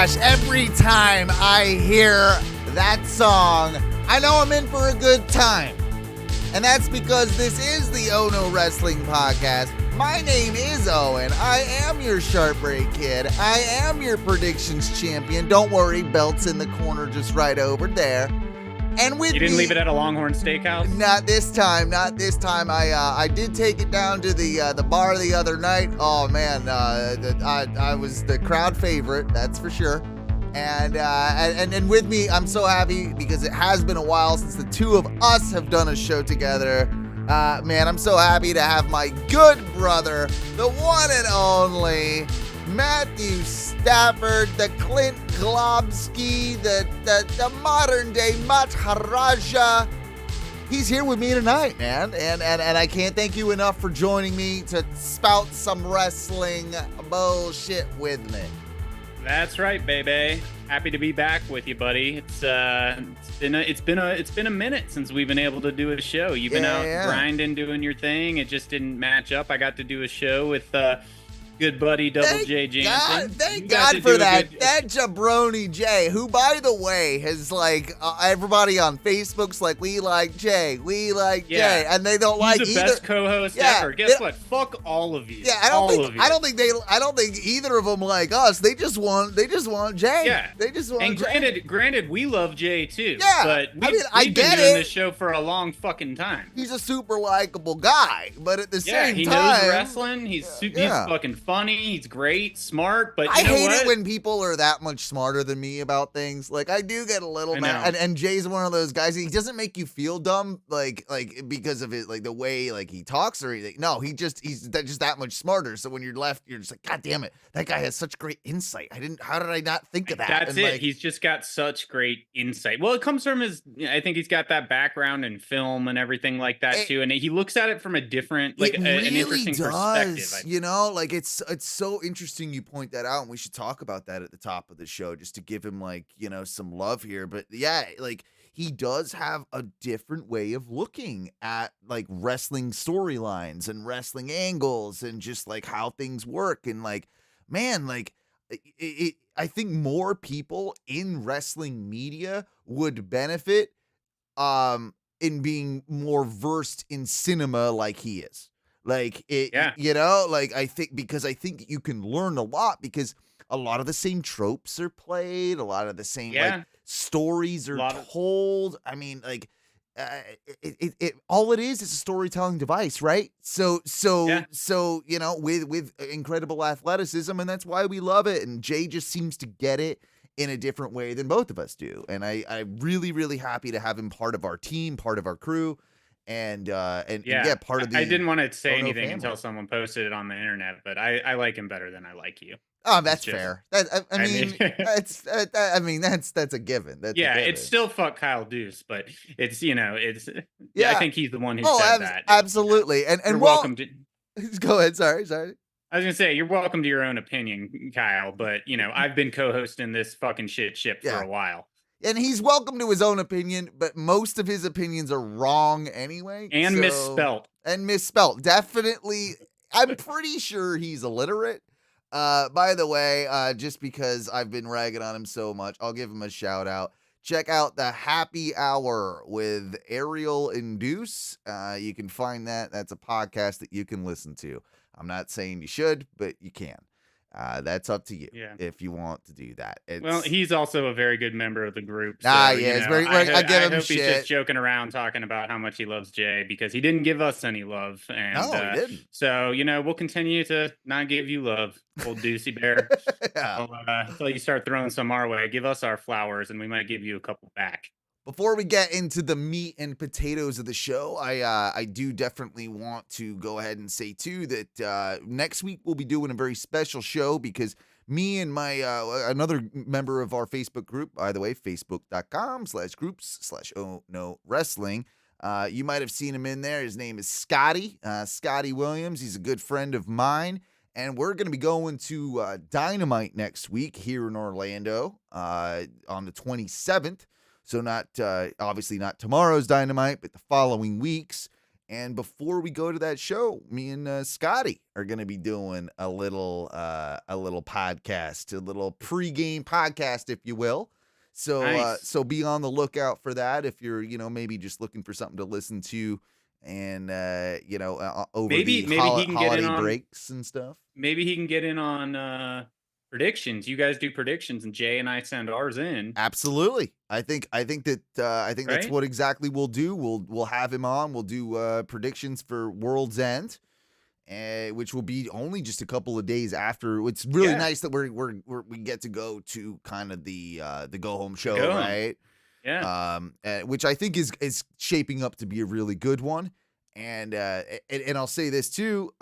gosh, every time I hear that song, I know I'm in for a good time. And that's because this is the OHNO Wrestling Podcast. My name is Owen. I am your Sharp Break Kid. I am your predictions champion. Don't worry, belt's in the corner just right over there. And with you didn't leave it at a Longhorn Steakhouse? Not this time. I did take it down to the bar the other night. Oh man, I was the crowd favorite, that's for sure. And with me, I'm so happy because it has been a while since the two of us have done a show together. Man, I'm so happy to have my good brother, the one and only Matthew Stafford, the Clint Globsky, the modern day Maharaja. He's here with me tonight, man, and I can't thank you enough for joining me to spout some wrestling bullshit with me. That's right, baby. Happy to be back with you, buddy. It's been a minute since we've been able to do a show. You've been out grinding, doing your thing. It just didn't match up. I got to do a show with good buddy Double J Jansen. Thank God for that. That jabroni Jay, who, by the way, has everybody on Facebook's like, we like Jay, Jay, and they don't like either. He's the best co-host ever. Guess what? Fuck all of you. Yeah, I don't think either of them like us. They just want Jay. Yeah, they just want. And Jay. granted, we love Jay too. Yeah, but we've been doing this show for a long fucking time. He's a super likable guy, but at the same time, he knows wrestling. He's fucking funny, he's great, smart, but I hate it when people are that much smarter than me about things. Like, I do get a little mad, and Jay's one of those guys. He doesn't make you feel dumb, like because of it, like the way like he talks or anything. No, he's just that much smarter. So when you're left, you're just like, God damn it, that guy has such great insight. How did I not think of that? That's it. He's just got such great insight. Well, it comes from I think he's got that background in film and everything like that too, and he looks at it from a different, like an interesting perspective. You know, like it's so interesting you point that out, and we should talk about that at the top of the show just to give him some love here. But yeah, like he does have a different way of looking at like wrestling storylines and wrestling angles and just like how things work. And like, man, like I think more people in wrestling media would benefit in being more versed in cinema like he is. Like it, I think you can learn a lot because a lot of the same tropes are played, a lot of the same like stories are told. I mean, like it all it is a storytelling device, right? So with incredible athleticism, and that's why we love it. And Jay just seems to get it in a different way than both of us do. And I'm really, really happy to have him part of our team, part of our crew. And part of the. I didn't want to say anything until someone posted it on the internet, but I like him better than I like you. Oh, that's fair. That's a given. That's a given. It's still fuck Kyle Deuce, but it's I think he's the one who said that. Absolutely. And you're welcome to. Go ahead. Sorry. I was gonna say you're welcome to your own opinion, Kyle, but I've been co-hosting this fucking ship for a while. And he's welcome to his own opinion, but most of his opinions are wrong anyway. And misspelt. Definitely. I'm pretty sure he's illiterate. By the way, just because I've been ragging on him so much, I'll give him a shout out. Check out the Happy Hour with Ariel and Deuce. You can find that. That's a podcast that you can listen to. I'm not saying you should, but you can. That's up to you if you want to do that. Well, he's also a very good member of the group. So, I give him I hope shit. He's just joking around talking about how much he loves Jay because he didn't give us any love. And, no, he didn't. So, we'll continue to not give you love, old Deucey Bear. Until you start throwing some our way. Give us our flowers and we might give you a couple back. Before we get into the meat and potatoes of the show, I do definitely want to go ahead and say, too, that next week we'll be doing a very special show because me and my another member of our Facebook group, by the way, facebook.com/groups/OHNO Wrestling. You might have seen him in there. His name is Scotty Williams. He's a good friend of mine. And we're going to be going to Dynamite next week here in Orlando on the 27th. So not obviously not tomorrow's Dynamite, but the following week's. And before we go to that show, me and Scotty are going to be doing a little podcast, a little pregame podcast, if you will. So, Nice. so be on the lookout for that if you're, maybe just looking for something to listen to, and over maybe the he can get in holiday on breaks and stuff. Maybe he can get in on predictions. You guys do predictions, and Jay and I send ours in. Absolutely. I think that's Right? what exactly we'll do. We'll have him on. We'll do predictions for World's End, which will be only just a couple of days after. It's really nice that we get to go to kind of the go home show, right? Yeah. Which I think is shaping up to be a really good one. And I'll say this too.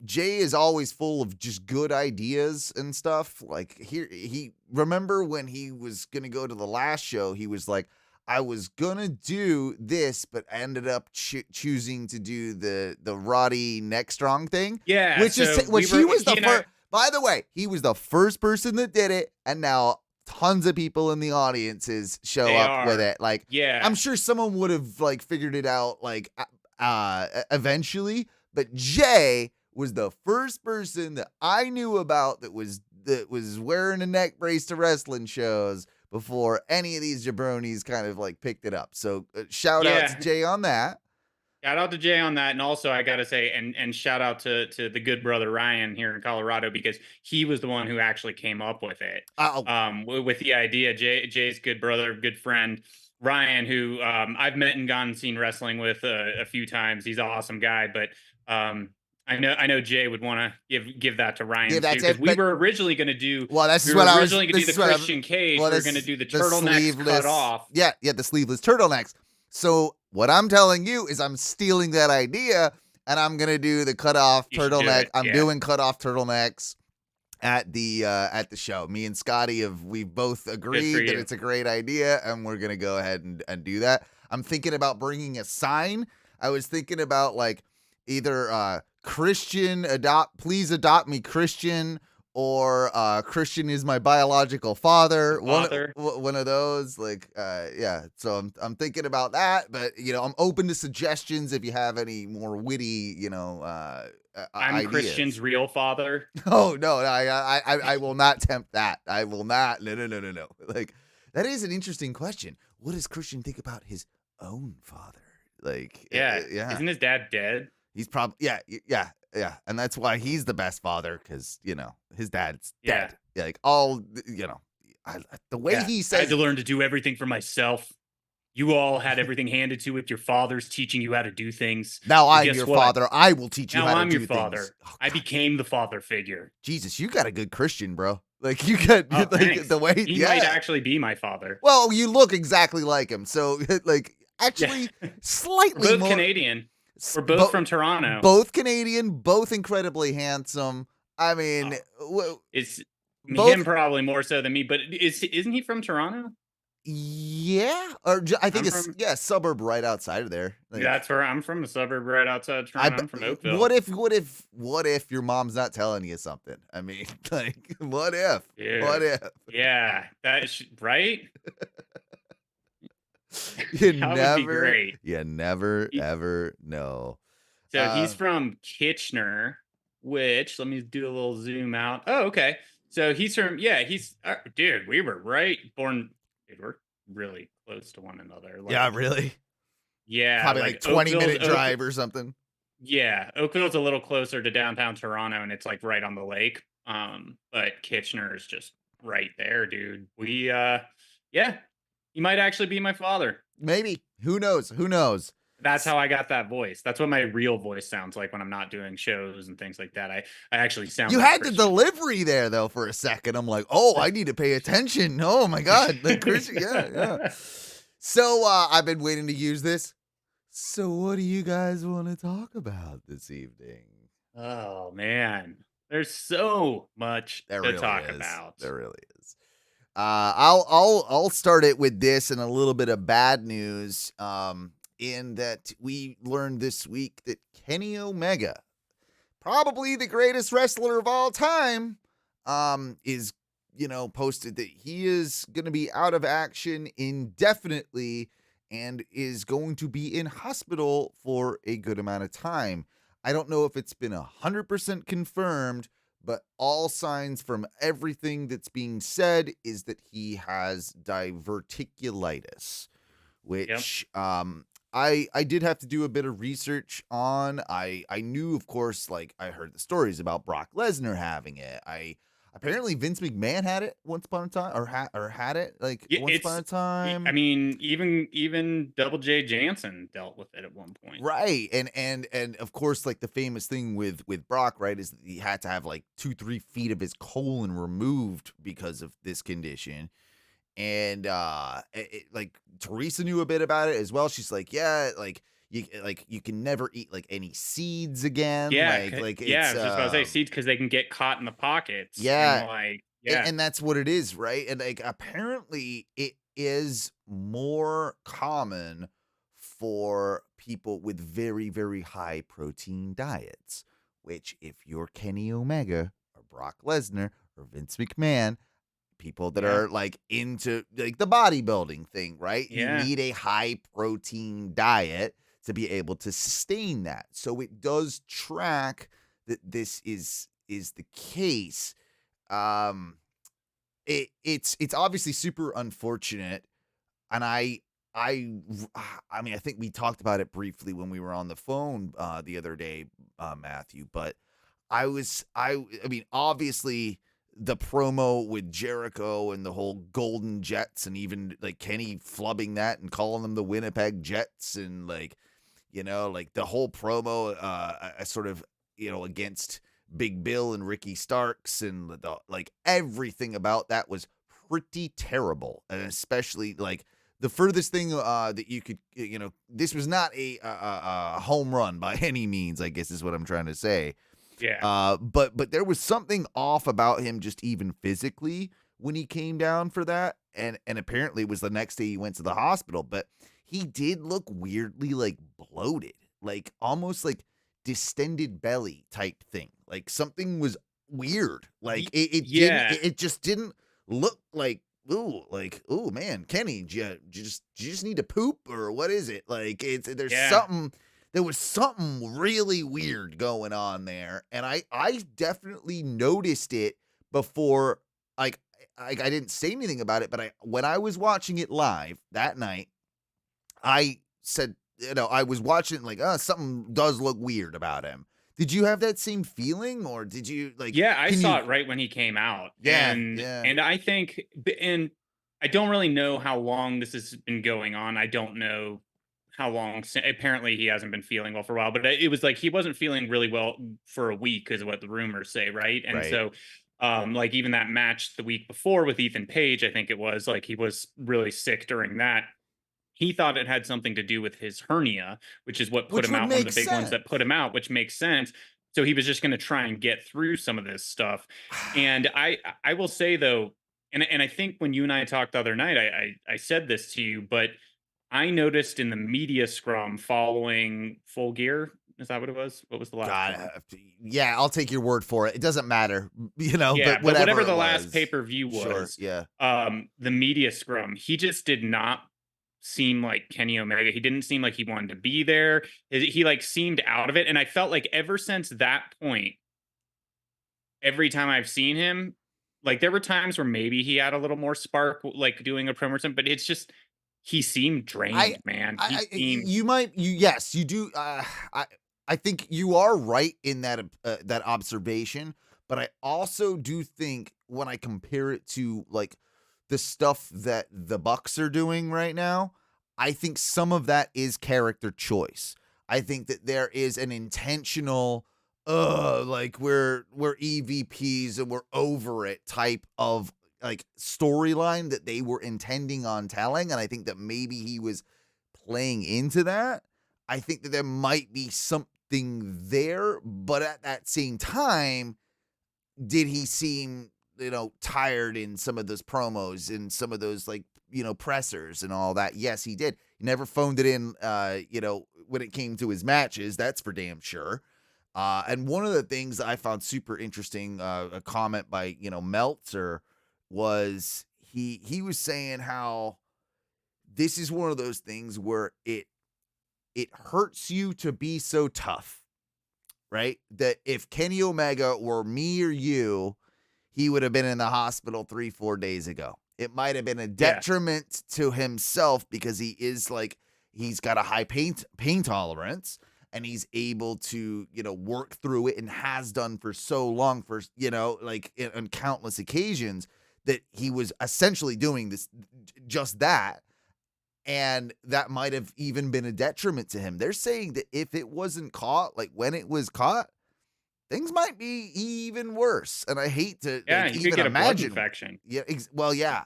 Jay is always full of just good ideas and stuff. Like he remember when he was gonna go to the last show, he was like, I was gonna do this, but I ended up choosing to do the Roddy neck strong thing. Yeah, which he was the first. By the way, he was the first person that did it, and now tons of people in the audiences show up with it. Like, yeah, I'm sure someone would have like figured it out like eventually, but Jay was the first person that I knew about that was wearing a neck brace to wrestling shows before any of these jabronis kind of like picked it up. So shout out to Jay on that. Shout out to Jay on that, and also I gotta say, and shout out to the good brother Ryan here in Colorado, because he was the one who actually came up with it. With the idea. Jay's good brother, good friend Ryan, who I've met and gone and seen wrestling with a few times. He's an awesome guy, but I know Jay would want to give that to Ryan too, because we were originally going to do. Well, that's we what were I was. originally going to do the Christian cage. We're going to do the turtlenecks cut off. Yeah, the sleeveless turtlenecks. So what I'm telling you is I'm stealing that idea, and I'm gonna do the cutoff turtleneck. I'm doing cutoff turtlenecks at the show. Me and Scotty we've both agreed that it's a great idea, and we're gonna go ahead and do that. I'm thinking about bringing a sign. I was thinking about like either Christian please adopt me Christian, or Christian is my biological father. One of those, like, yeah. So I'm thinking about that, but I'm open to suggestions if you have any more witty, I'm ideas. Christian's real father. Oh no, I will not tempt that. I will not. No. Like, that is an interesting question. What does Christian think about his own father? Like, yeah. Isn't his dad dead? He's probably yeah. And that's why he's the best father, because his dad's dead. Like the way he says, I had to learn to do everything for myself. You all had everything handed to you with your fathers teaching you how to do things. Now I'm your father. I will teach you how to do things. Now I'm your father. I became the father figure. Jesus, you got a good Christian, bro. Like, you got like the way he might actually be my father. Well, you look exactly like him. So like, actually, slightly both more Canadian. We're both from Toronto. Both Canadian, both incredibly handsome. I mean, it's him probably more so than me, but isn't he from Toronto? Yeah, or I think it's suburb right outside of there. Like, that's where I'm from, a suburb right outside of Toronto. I'm from Oakville. What if your mom's not telling you something? I mean, like, what if? Dude. What if? Yeah, right. You never ever know. So he's from Kitchener, which, let me do a little zoom out. Oh, okay. So he's from, dude, we were born. Dude, we're really close to one another. Like, yeah, really? Yeah. Probably like 20-minute drive or something. Yeah. Oakville's a little closer to downtown Toronto, and it's like right on the lake. But Kitchener is just right there, dude. We, he might actually be my father. Maybe. Who knows? That's how I got that voice. That's what my real voice sounds like when I'm not doing shows and things like that. I actually sound. You had the delivery there though for a second. I'm like, oh, I need to pay attention. Oh my god, like Christian, yeah. So I've been waiting to use this. So what do you guys want to talk about this evening? Oh man, there's so much to talk about. There really is. I'll start it with this and a little bit of bad news. In that we learned this week that Kenny Omega, probably the greatest wrestler of all time, is, posted that he is going to be out of action indefinitely and is going to be in hospital for a good amount of time. I don't know if it's been 100% confirmed, but all signs from everything that's being said is that he has diverticulitis, Yep. which I did have to do a bit of research on. I knew, of course, like I heard the stories about Brock Lesnar having it. I apparently Vince McMahon had it once upon a time, or had it like Yeah, once upon it's. a time. I mean, even Double J Jansen dealt with it at one point. Right. And of course, like the famous thing with Brock, right, is that he had to have like 2-3 feet of his colon removed because of this condition. And like Teresa knew a bit about it as well. She's like, yeah, like you can never eat like any seeds again. Yeah, Like yeah. I it's was just about to say seeds because they can get caught in the pockets and yeah, like yeah, and that's what it is, right? And like apparently it is more common for people with very, very high protein diets, which if you're Kenny Omega or Brock Lesnar or Vince McMahon, people that yeah, are like into like the bodybuilding thing, right? You yeah. need a high protein diet to be able to sustain that. So it does track that this is the case. Um it's obviously super unfortunate, and I mean I think we talked about it briefly when we were on the phone the other day, Matthew, but I mean obviously the promo with Jericho and the whole Golden Jets, and even like Kenny flubbing that and calling them the Winnipeg Jets, and like like the whole promo sort of against Big Bill and Ricky Starks, and like everything about that was pretty terrible, and especially like the furthest thing that you could this was not a home run by any means, I guess is what I'm trying to say. Yeah. But there was something off about him just even physically when he came down for that, and apparently it was the next day he went to the hospital, but he did look weirdly like bloated, like almost like distended belly type thing. Like something was weird. Like Yeah. it just didn't look like ooh man, Kenny, do you just need to poop, or what is it? Like there's Yeah. something there was something really weird going on there, and I definitely noticed it before. Like I didn't say anything about it, but when I was watching it live that night, I said, I was watching it like, something does look weird about him. Did you have that same feeling, or did you like? Yeah, I Can saw you? it right when he came out, Yeah, yeah. and I think, and I don't really know how long this has been going on. I don't know how long. Apparently, he hasn't been feeling well for a while, but it was like he wasn't feeling really well for a week, is what the rumors say, right? And Right. so, like even that match the week before with Ethan Page, I think it was like he was really sick during that. He thought it had something to do with his hernia, which is what put Which him would out, one of make the big ones sense. that put him out, which makes sense. So he was just going to try and get through some of this stuff. And I will say though, and I think when you and I talked the other night, I said this to you, but I noticed in the media scrum following Full Gear, is that what it was? What was the last God, one? yeah, I'll take your word for it. It doesn't matter, Yeah, but but whatever whatever it the last was. pay-per-view Sure, was, yeah. the media scrum, he just did not seem like Kenny Omega. He didn't seem like he wanted to be there. He like seemed out of it, and I felt like ever since that point, every time I've seen him, like there were times where maybe he had a little more spark, like doing a promo or something, but it's just he seemed I, drained, man. He seemed you might, yes, you do. I think you are right in that observation, but I also do think when I compare it to like the stuff that the Bucks are doing right now, I think some of that is character choice. I think that there is an intentional, like we're EVPs and we're over it type of like storyline that they were intending on telling, and I think that maybe he was playing into that. I think that there might be something there, but at that same time, did he seem tired in some of those promos and some of those like pressers and all that? Yes, he did. He never phoned it in when it came to his matches, that's for damn sure. And one of the things I found super interesting, a comment by Meltzer, was he was saying how this is one of those things where it hurts you to be so tough, right? That if Kenny Omega were me or you, he would have been in the hospital 3-4 days ago. It might have been a detriment to himself because he is like, he's got a high pain tolerance and he's able to, work through it and has done for so long for, like on countless occasions that he was essentially doing this, just that. And that might have even been a detriment to him. They're saying that if it wasn't caught, like when it was caught, things might be even worse. And I hate to you could get a blood infection. Yeah. Well, yeah.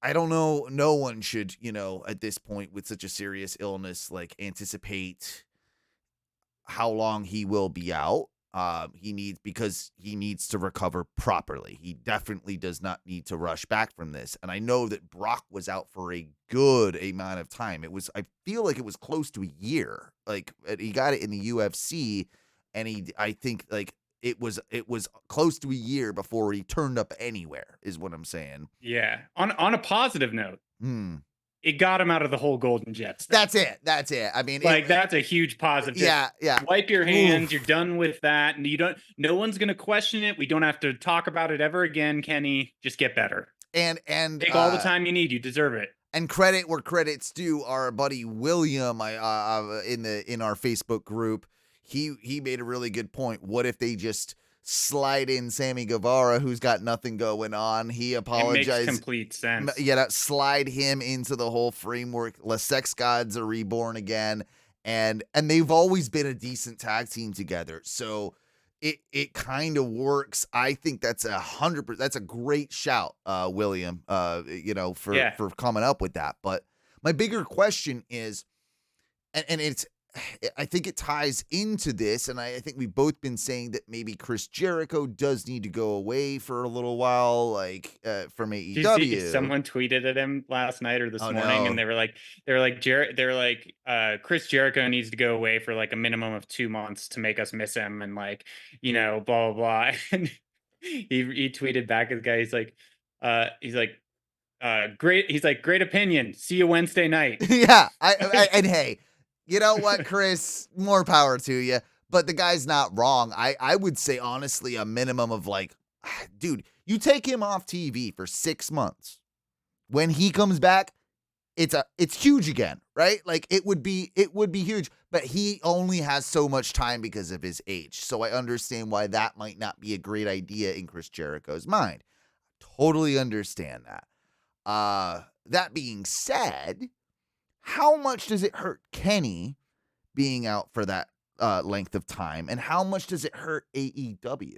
I don't know. No one should, at this point with such a serious illness, like anticipate how long he will be out. Because he needs to recover properly. He definitely does not need to rush back from this. And I know that Brock was out for a good amount of time. I feel like it was close to a year. Like he got it in the UFC, and I think like it was close to a year before he turned up anywhere, is what I'm saying. Yeah. On a positive note. It got him out of the whole Golden Jets thing. That's it. I mean, that's a huge positive. Yeah. Wipe your hands. You're done with that. And no one's going to question it. We don't have to talk about it ever again, Kenny. Just get better. And take all the time you need. You deserve it. And credit where credit's due. Our buddy William, in our Facebook group, he made a really good point. What if they just slide in Sammy Guevara, who's got nothing going on? He apologized. It makes complete sense. Yeah, slide him into the whole framework. The Sex Gods are reborn again, and they've always been a decent tag team together. So it kind of works. I think that's 100%. That's a great shout, William. For coming up with that. But my bigger question is, and it's, I think it ties into this, and I think we've both been saying that maybe Chris Jericho does need to go away for a little while, like from AEW. Someone tweeted at him last night or this morning, and they were like, Chris Jericho needs to go away for like a minimum of 2 months to make us miss him, and like, blah blah blah. And he tweeted back at the guy. He's like, great. He's like, great opinion. See you Wednesday night. Yeah, and hey. You know what, Chris? More power to you. But the guy's not wrong. I would say, honestly, a minimum of like, dude, you take him off TV for 6 months. When he comes back, it's huge again, right? Like it would be huge. But he only has so much time because of his age. So I understand why that might not be a great idea in Chris Jericho's mind. Totally understand that. That being said, how much does it hurt Kenny being out for that length of time? And how much does it hurt AEW?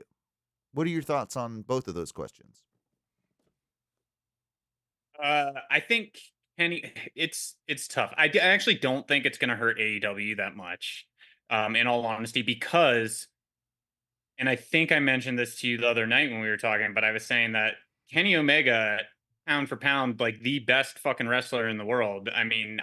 What are your thoughts on both of those questions? I think Kenny, it's tough. I actually don't think it's going to hurt AEW that much, in all honesty, because, and I think I mentioned this to you the other night when we were talking, but I was saying that Kenny Omega, pound for pound, like the best fucking wrestler in the world. I mean,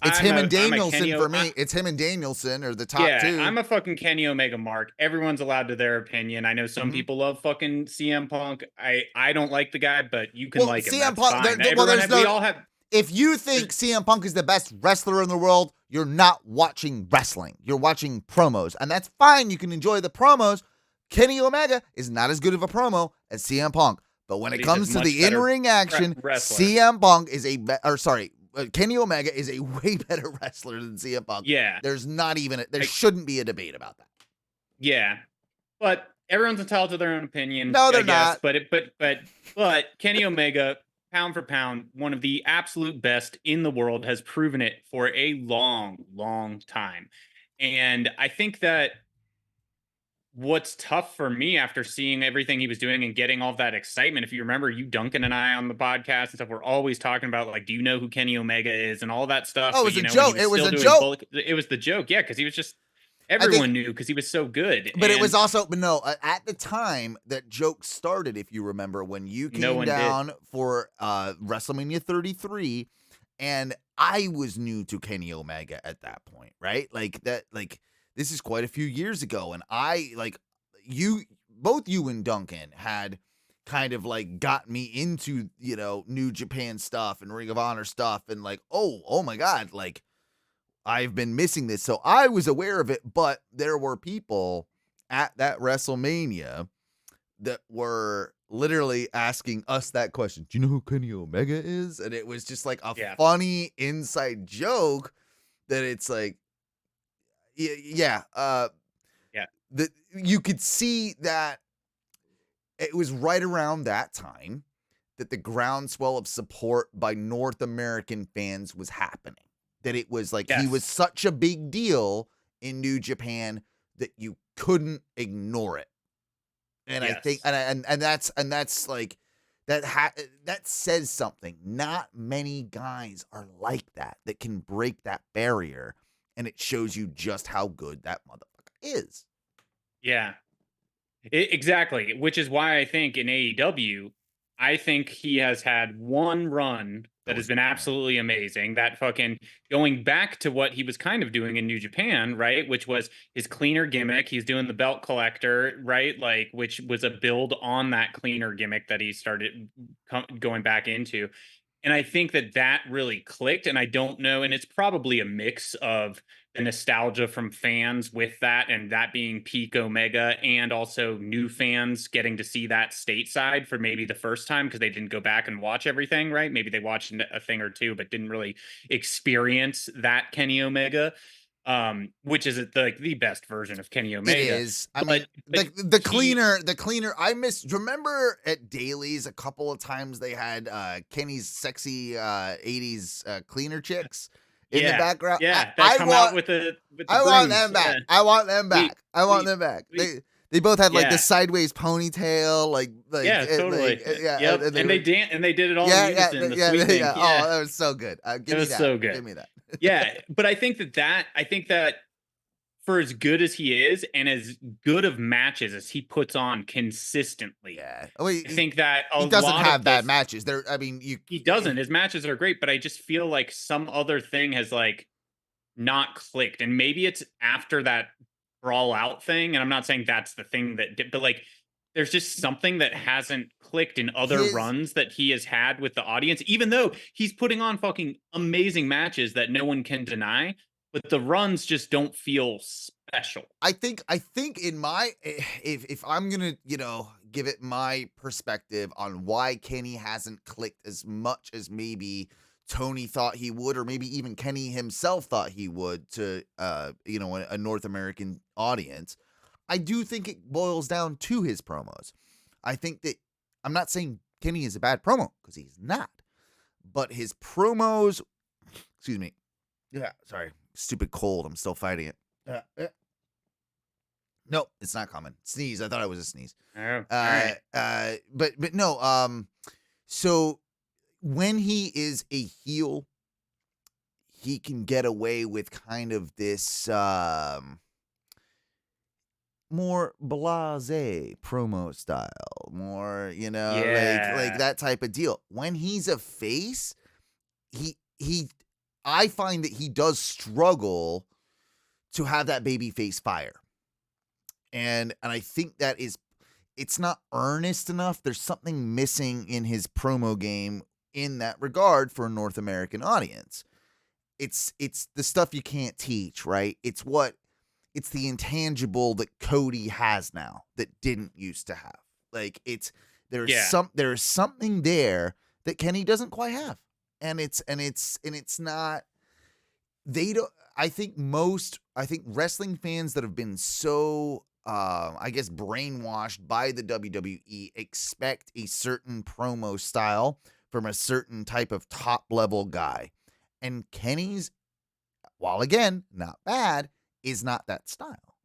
it's him and Danielson for me. It's him and Danielson are the top two. I'm a fucking Kenny Omega mark. Everyone's allowed to their opinion. I know some people love fucking CM Punk. I don't like the guy, but you can like him. CM Punk. If you think CM Punk is the best wrestler in the world, you're not watching wrestling. You're watching promos, and that's fine. You can enjoy the promos. Kenny Omega is not as good of a promo as CM Punk. But when it comes to the in-ring action, CM Punk is Kenny Omega is a way better wrestler than CM Punk. Yeah. There's not even, there shouldn't be a debate about that. Yeah. But everyone's entitled to their own opinion. No, they're not. But Kenny Omega, pound for pound, one of the absolute best in the world, has proven it for a long, long time. And I think that what's tough for me after seeing everything he was doing and getting all that excitement, if you remember, you, Duncan, and I on the podcast and stuff, we're always talking about, like, do you know who Kenny Omega is and all that stuff. Oh, it was a joke. It was a joke. It was the joke, yeah, because he was just, everyone knew because he was so good. But it was also, at the time that joke started, if you remember, when you came down for WrestleMania 33, and I was new to Kenny Omega at that point, right? This is quite a few years ago, and both you and Duncan had kind of like got me into, New Japan stuff and Ring of Honor stuff and like, oh my God, like I've been missing this. So I was aware of it, but there were people at that WrestleMania that were literally asking us that question. Do you know who Kenny Omega is? And it was just like a funny inside joke that it's like, yeah. You could see that it was right around that time that the groundswell of support by North American fans was happening. That it was like he was such a big deal in New Japan that you couldn't ignore it. And I think, and that's like that says something. Not many guys are like that can break that barrier, and it shows you just how good that motherfucker is. Yeah, exactly. Which is why I think in AEW, I think he has had one run that has been absolutely amazing. That fucking going back to what he was kind of doing in New Japan, right? Which was his cleaner gimmick. He's doing the belt collector, right? Like, which was a build on that cleaner gimmick that he started going back into. And I think that really clicked. And I don't know. And it's probably a mix of the nostalgia from fans with that, and that being peak Omega, and also new fans getting to see that stateside for maybe the first time because they didn't go back and watch everything, right? Maybe they watched a thing or two, but didn't really experience that Kenny Omega, which is the best version of Kenny Omega. It is. I mean, the cleaner. Remember at Dailies a couple of times they had Kenny's sexy 80s cleaner chicks in the background. Yeah, I want them back. I want them back. I want them back. They both had like the sideways ponytail, like totally. And they did it all in unison. Oh, that was so good. Give me that. So good. Give me that. Yeah, but I think that for as good as he is and as good of matches as he puts on consistently, I think that he doesn't have bad matches. He doesn't. His matches are great, but I just feel like some other thing has like not clicked, and maybe it's after that brawl out thing. And I'm not saying that's the thing that did, but like there's just something that hasn't clicked in other runs that he has had with the audience, even though he's putting on fucking amazing matches that no one can deny. But the runs just don't feel special. I think in my, if I'm gonna, give it my perspective on why Kenny hasn't clicked as much as maybe Tony thought he would, or maybe even Kenny himself thought he would to, a North American audience. I do think it boils down to his promos. I think that I'm not saying Kenny is a bad promo because he's not, but his promos, excuse me. Yeah, sorry. Stupid cold. I'm still fighting it. Nope, it's not coming. Sneeze. I thought it was a sneeze. Oh, right. But no. So when he is a heel, he can get away with kind of this more blasé promo style, more like that type of deal. When he's a face, I find that he does struggle to have that baby face fire. And I think that it's not earnest enough. There's something missing in his promo game in that regard for a North American audience. It's the stuff you can't teach, right? It's the intangible that Cody has now that didn't used to have. Like there's something there that Kenny doesn't quite have. And it's not, they don't, I think wrestling fans that have been so, brainwashed by the WWE expect a certain promo style from a certain type of top level guy. And Kenny's, while again, not bad, is not that style.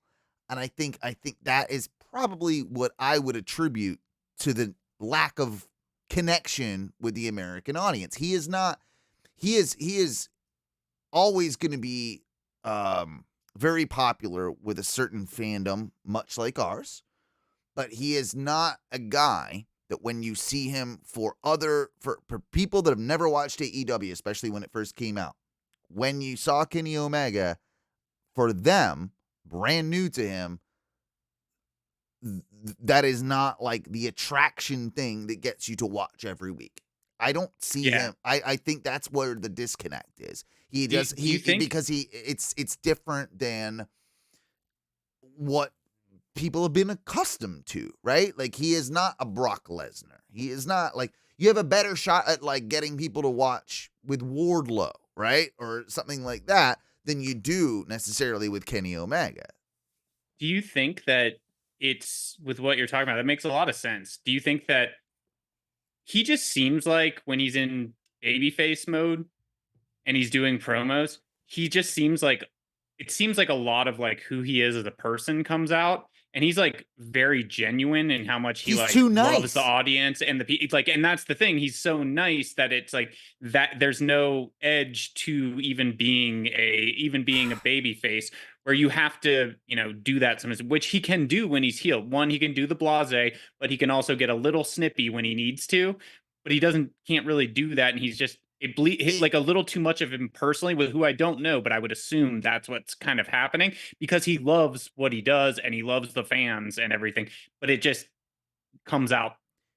And I think that is probably what I would attribute to the lack of connection with the American audience. He is always going to be very popular with a certain fandom, much like ours, but he is not a guy that when you see him for people that have never watched AEW, especially when it first came out, when you saw Kenny Omega, for them, brand new to him, that is not like the attraction thing that gets you to watch every week. I don't see him. I think that's where the disconnect is. He Do, just do you think because it's different than what people have been accustomed to, right? Like, he is not a Brock Lesnar. He is not like, you have a better shot at like getting people to watch with Wardlow, right? Or something like that than you do necessarily with Kenny Omega. do you think that it's with what you're talking about? That makes a lot of sense. Do you think that he just seems like when he's in babyface mode and he's doing promos, he just seems like it seems like a lot of like who he is as a person comes out, and he's like very genuine in how much he He's like too loves the nice. audience and it's like, and that's the thing, he's so nice that it's like that there's no edge to even being a baby face, where you have to, you know, do that sometimes, which he can do when he's healed. One, he can do the blase, but he can also get a little snippy when he needs to, but he can't really do that, and he's just like a little too much of him personally, with who I don't know, but I would assume that's what's kind of happening, because he loves what he does and he loves the fans and everything, but it just comes out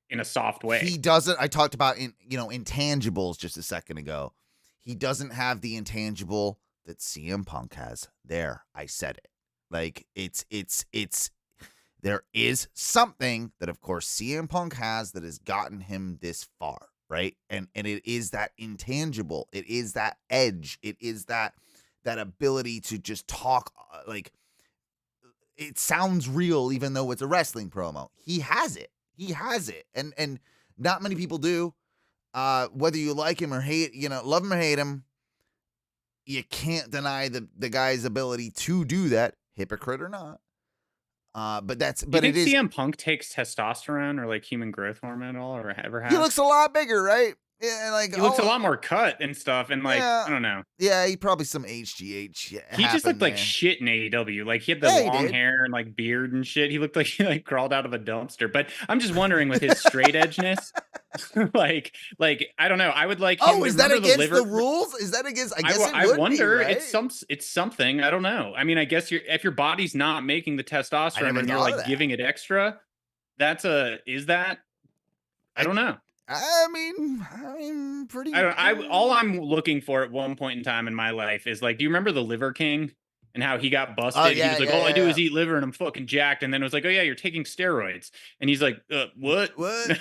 in a soft way. He doesn't. I talked about intangibles just a second ago. He doesn't have the intangible that CM Punk has. There, I said it. Like, it's there is something that, of course, CM Punk has that has gotten him this far, right? And it is that intangible. It is that edge. It is that ability to just talk like it sounds real, even though it's a wrestling promo. He has it. He has it, and not many people do. Whether you like him or hate, love him or hate him, you can't deny the guy's ability to do that, hypocrite or not. But Do you it think is. CM Punk takes testosterone or like human growth hormone at all, or ever He has? looks a lot bigger, right? Yeah, like He looks a lot more cut and stuff, and like, yeah, I don't know. yeah. He probably some HGH He just happened looked like there. shit in AEW. Like, he had the Yeah, he long did. hair and like beard and shit. He looked like he like crawled out of a dumpster. But I'm just wondering, with his straight edgeness, like I don't know. I would like him Oh, to is that remember the against liver. the rules? Is that against? I guess it I would be, wonder. right? It's something. I don't know. I mean, I guess if your body's not making the I testosterone never and you're thought of like that. giving it extra, that's a is that? I don't know. I mean, pretty. I don't. All I'm looking for at one point in time in my life is like, do you remember the Liver King and how he got Oh busted? He yeah, was like, yeah, all I do yeah. is eat liver and I'm fucking jacked. And then it was like, oh yeah, you're taking steroids. And he's like, what? What?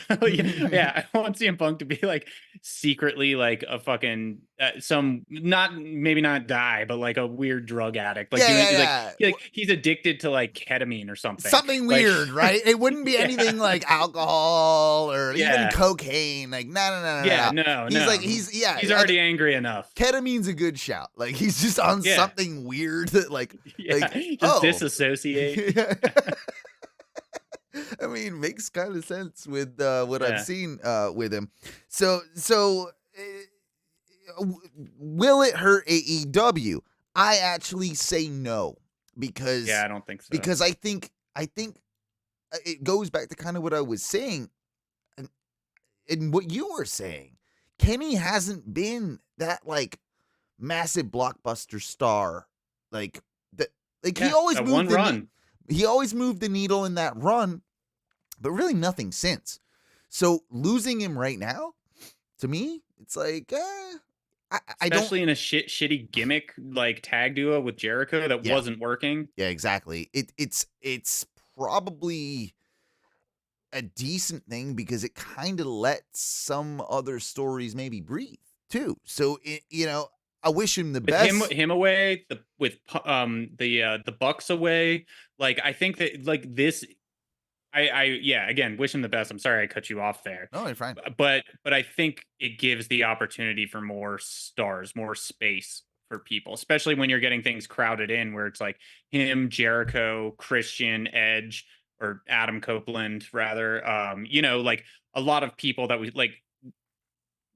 Yeah. I want CM Punk to be like secretly like a fucking some not maybe not die, but like a weird drug addict, like Yeah, doing yeah, like yeah. he's addicted to like ketamine or something. Something Like, weird, right? It wouldn't be yeah, anything like alcohol or even yeah, cocaine. Like, no, no, no, no, yeah. no. No, He's like, no. He's I already angry enough. ketamine's a good shout. Like, he's just on Yeah. something weird that, Yeah, just oh. disassociate. I mean, makes kind of sense with what I've Yeah. seen with him. So will it hurt AEW? I actually say no because Yeah, I don't think so. I think it goes back to kind of what I was saying and what you were saying. Kenny hasn't been that like massive blockbuster star like that. Like, Yeah, he always that moved one the run. he always moved the needle in that run, but really nothing since. So losing him right now, to me, it's like I don't. Especially in a shitty gimmick like tag duo with Jericho that Yeah, wasn't working. yeah, exactly. It's probably a decent thing because it kind of lets some other stories maybe breathe too. So I wish him the With best. him away, the Bucks away, like I think that like this I yeah, again, wish him the best. I'm sorry I cut you off there. No, you're fine. But I think it gives the opportunity for more stars, more space for people, especially when you're getting things crowded in where it's like him, Jericho, Christian, Edge, or Adam Copeland rather. Like a lot of people that we like,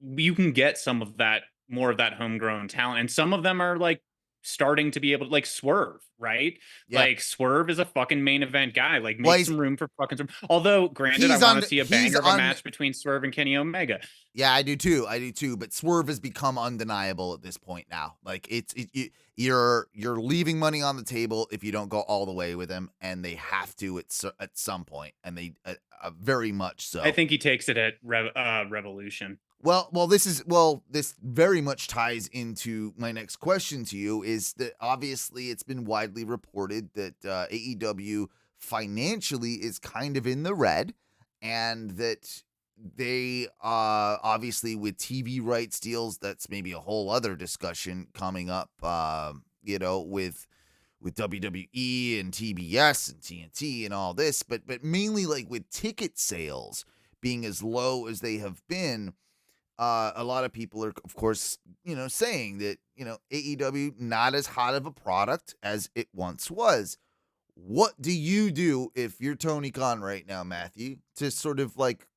you can get some of that, more of that homegrown talent, and some of them are like starting to be able to, like, Swerve, right? Yeah. Like, Swerve is a fucking main event guy. Like, Well, make some room for fucking Swerve. Although, granted, I he's want on to see a he's banger of a on match between Swerve and Kenny Omega. Yeah, I do too. I do too. But Swerve has become undeniable at this point now. Like you're leaving money on the table if you don't go all the way with him, and they have to at some point, and they very much I so. think he takes it at Revolution. This very much ties into my next question to you. Is that obviously it's been widely reported that AEW financially is kind of in the red, and that they obviously with TV rights deals, that's maybe a whole other discussion coming up. With WWE and TBS and TNT and all this, but mainly like with ticket sales being as low as they have been. A lot of people are, of course, saying that, AEW not as hot of a product as it once was. What do you do if you're Tony Khan right now, Matthew, to sort of like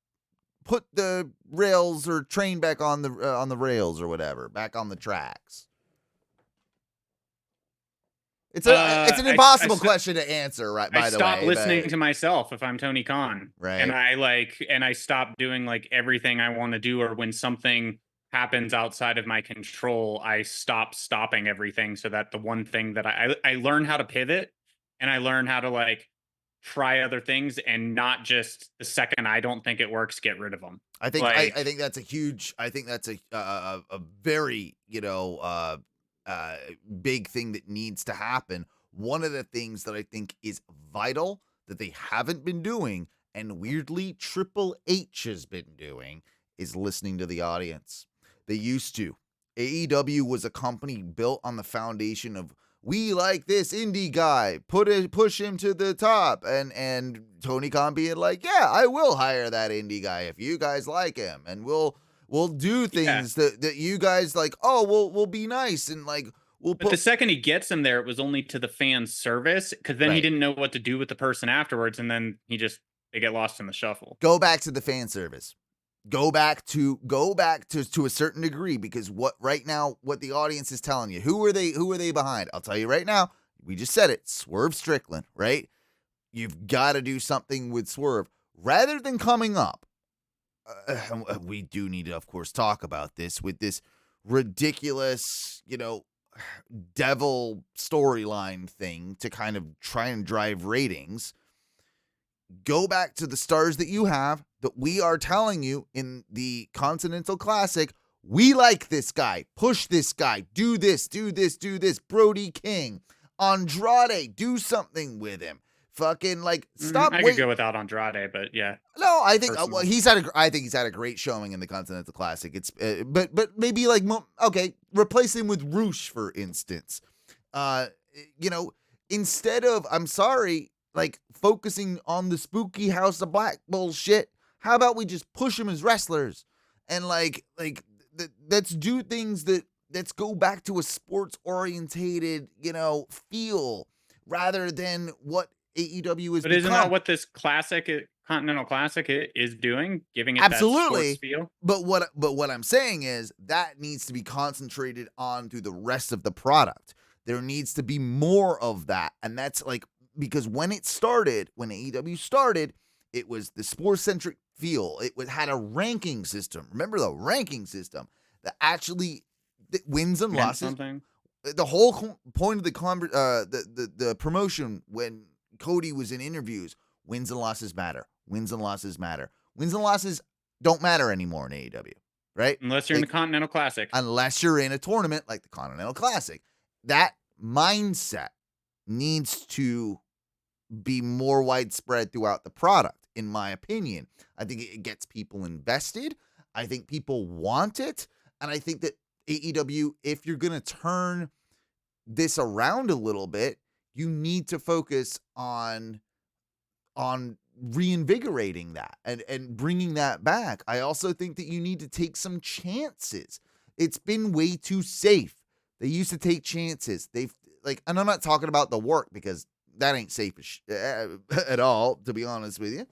put the rails or train back on the rails or whatever, back on the tracks? It's an impossible question to answer, right? By the way, I stop listening to myself if I'm Tony Khan, right? And I stop doing like everything I want to do, or when something happens outside of my control, I stop stopping everything, so that the one thing that I learn how to pivot, and I learn how to like try other things, and not just the second I don't think it works, get rid of them. I think I think that's a huge. I think that's a very big thing that needs to happen. One of the things that I think is vital that they haven't been doing, and weirdly Triple H has been doing, is listening to the audience. They used to. AEW was a company built on the foundation of, we like this indie guy, push him to the top, and Tony Khan being like, yeah, I will hire that indie guy if you guys like him, and we'll do things that you guys like. Oh, we'll be nice, and like But the second he gets him there, it was only to the fan service, because then he didn't know what to do with the person afterwards, and then they get lost in the shuffle. Go back to the fan service. Go back to a certain degree, because what the audience is telling you, who are they behind? I'll tell you right now, we just said it, Swerve Strickland, right? You've got to do something with Swerve rather than coming up. We do need to, of course, talk about this with this ridiculous, devil storyline thing to kind of try and drive ratings. Go back to the stars that you have, that we are telling you in the Continental Classic, we like this guy, push this guy, do this, Brody King, Andrade, do something with him. Fucking like stop. I could go without Andrade, but yeah. No, I think I think he's had a great showing in the Continental Classic. It's but maybe like replace him with Roosh, for instance. Instead of, I'm sorry, like focusing on the spooky House of Black bullshit, how about we just push them as wrestlers, and let's do things let's go back to a sports orientated feel, rather than what AEW is. But isn't that what this Continental Classic is doing? Giving it absolutely that sports feel? But what I'm saying is that needs to be concentrated on through the rest of the product. There needs to be more of that, and that's like, because when AEW started, it was the sports-centric feel. It had a ranking system. Remember the ranking system that actually wins and losses. Something. The whole point of the promotion when Cody was in interviews, wins and losses matter. Wins and losses matter. Wins and losses don't matter anymore in AEW, right? Unless you're in the Continental Classic. Unless you're in a tournament like the Continental Classic. That mindset needs to be more widespread throughout the product, in my opinion. I think it gets people invested. I think people want it. And I think that AEW, if you're going to turn this around a little bit, you need to focus on reinvigorating that and bringing that back. I also think that you need to take some chances. It's been way too safe. They used to take chances. And I'm not talking about the work, because that ain't safe at all, to be honest with you.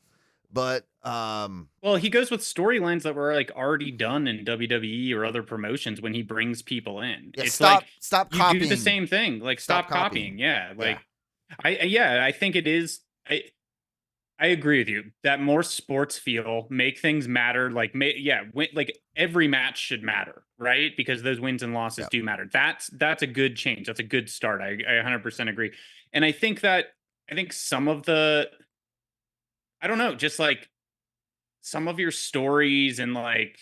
But well, he goes with storylines that were like already done in WWE or other promotions when he brings people in. yeah, It's like stop you do the copying. same thing. Like Stop stop copying. copying. Yeah. Yeah. Like I think it is. I agree with you. That more sports feel, make things matter. Like, like every match should matter, right? Because those wins and losses Yeah. do matter. That's a good change. That's a good start. I 100% agree. And I think some of the, I don't know, just like some of your stories and like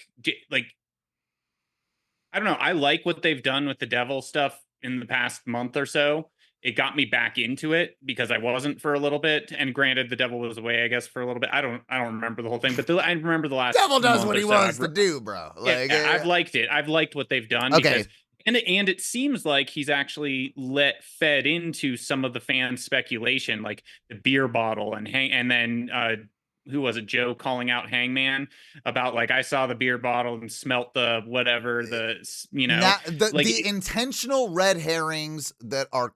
I don't know. I like what they've done with the devil stuff in the past month or so. It got me back into it because I wasn't for a little bit. And granted, the devil was away, I guess, for a little bit. I don't remember the whole thing, but I remember the last Devil does month what or he so. wants to do, bro. Yeah, Like, I've liked it. I've liked what they've done okay. because and it seems like he's actually fed into some of the fan speculation, like the beer bottle and then who was it? Joe calling out Hangman about like I saw the beer bottle and smelt the whatever Now, like the intentional red herrings that are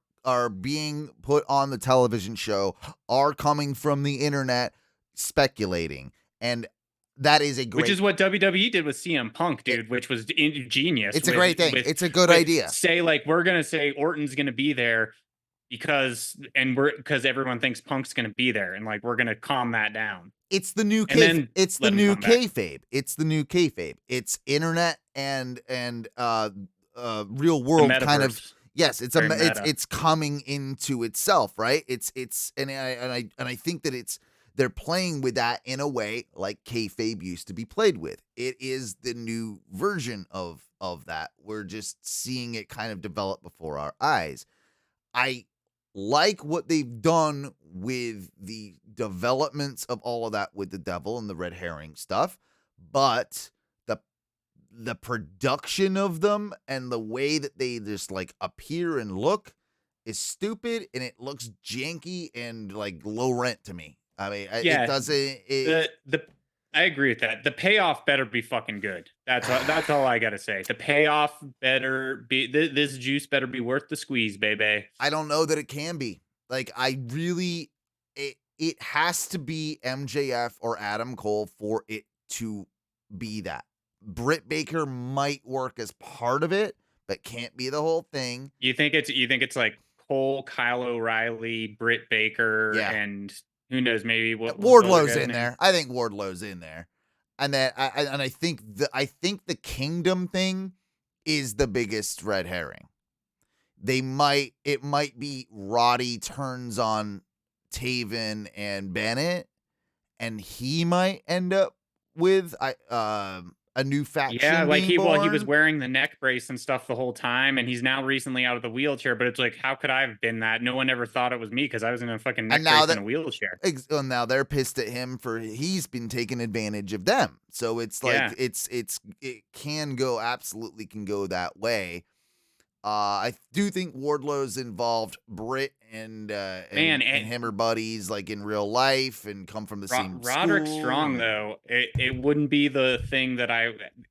being put on the television show are coming from the internet speculating, and that is a which great. is what WWE did with CM Punk, dude, which was genius. It's a great thing. It's a good idea. Say like we're gonna say Orton's gonna be there because everyone thinks Punk's gonna be there, and like we're gonna calm that down. It's the new And then it's the let him new come back. kayfabe. It's the new kayfabe. It's internet and real The world kind of. metaverse. Yes, it's Very meta. it's coming into itself, right? It's and I think that they're playing with that in a way like kayfabe used to be played with. It is the new version of that. We're just seeing it kind of develop before our eyes. I like what they've done with the developments of all of that with the devil and the red herring stuff, but the production of them and the way that they just like appear and look is stupid, and it looks janky and like low rent to me. I mean, it doesn't. I agree with that. The payoff better be fucking good. That's all I gotta say. The payoff better be this juice better be worth the squeeze, baby. I don't know that it can be. Like, it has to be MJF or Adam Cole for it to be that. Britt Baker might work as part of it, but can't be the whole thing. You think it's like Cole, Kyle O'Reilly, Britt Baker, and who knows, maybe what Wardlow's in there. I think Wardlow's in there. And then I think the Kingdom thing is the biggest red herring. It might be Roddy turns on Taven and Bennett, and he might end up with a new faction. Yeah, like he born. was wearing the neck brace and stuff the whole time, and he's now recently out of the wheelchair. But it's like, how could I have been that? No one ever thought it was me because I was in a fucking neck brace in a wheelchair. Now they're pissed at him for he's been taking advantage of them. So it's like it can go that way. I do think Wardlow's involved. Britt and him are buddies, like in real life, and come from the same Roderick school. Strong, though, it wouldn't be the thing that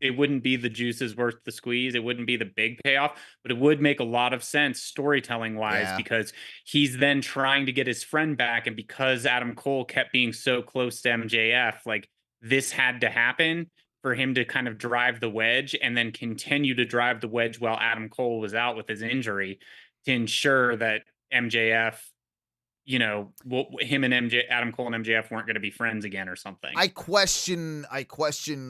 it wouldn't be the juices worth the squeeze. It wouldn't be the big payoff, but it would make a lot of sense storytelling wise because he's then trying to get his friend back, and because Adam Cole kept being so close to MJF, like this had to happen for him to kind of drive the wedge and then continue to drive the wedge while Adam Cole was out with his injury to ensure that MJF, him and Adam Cole and MJF weren't going to be friends again or something. I question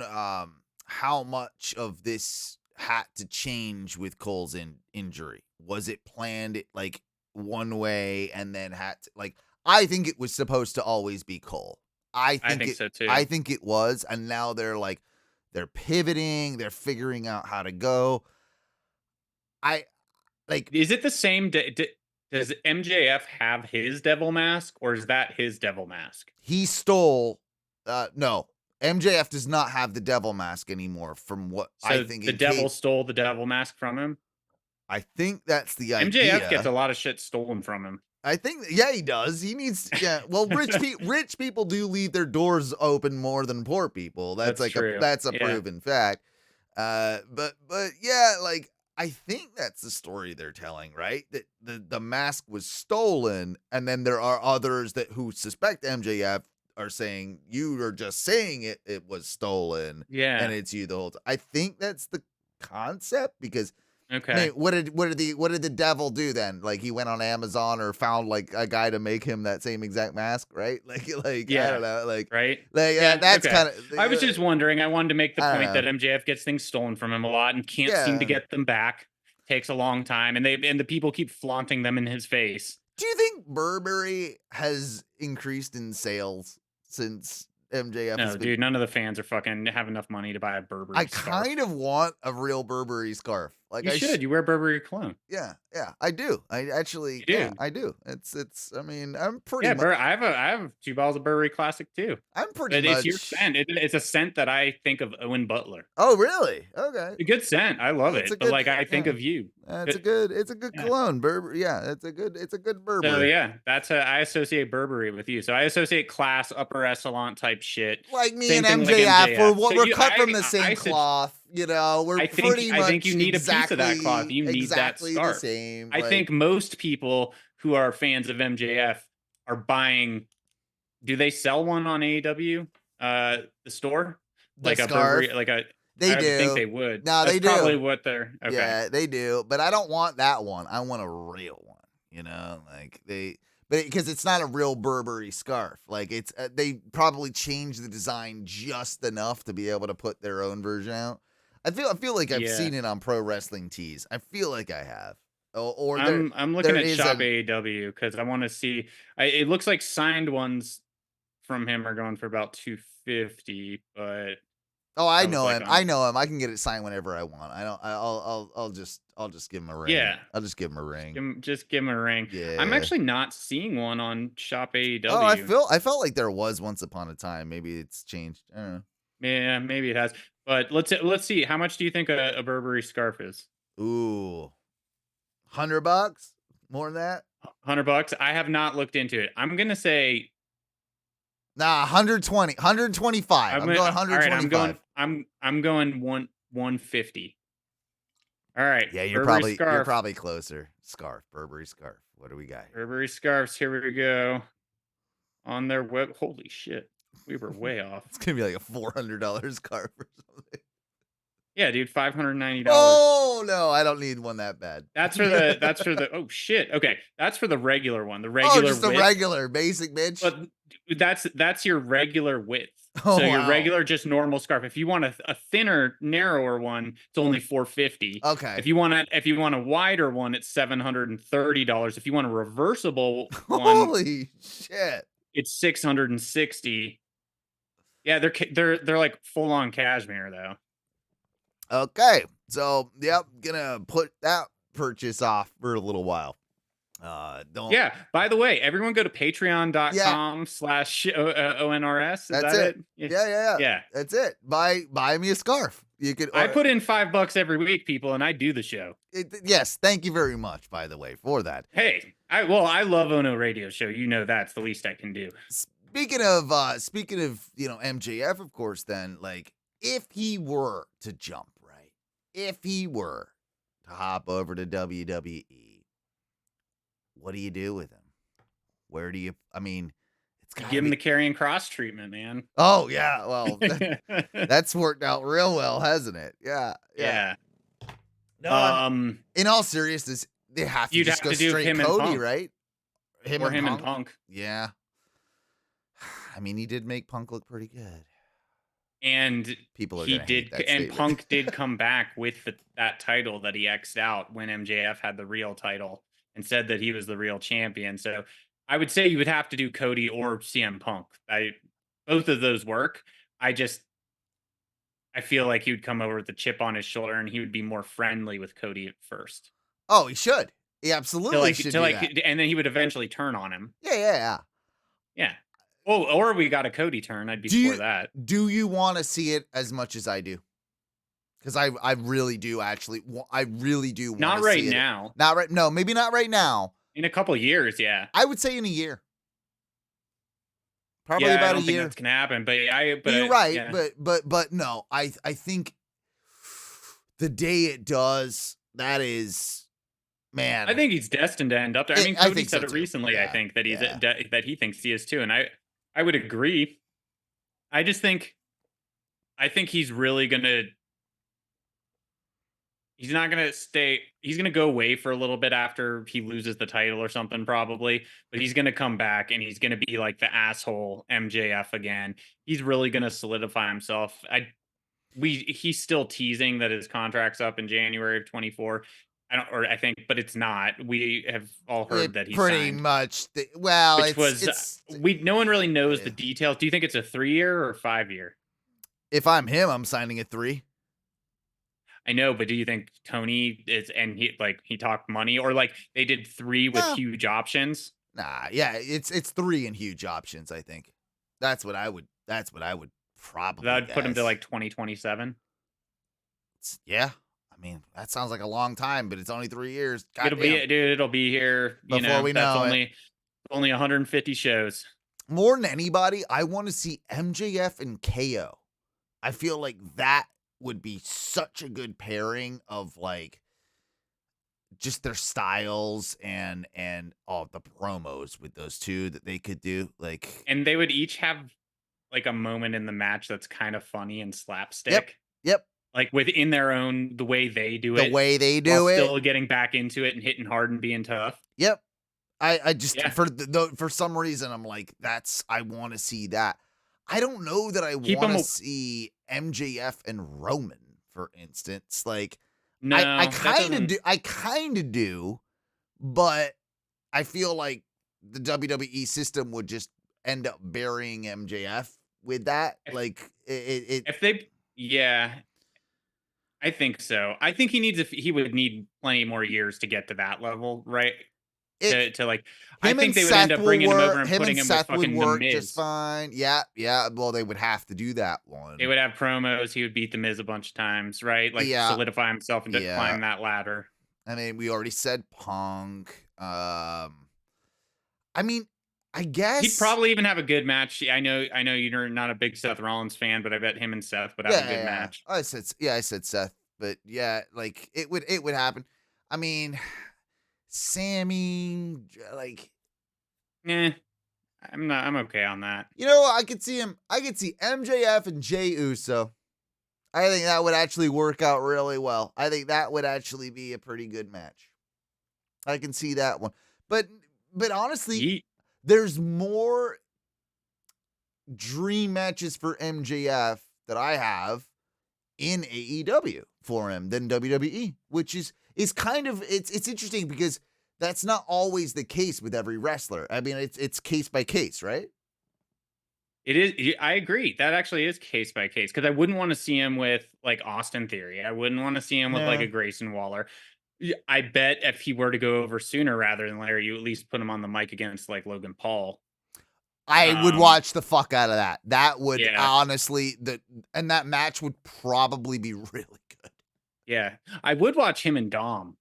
how much of this had to change with Cole's injury. Was it planned like one way and then had to, like, I think it was supposed to always be Cole. I think so too. I think it was, and now they're pivoting, they're figuring out how to go. Is it the same? Does MJF have his devil mask, or is that his devil mask? He stole. No, MJF does not have the devil mask anymore. From what I think, the devil stole the devil mask from him. I think that's the idea. MJF gets a lot of shit stolen from him. I think, he does. He needs, well, rich people do leave their doors open more than poor people. That's like true. That's a proven fact. But yeah, like, I think that's the story they're telling, right? That the mask was stolen, and then there are others who suspect MJF are saying you are just saying it was stolen. Yeah. And it's you the whole time. I think that's the concept because Okay. I mean, what did the devil do then? Like he went on Amazon or found like a guy to make him that same exact mask, right? Like yeah. I don't know, right. yeah, that's okay. kind of. I was just wondering. I wanted to make the point know. that MJF gets things stolen from him a lot and can't seem to Yeah. get them back. Takes a long time, and the people keep flaunting them in his face. Do you think Burberry has increased in sales since MJF? No, dude, none of the fans are fucking have enough money to buy a Burberry I scarf. kind of want a real Burberry scarf. Like you should. You wear Burberry cologne. Yeah, I do. I actually, you do. Yeah, I do. It's. I mean, I'm pretty. I have 2 bottles of Burberry Classic too. I'm pretty But much. It's your scent. It's a scent that I think of Owen Butler. Oh, really? Okay. A good scent. I love it. But like I think of you. It's a good cologne. Burberry. Yeah, it's a good Burberry. So yeah, I associate Burberry with you. So I associate class, upper echelon type shit. Like me Same and thing MJF, like we're cut from the same cloth. You know, we're pretty much. I think you need a piece of that cloth. You need that scarf. The same. I think most people who are fans of MJF are buying. Do they sell one on AEW? The store, like a Burberry, like a. They do. I think they would. No, they do. Probably what they're. Okay. Yeah, they do. But I don't want that one. I want a real one. You know, like but because it's not a real Burberry scarf. Like it's, they probably changed the design just enough to be able to put their own version out. I feel like I've seen it on Pro Wrestling Tees. I feel like I have. Or I'm looking at Shop AEW because I want to see. It looks like signed ones from him are going for about $250, but. Oh, I know him. I know him. I can get it signed whenever I want. I'll just give him a ring. Yeah. I'll just give him a ring. Just give him a ring. Yeah. I'm actually not seeing one on Shop AEW. Oh, I felt like there was once upon a time. Maybe it's changed. I don't know. Yeah, maybe it has. But let's see. How much do you think a Burberry scarf is? Ooh, $100? More than that? $100? I have not looked into it. I'm gonna say. Nah, 120, 125. I'm going 125. All right, I'm going 150. All right. Yeah, you're probably closer. Burberry scarf. What do we got here? Burberry scarves. Here we go. On their web. Holy shit. We were way off. It's gonna be like a $400 scarf or something. Yeah, dude, $590. Oh no, I don't need one that bad. That's for the oh shit. Okay. That's for the regular one. The regular just the regular basic bitch. But that's your regular width. Oh, so your regular just normal scarf. If you want a thinner, narrower one, it's only $450. Okay. If you want a wider one, it's $730. If you want a reversible one, holy shit, it's $660. Yeah, they're like full on cashmere though. Okay, so yep, gonna put that purchase off for a little while. Don't. Yeah. By the way, everyone go to patreon.com/ONRS. That's it. Yeah. That's it. Buy me a scarf. You could. I put in $5 every week, people, and I do the show. Yes, thank you very much, by the way, for that. Hey, I love OHNO Radio Show. You know that's the least I can do. Speaking of MJF, of course. Then, like, if he were to jump, right? If he were to hop over to WWE, what do you do with him? Where do you? I mean, it's got give him the karrion kross treatment, man. Oh yeah, well, that's worked out real well, hasn't it? Yeah. No, in all seriousness, they have to just go straight Cody, right? Him and Punk. Yeah. I mean, he did make Punk look pretty good. And Punk did come back with that title that he X'd out when MJF had the real title and said that he was the real champion. So I would say you would have to do Cody or CM Punk. Both of those work. I feel like he would come over with a chip on his shoulder and he would be more friendly with Cody at first. Oh, he should. He absolutely should do that. And then he would eventually turn on him. Yeah. Oh, or we got a Cody turn. I'd be for that. Do you want to see it as much as I do? Because I really do, actually. I really do want to see it. Not right now. No, maybe not right now. In a couple of years, yeah. I would say in a year. Probably about a year. I don't think that's gonna happen, but you're right. Yeah. But no, I think the day it does, that is, man. I think he's destined to end up there. I mean, Cody said it recently. Yeah, I think that that he thinks he is too, and I would agree. I just think I think he's really gonna he's not gonna stay he's gonna go away for a little bit after he loses the title or something probably, but he's gonna come back and he's gonna be like the asshole MJF again. He's really gonna solidify himself. He's still teasing that his contract's up in January of 24. I think, but it's not. We have all heard that he pretty signed, much. Well, which was no one really knows the yeah. details. Do you think it's a 3-year or 5-year? If I'm him, I'm signing at 3. I know, but do you think Tony is and he talked money or like they did 3 with No. huge options? Nah, yeah, it's 3 and huge options, I think. That's what I would probably That would put him to guess. like 2027. Yeah. I mean, that sounds like a long time, but it's only 3 years. It'll be here, Before we that's know only 150 shows. More than anybody, I want to see MJF and KO. I feel like that would be such a good pairing of like just their styles and all the promos with those two that they could do. Like, And they would each have like a moment in the match that's kind of funny and slapstick. Yep. Like within their own the way they do The it. way they do while it. Still getting back into it and hitting hard and being tough. Yep. I just Yeah. for some reason I'm like I want to see that. I don't know that I want to see MJF and Roman, for instance. Like, no, I kind of do, but I feel like the WWE system would just end up burying MJF with that. Like if they, yeah, I think so. I think he would need plenty more years to get to that level, right? To like, I think they would end up bringing him over and putting him with fucking The Miz. Just fine. Yeah. Well, they would have to do that one. They would have promos. He would beat The Miz a bunch of times, right? Like solidify himself and climb that ladder. I mean, we already said Punk. I mean, I guess he'd probably even have a good match. I know you're not a big Seth Rollins fan, but I bet him and Seth would have a good match. I said Seth, but yeah, like it would happen. I mean, Sammy, like, I'm okay on that. You know, I could see MJF and Jey Uso. I think that would actually work out really well. I think that would actually be a pretty good match. I can see that one. But honestly, there's more dream matches for MJF that I have in AEW for him than WWE, which is kind of it's interesting because that's not always the case with every wrestler. I mean, it's case by case, right? It is. I agree. That actually is case by case because I wouldn't want to see him with like Austin Theory. I wouldn't want to see him with like a Grayson Waller. I bet if he were to go over sooner rather than later, you at least put him on the mic against like Logan Paul. I would watch the fuck out of that. That would honestly, and that match would probably be really good. Yeah, I would watch him and Dom.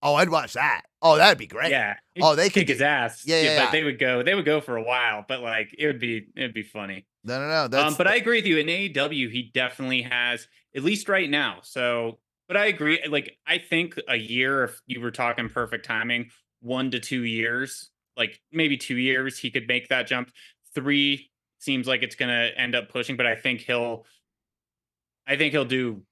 Oh, I'd watch that. Oh, that'd be great. Yeah. Oh, they kick his ass. Yeah. But they would go for a while, but like it'd be funny. No. But I agree with you. In AEW, he definitely has, at least right now. So, but I agree. Like, I think a year, if you were talking perfect timing, 1 to 2 years, like maybe 2 years, he could make that jump. 3 seems like it's gonna end up pushing, but I think he'll do.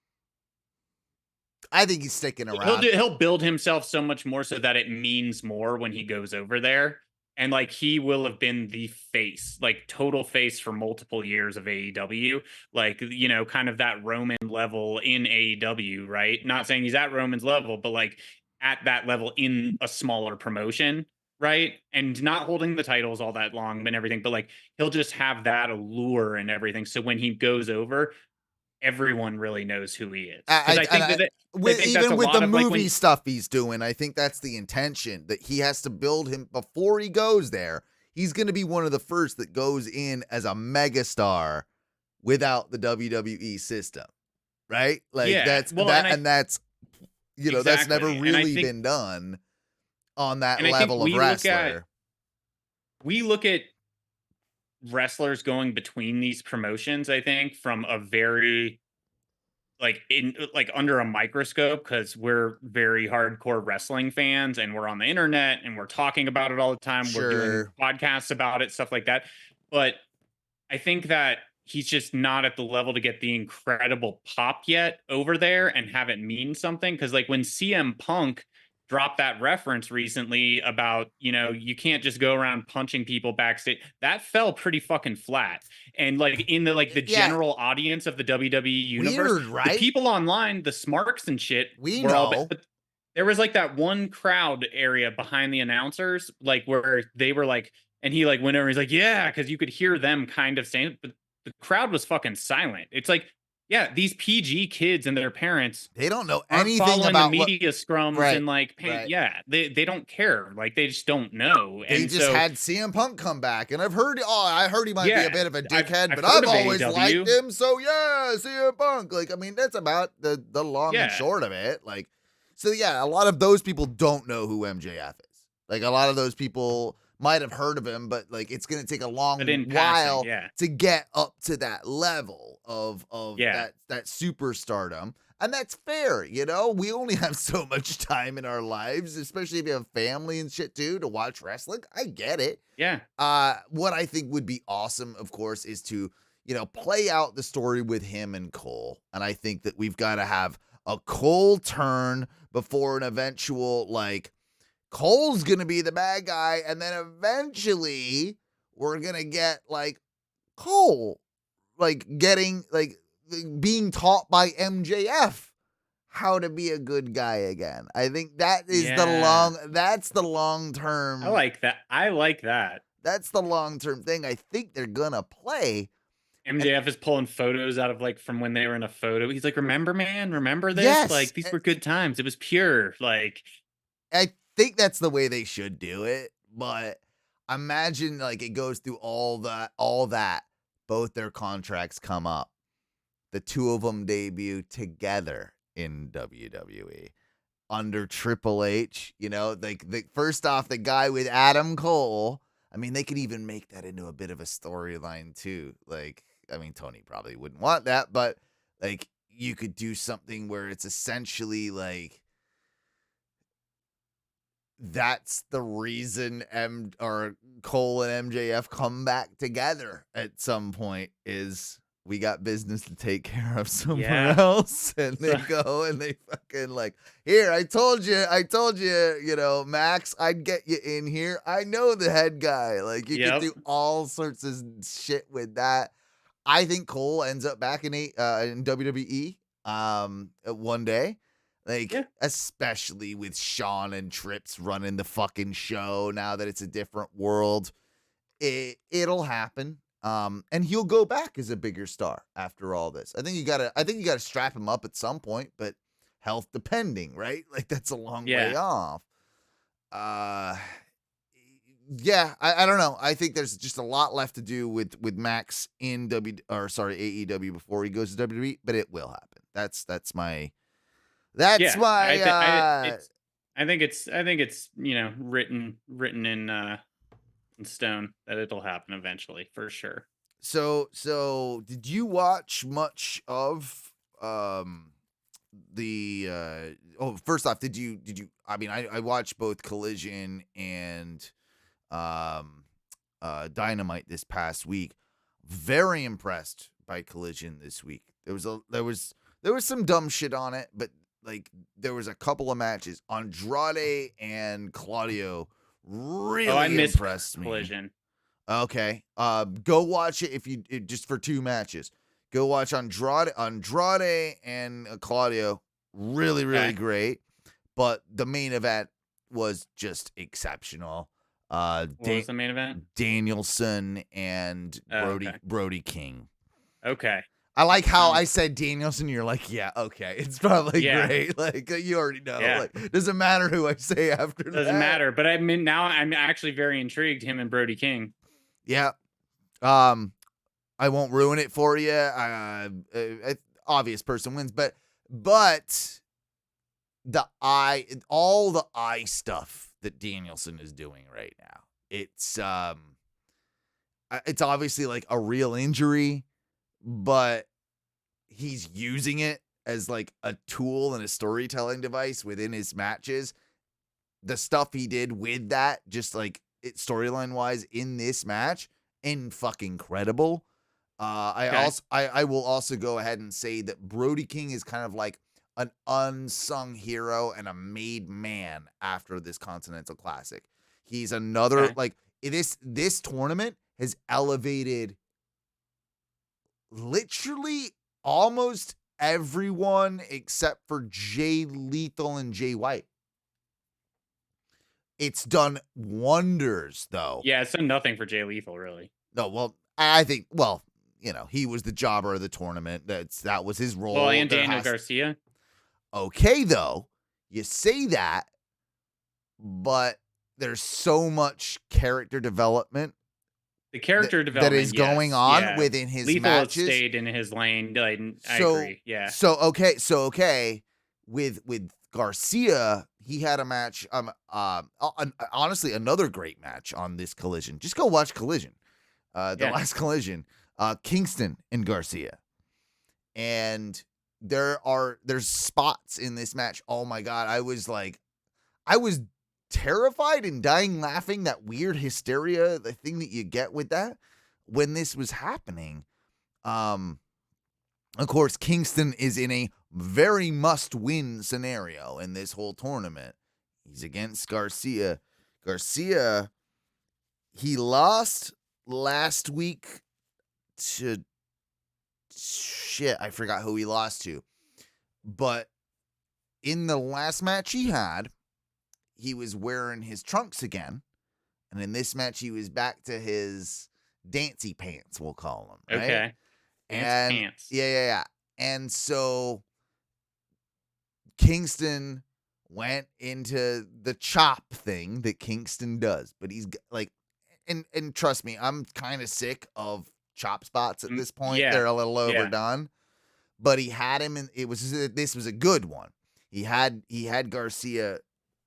I think he's sticking around. He'll build himself so much more so that it means more when he goes over there. And like he will have been the face, like total face for multiple years of AEW. Like, kind of that Roman level in AEW, right? Not saying he's at Roman's level, but like at that level in a smaller promotion, right? And not holding the titles all that long and everything, but like he'll just have that allure and everything. So when he goes over, everyone really knows who he is. I think even with the movie stuff he's doing, I think that's the intention, that he has to build him before he goes there. He's going to be one of the first that goes in as a megastar without the WWE system, right? Like that's that's never really been done on that level of wrestler. We look at wrestlers going between these promotions, I think, from a very under a microscope, because we're very hardcore wrestling fans and we're on the internet and we're talking about it all the time. Sure. We're doing podcasts about it, stuff like that. but I think that he's just not at the level to get the incredible pop yet over there and have it mean something. Cause like when CM Punk dropped that reference recently about, you can't just go around punching people backstage, that fell pretty fucking flat. And like in the Yeah, general audience of the WWE universe, weird, the right? people online, the smarks and shit We were all, know. but there was like that one crowd area behind the announcers, like where they were like, and he like went over, he's like, yeah, because you could hear them kind of saying, but the crowd was fucking silent. It's like, yeah, these PG kids and their parents They don't know aren't anything following the about what. media scrums Right, and like right. yeah, they don't care. Like they just don't know. They And just so had CM Punk come back, and I heard he might be a yeah, bit of a dickhead, I've but heard I've of always liked AEW. him, so yeah, CM Punk. Like, I mean, that's about the long and Yeah. short of it. Like, so yeah, a lot of those people don't know who MJF is. Like, a lot of those people might have heard of him, but like, it's gonna take a But long in passing, while yeah. to get up to that level of Yeah. that superstardom. And that's fair, we only have so much time in our lives, especially if you have family and shit too, to watch wrestling. I get it. Yeah. What I think would be awesome, of course, is to, play out the story with him and Cole. And I think that we've got to have a Cole turn before an eventual, like, Cole's going to be the bad guy. And then eventually we're going to get, like, Cole, like, getting, like, being taught by MJF how to be a good guy again. I think that is Yeah. that's the long term. I like that. I like that. That's the long term thing I think they're gonna play. And MJF is pulling photos out of like from when they were in a photo. He's like, "Remember, man? Remember this? yes, Like these were good times. It was pure." Like, I think that's the way they should do it. But imagine like it goes through all that. Both their contracts come up. The two of them debut together in WWE under Triple H. Like first off, the guy with Adam Cole. I mean, they could even make that into a bit of a storyline too. Like, I mean, Tony probably wouldn't want that, but like you could do something where it's essentially like that's the reason or Cole and MJF come back together at some point is we got business to take care of somewhere else. And they go and they fucking like, here, I told you, Max, I'd get you in here. I know the head guy. Like, you can do all sorts of shit with that. I think Cole ends up back in WWE one day. Like, especially with Shawn and Trips running the fucking show now that it's a different world. It'll happen. And he'll go back as a bigger star after all this. I think you gotta strap him up at some point, but health depending, right? Like that's a long way off. Yeah, I don't know. I think there's just a lot left to do with Max in AEW before he goes to WWE, but it will happen. That's my I think it's written in stone that it'll happen eventually for sure. So did you watch much of the first off, did you I mean I watched both Collision and Dynamite this past week. Very impressed by Collision this week. There was some dumb shit on it, but like there was a couple of matches. Andrade and Claudio really impressed me. Collision. Okay. Go watch it if you just for 2 matches. Go watch Andrade and Claudio. Really, really great. But the main event was just exceptional. What was the main event? Danielson and Brody King. Okay. I like how I said Danielson. You're like, yeah, okay. It's probably great. Like, you already know. Yeah. Like, doesn't matter who I say after that. Doesn't matter. But I mean, now I'm actually very intrigued, him and Brody King. Yeah. I won't ruin it for you. Obvious person wins, but all the eye stuff that Danielson is doing right now. It's obviously like a real injury, but he's using it as like a tool and a storytelling device within his matches. The stuff he did with that, just like storyline wise in this match, fucking credible. I will also go ahead and say that Brody King is kind of like an unsung hero and a made man after this Continental Classic. He's another like this tournament has elevated literally almost everyone except for Jay Lethal and Jay White. It's done wonders, though. Yeah, it's done nothing for Jay Lethal, really. No, well, I think, well, you know, he was the jobber of the tournament. That was his role. Well, and Daniel Garcia. Okay, though, you say that, but there's so much character development. The character development that is going on within his Lethal matches. Stayed in his lane. I agree. Yeah. So okay, with Garcia, he had a match. Honestly, another great match on this Collision. Just go watch Collision. Last Collision, Kingston and Garcia, and there's spots in this match. Oh my god, I was terrified and dying laughing. That weird hysteria, the thing that you get with that when this was happening. Of course, Kingston is in a very must-win scenario in this whole tournament. He's against Garcia. Garcia, he lost last week to shit. I forgot who he lost to. But in the last match he had, he was wearing his trunks again. And in this match, he was back to his dancey pants, we'll call them. Right? Okay. And pants. Yeah. And so Kingston went into the chop thing that Kingston does. But he's like, and trust me, I'm kind of sick of chop spots at this point. Yeah. They're a little overdone. But he had him, and this was a good one. He had Garcia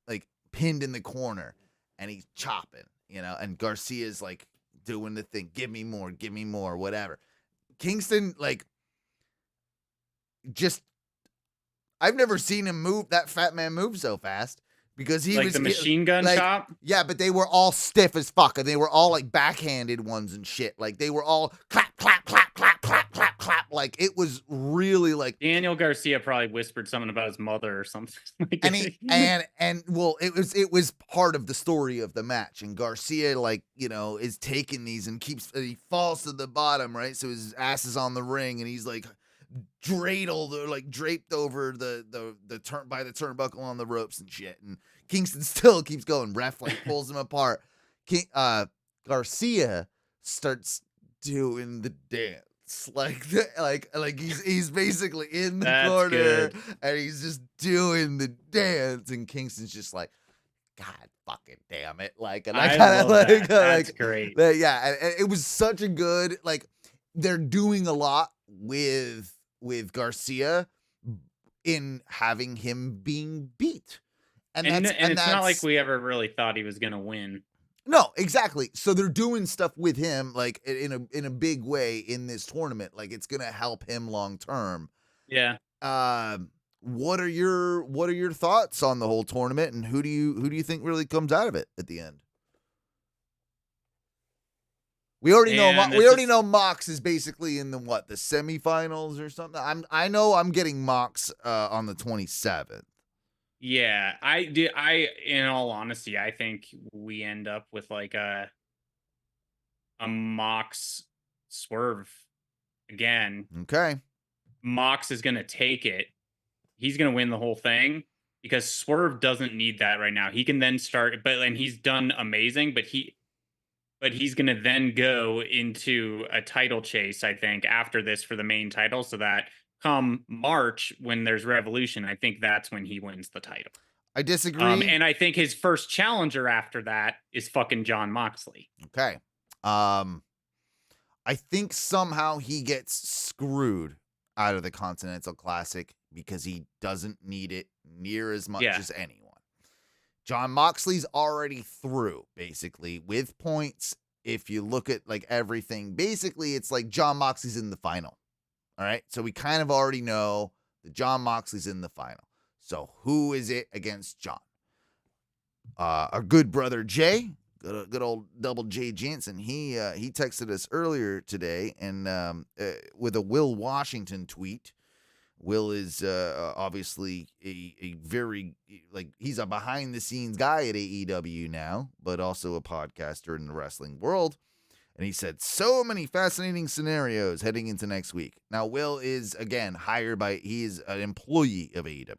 like pinned in the corner, and he's chopping, and Garcia's like doing the thing, give me more, whatever. Kingston, like, just, I've never seen him move, that fat man move so fast, because he like was the machine gun chop. Yeah, but they were all stiff as fuck, and they were all like backhanded ones and shit. Like they were all clap, clap, clap, clap, clap, clap, clap. Like it was really like Daniel Garcia probably whispered something about his mother or something. and well, it was part of the story of the match. And Garcia, like, is taking these and he falls to the bottom, right? So his ass is on the ring, and he's like dreidled or like draped over the turn by the turnbuckle on the ropes and shit. And Kingston still keeps going. Ref like pulls him apart. Garcia starts doing the dance. Like he's basically in the corner, good. And he's just doing the dance, and Kingston's just like, God fucking damn it! Like, and I kind of like, that's great. Yeah, and it was such a good, like, they're doing a lot with Garcia in having him being beat, and it's not like we ever really thought he was gonna win. No, exactly. So they're doing stuff with him, like in a big way in this tournament. Like it's gonna help him long term. Yeah. What are your thoughts on the whole tournament, and who do you think really comes out of it at the end? We already know Mox is basically in the semifinals or something. I know I'm getting Mox on the 27th. Yeah, in all honesty, I think we end up with like a Mox Swerve again. Okay. Mox is going to take it. He's going to win the whole thing because Swerve doesn't need that right now. He can then start, and he's done amazing, but he's going to then go into a title chase, I think, after this for the main title, so that come March, when there's Revolution, I think that's when he wins the title. I disagree. And I think his first challenger after that is fucking Jon Moxley. Okay. I think somehow he gets screwed out of the Continental Classic because he doesn't need it near as much as anyone. Jon Moxley's already through, basically, with points. If you look at like everything, basically it's like Jon Moxley's in the final. All right, so we kind of already know that Jon Moxley's in the final. So who is it against Jon? Our good brother Jay good old Double J Jansen. He texted us earlier today and with a Will Washington tweet. Will is obviously a very, like, he's a behind the scenes guy at AEW now, but also a podcaster in the wrestling world. And he said, so many fascinating scenarios heading into next week. Now, Will is, again, he is an employee of AEW.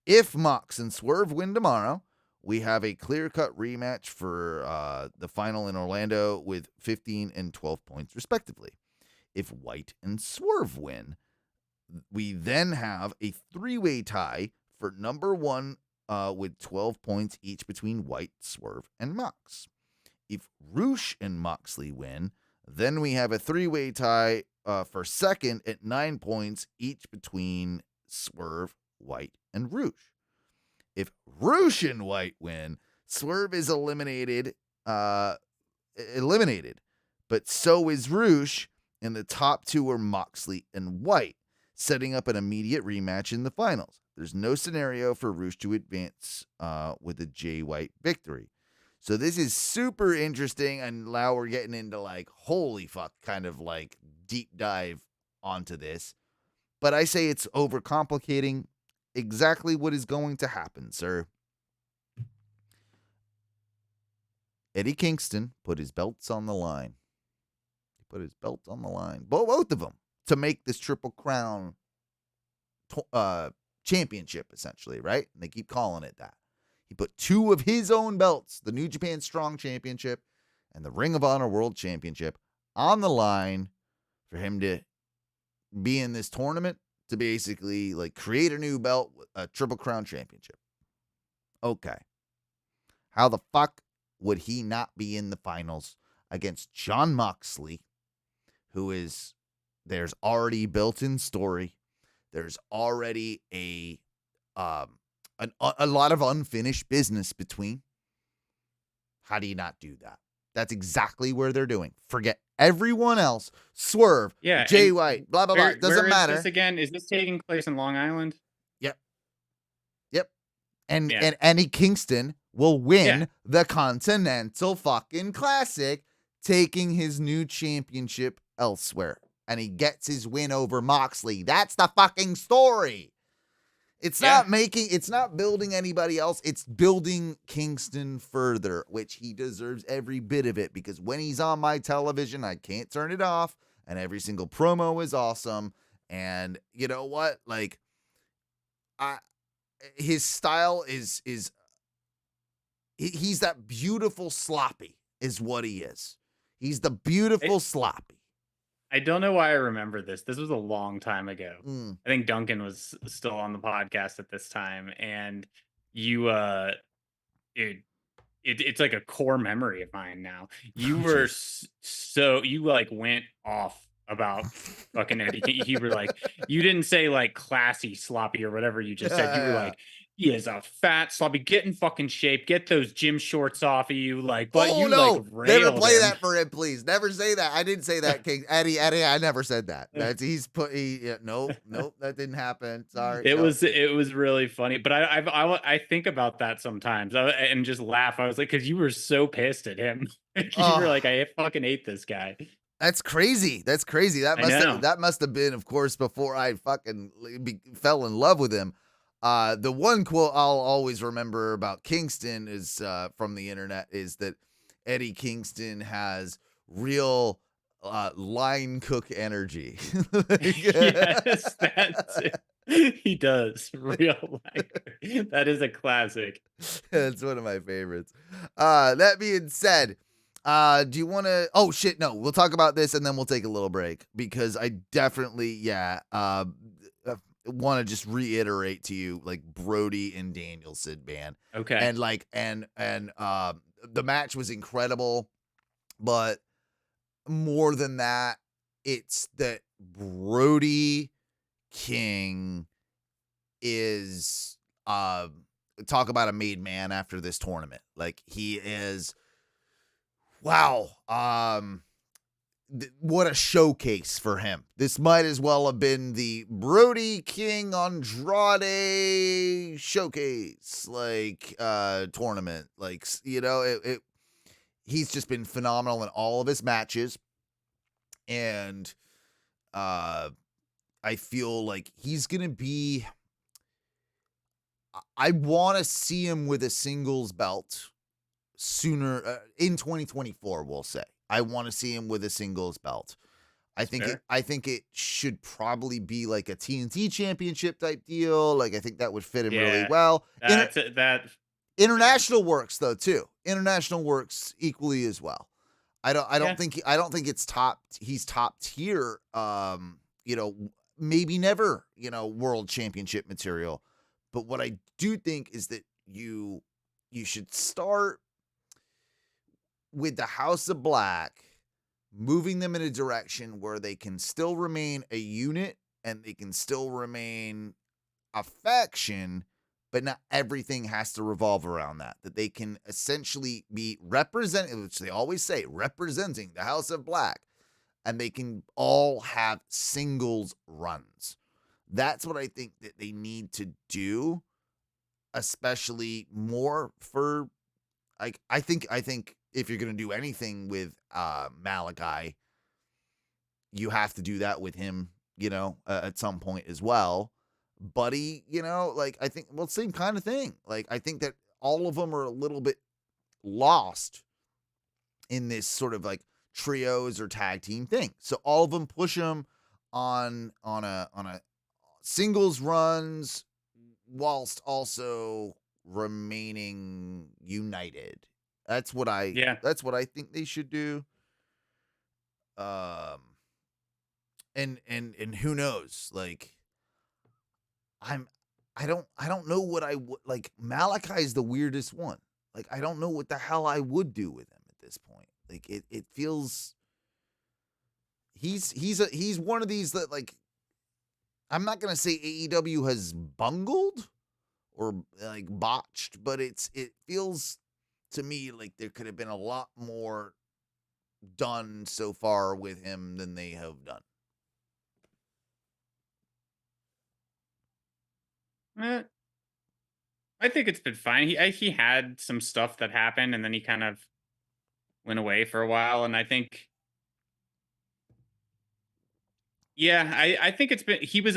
If Mox and Swerve win tomorrow, we have a clear-cut rematch for the final in Orlando with 15 and 12 points, respectively. If White and Swerve win, we then have a three-way tie for number one with 12 points each between White, Swerve, and Mox. If Roosh and Moxley win, then we have a three-way tie for second at 9 points each between Swerve, White, and Roosh. If Roosh and White win, Swerve is eliminated, but so is Roosh, and the top two are Moxley and White, setting up an immediate rematch in the finals. There's no scenario for Roosh to advance with a Jay White victory. So this is super interesting, and now we're getting into, like, holy fuck, kind of like deep dive onto this. But I say it's overcomplicating exactly what is going to happen, sir. Eddie Kingston put his belts on the line. He put his belt on the line, both of them, to make this Triple Crown championship, essentially, right? And they keep calling it that. He put two of his own belts, the New Japan Strong Championship and the Ring of Honor World Championship, on the line for him to be in this tournament to basically, like, create a new belt, a Triple Crown Championship. Okay. How the fuck would he not be in the finals against Jon Moxley, who is, there's already built-in story. There's already a lot of unfinished business between. How do you not do that? That's exactly where they're doing. Forget everyone else. Swerve, Jay White, blah, blah, blah. Doesn't matter. Where is this again? Is this taking place in Long Island? Yep. And Eddie Kingston will win the Continental fucking Classic, taking his new championship elsewhere. And he gets his win over Moxley. That's the fucking story. It's not building anybody else. It's building Kingston further, which he deserves every bit of it, because when he's on my television, I can't turn it off, and every single promo is awesome. And you know what? Like, his style is he's that beautiful sloppy is what he is. He's the beautiful sloppy. I don't know why I remember this. This was a long time ago. I think Duncan was still on the podcast at this time, and you, it's like a core memory of mine now. You were you like went off about fucking Eddie. You were like, you didn't say like classy sloppy or whatever you just said. You were like, he is a fat sloppy. Get in fucking shape. Get those gym shorts off of you. Like, but like never play that for him, please. Never say that. I didn't say that, King Eddie. I never said that. That's nope, that didn't happen. Sorry. It was really funny, but I think about that sometimes and just laugh. I was like, because you were so pissed at him. You were like, I fucking hate this guy. That's crazy. That must have been, of course, before I fucking fell in love with him. The one quote I'll always remember about Kingston is from the internet is that Eddie Kingston has real line cook energy. Yes, that's it. He does. Real line. That is a classic. That's one of my favorites. That being said, do you want to? Oh shit, no. We'll talk about this and then we'll take a little break, because I definitely, want to just reiterate to you, like, Brody and Danielson, man. Okay. And like, and the match was incredible, but more than that, it's that Brody King is, talk about a made man after this tournament. Like, he is, wow. What a showcase for him. This might as well have been the Brody King Andrade showcase, like, tournament. Like, you know, he's just been phenomenal in all of his matches. And I feel like he's going to be, I want to see him with a singles belt sooner in 2024, we'll say. I want to see him with a singles belt. I think it should probably be like a TNT championship type deal. Like, I think that would fit him really well. International works though too. International works equally as well. I don't think he's top tier. Maybe never, world championship material. But what I do think is that you should start with the House of Black, moving them in a direction where they can still remain a unit and they can still remain a faction, but not everything has to revolve around that. That they can essentially be representing, which they always say, representing the House of Black, and they can all have singles runs. That's what I think that they need to do, especially more for, like, I think if you're going to do anything with Malachi, you have to do that with him, at some point as well. Buddy, I think, well, same kind of thing. Like, I think that all of them are a little bit lost in this sort of like trios or tag team thing. So all of them push them on a singles runs whilst also remaining united. That's what I think they should do. And who knows? Like, I don't know what I would like. Malachi is the weirdest one. Like, I don't know what the hell I would do with him at this point. Like, it feels he's one of these that, like, I'm not gonna say AEW has bungled or like botched, but it feels to me like there could have been a lot more done so far with him than they have done. I think it's been fine. He had some stuff that happened, and then he kind of went away for a while. And I think, I think he was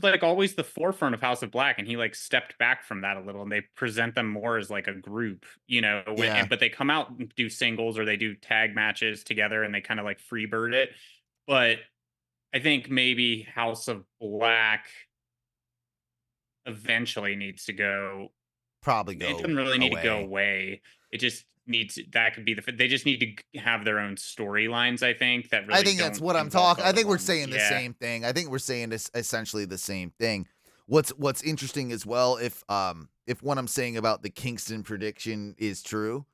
like always the forefront of House of Black, and he like stepped back from that a little, and they present them more as like a group, but they come out and do singles or they do tag matches together, and they kind of like freebird it. But I think maybe House of Black eventually needs to go. Probably go. It doesn't really need to go away. It just needs, that could be they just need to have their own storylines. I think that really. I think that's what I'm talking. I think we're saying the same thing. I think we're saying this essentially the same thing. What's interesting as well, if what I'm saying about the Kingston prediction is true,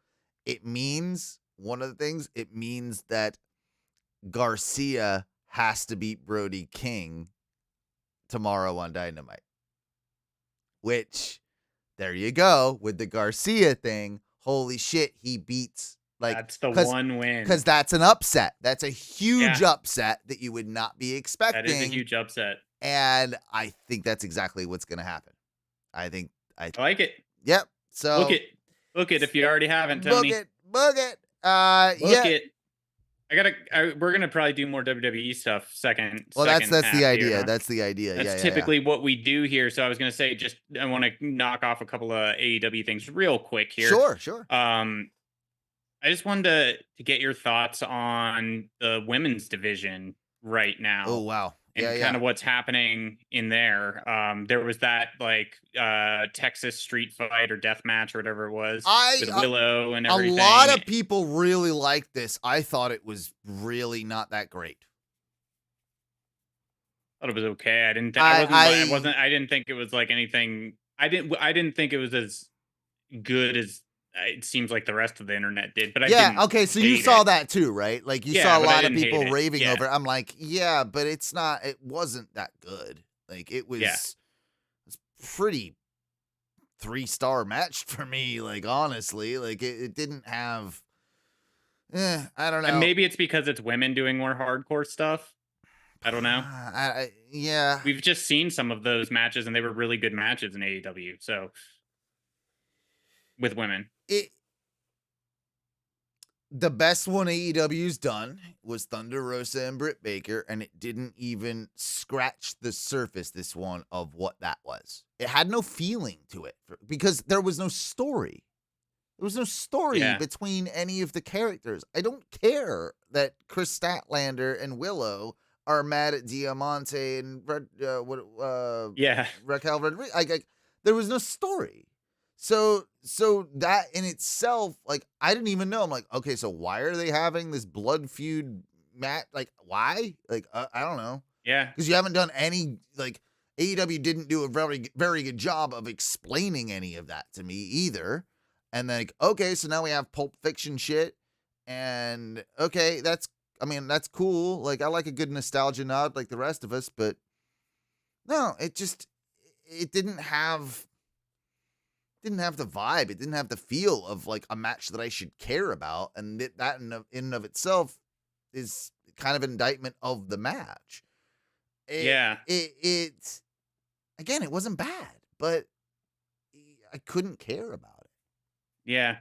it means one of the things. It means that Garcia has to beat Brody King tomorrow on Dynamite. Which, there you go with the Garcia thing. Holy shit, he beats, like, that's the one win, because that's an upset. That's a huge upset that you would not be expecting. That is a huge upset, and I think that's exactly what's going to happen. I like it. Yep. So book it if you already haven't, Tony. Book it. Book it. We're gonna probably do more WWE stuff second. Well, that's the idea. Here. That's the idea. That's typically what we do here. So I was gonna say, I want to knock off a couple of AEW things real quick here. Sure. I just wanted to get your thoughts on the women's division right now. Oh wow. And kind of what's happening in there. There was that Texas street fight or death match or whatever it was with Willow and everything. A lot of people really liked this. I thought it was really not that great. I thought it was okay. I didn't think it was like anything. I didn't think it was as good as it seems like the rest of the internet did, but okay, so you saw that too, right? Like, you saw a lot of people raving over it. I'm like, but it wasn't that good. Like, it was pretty 3-star match for me, like, honestly. Like, it didn't have I don't know. And maybe it's because it's women doing more hardcore stuff. I don't know. We've just seen some of those matches, and they were really good matches in AEW. So with women, The best one AEW's done was Thunder Rosa and Britt Baker, and it didn't even scratch the surface, this one, of what that was. It had no feeling to it because there was no story. There was no story between any of the characters. I don't care that Chris Statlander and Willow are mad at Diamante and Raquel Rodriguez. There was no story. So that in itself, like, I didn't even know. I'm like, okay, so why are they having this blood feud match? Like, why? Like, I don't know. Yeah. Because you haven't done any, like, AEW didn't do a very, very good job of explaining any of that to me either. And like, okay, so now we have Pulp Fiction shit. And okay, that's cool. Like, I like a good nostalgia nod like the rest of us, but no, it didn't have the vibe. It didn't have the feel of like a match that I should care about. And that in and of itself is kind of an indictment of the match. It again, it wasn't bad, but I couldn't care about it. Yeah.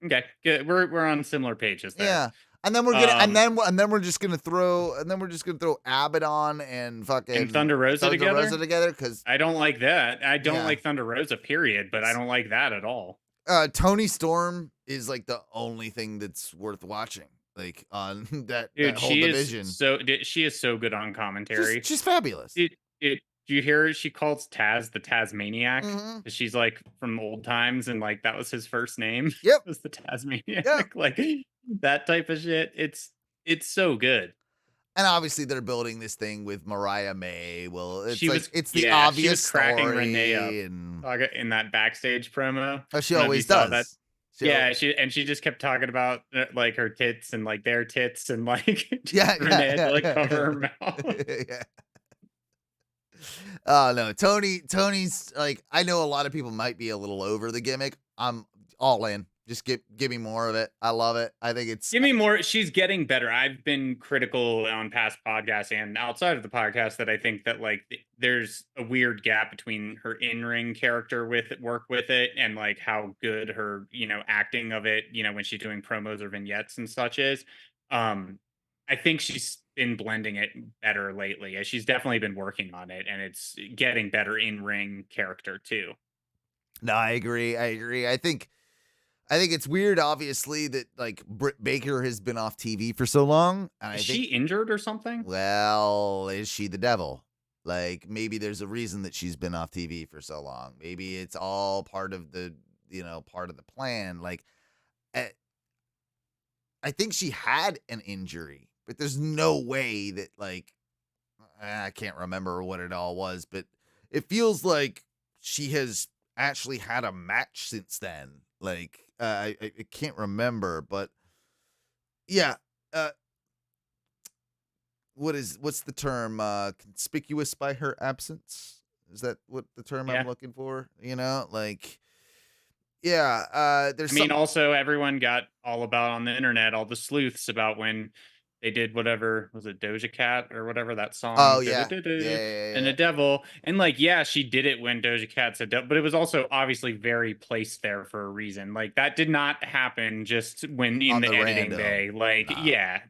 Okay. Good. We're on similar pages there. Yeah. And then we're gonna and then we're just gonna throw Abaddon and fucking and Thunder Rosa together because I don't like that. I don't like Thunder Rosa, period. But I don't like that at all. Tony Storm is like the only thing that's worth watching. Like on that, dude, that whole division. She is so good on commentary. She's fabulous. Do you hear she calls Taz the Tasmaniac? Mm-hmm. She's like from old times, and like that was his first name. Yep, was the Tasmaniac. Yep. Like that type of shit. It's so good. And obviously they're building this thing with Mariah May. Well, it's the obvious she was cracking story Renee up in that backstage promo. Oh, she always does. That. She just kept talking about like her tits and like their tits and like Renee to like cover her mouth. Oh no, Tony's like, I know a lot of people might be a little over the gimmick. I'm all in. Just give me more of it. I love it. I think it's give me more. She's getting better. I've been critical on past podcasts and outside of the podcast that I think that like there's a weird gap between her in-ring character work with it and like how good her, acting of it, when she's doing promos or vignettes and such is. I think she's been blending it better lately. She's definitely been working on it, and it's getting better in-ring character too. No, I agree. I think it's weird, obviously, that like Britt Baker has been off TV for so long. Is she injured or something? Well, is she the devil? Like, maybe there's a reason that she's been off TV for so long. Maybe it's all part of the, part of the plan. Like, I think she had an injury, but there's no way that, like, I can't remember what it all was, but it feels like she has actually had a match since then. Like, I can't remember, but yeah. What's the term? Conspicuous by her absence? Is that what the term I'm looking for? Like, yeah. Also everyone got all about on the internet, all the sleuths about when they did whatever, was it Doja Cat or whatever that song? Oh, yeah. And the devil. And like, she did it when Doja Cat said devil, but it was also obviously very placed there for a reason. Like, that did not happen just when in the editing bay. Like,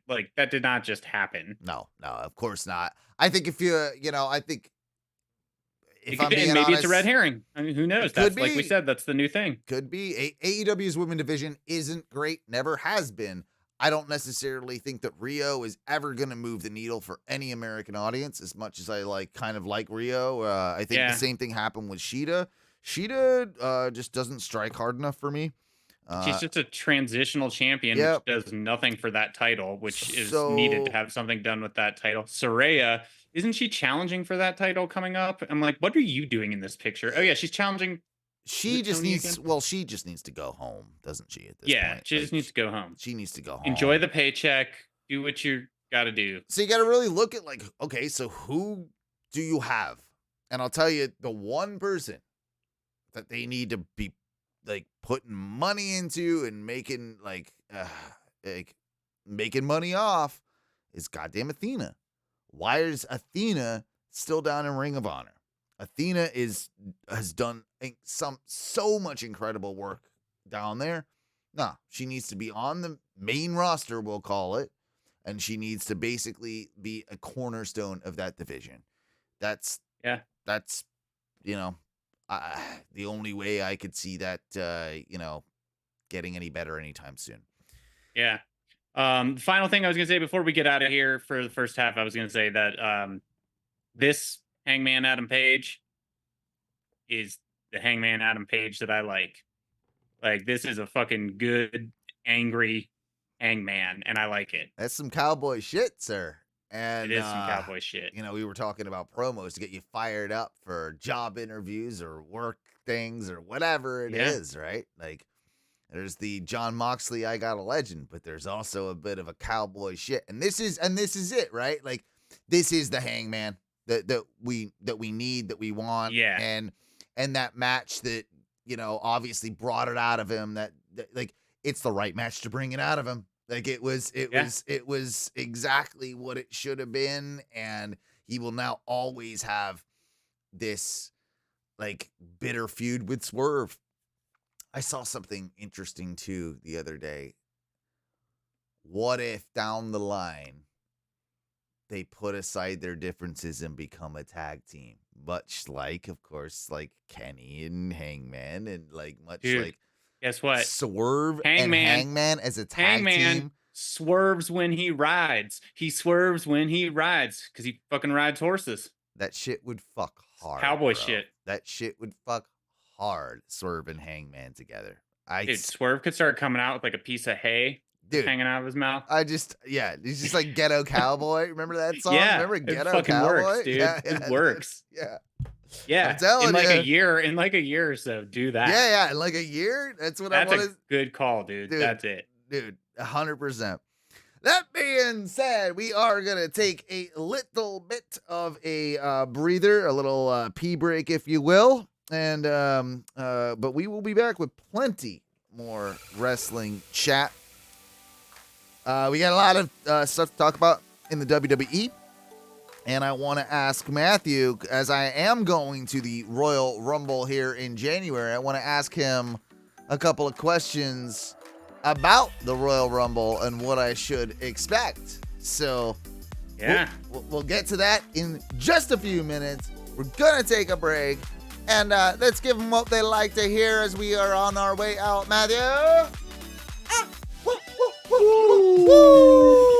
like that did not just happen. No, of course not. I think if you, I think maybe it's a red herring. I mean, who knows? That's like we said, that's the new thing. Could be. AEW's women division isn't great, never has been. I don't necessarily think that Rio is ever going to move the needle for any American audience as much as I kind of like Rio. I think the same thing happened with Shida. Shida just doesn't strike hard enough for me. She's just a transitional champion, which does nothing for that title, which is needed to have something done with that title. Soraya, isn't she challenging for that title coming up? I'm like, what are you doing in this picture? Oh yeah, she's challenging. She just needs to go home, doesn't she? At this point, she just needs to go home. She needs to go home. Enjoy the paycheck. Do what you got to do. So you got to really look at like, okay, so who do you have? And I'll tell you, the one person that they need to be like putting money into and making making money off is goddamn Athena. Why is Athena still down in Ring of Honor? Athena has done so much incredible work down there, No, she needs to be on the main roster, we'll call it, and she needs to basically be a cornerstone of that division. That's you know, the only way I could see that getting any better anytime soon. Yeah. The final thing I was gonna say before we get out of here for the first half, I was gonna say that this Hangman Adam Page is the Hangman Adam Page that I like. Like, this is a fucking good, angry Hangman, and I like it. That's some cowboy shit, sir. And it is some cowboy shit. We were talking about promos to get you fired up for job interviews or work things or whatever it is, right? Like, there's the John Moxley, I got a legend, but there's also a bit of a cowboy shit. And this is it, right? Like, this is the Hangman that we need, that we want. Yeah. And that match that, obviously brought it out of him, that like, it's the right match to bring it out of him. Like, it was exactly what it should have been. And he will now always have this like bitter feud with Swerve. I saw something interesting too the other day. What if down the line they put aside their differences and become a tag team? Much like, of course, like Kenny and Hangman, and like like, guess what? Swerve and Hangman as a tag team. Swerves when he rides. He swerves when he rides because he fucking rides horses. That shit would fuck hard. Cowboy bro. shit. That shit would fuck hard. Swerve and Hangman together. Dude, Swerve could start coming out with like a piece of hay, hanging out of his mouth. He's just like Ghetto Cowboy. Remember that song? Yeah, remember Ghetto it fucking Cowboy? Works, dude. It works. Yeah. I'm telling you. In like a year or so, do that. Yeah. In like a year, that's what I want. That's a good call, dude. That's it, dude. 100%. That being said, we are gonna take a little bit of a breather, a little pee break, if you will, and but we will be back with plenty more wrestling chat. We got a lot of stuff to talk about in the WWE. And I want to ask Matthew, as I am going to the Royal Rumble here in January, I want to ask him a couple of questions about the Royal Rumble and what I should expect. So, yeah, we'll get to that in just a few minutes. We're going to take a break, and let's give them what they like to hear as we are on our way out. Matthew? Woo, woo, woo, woo, woo.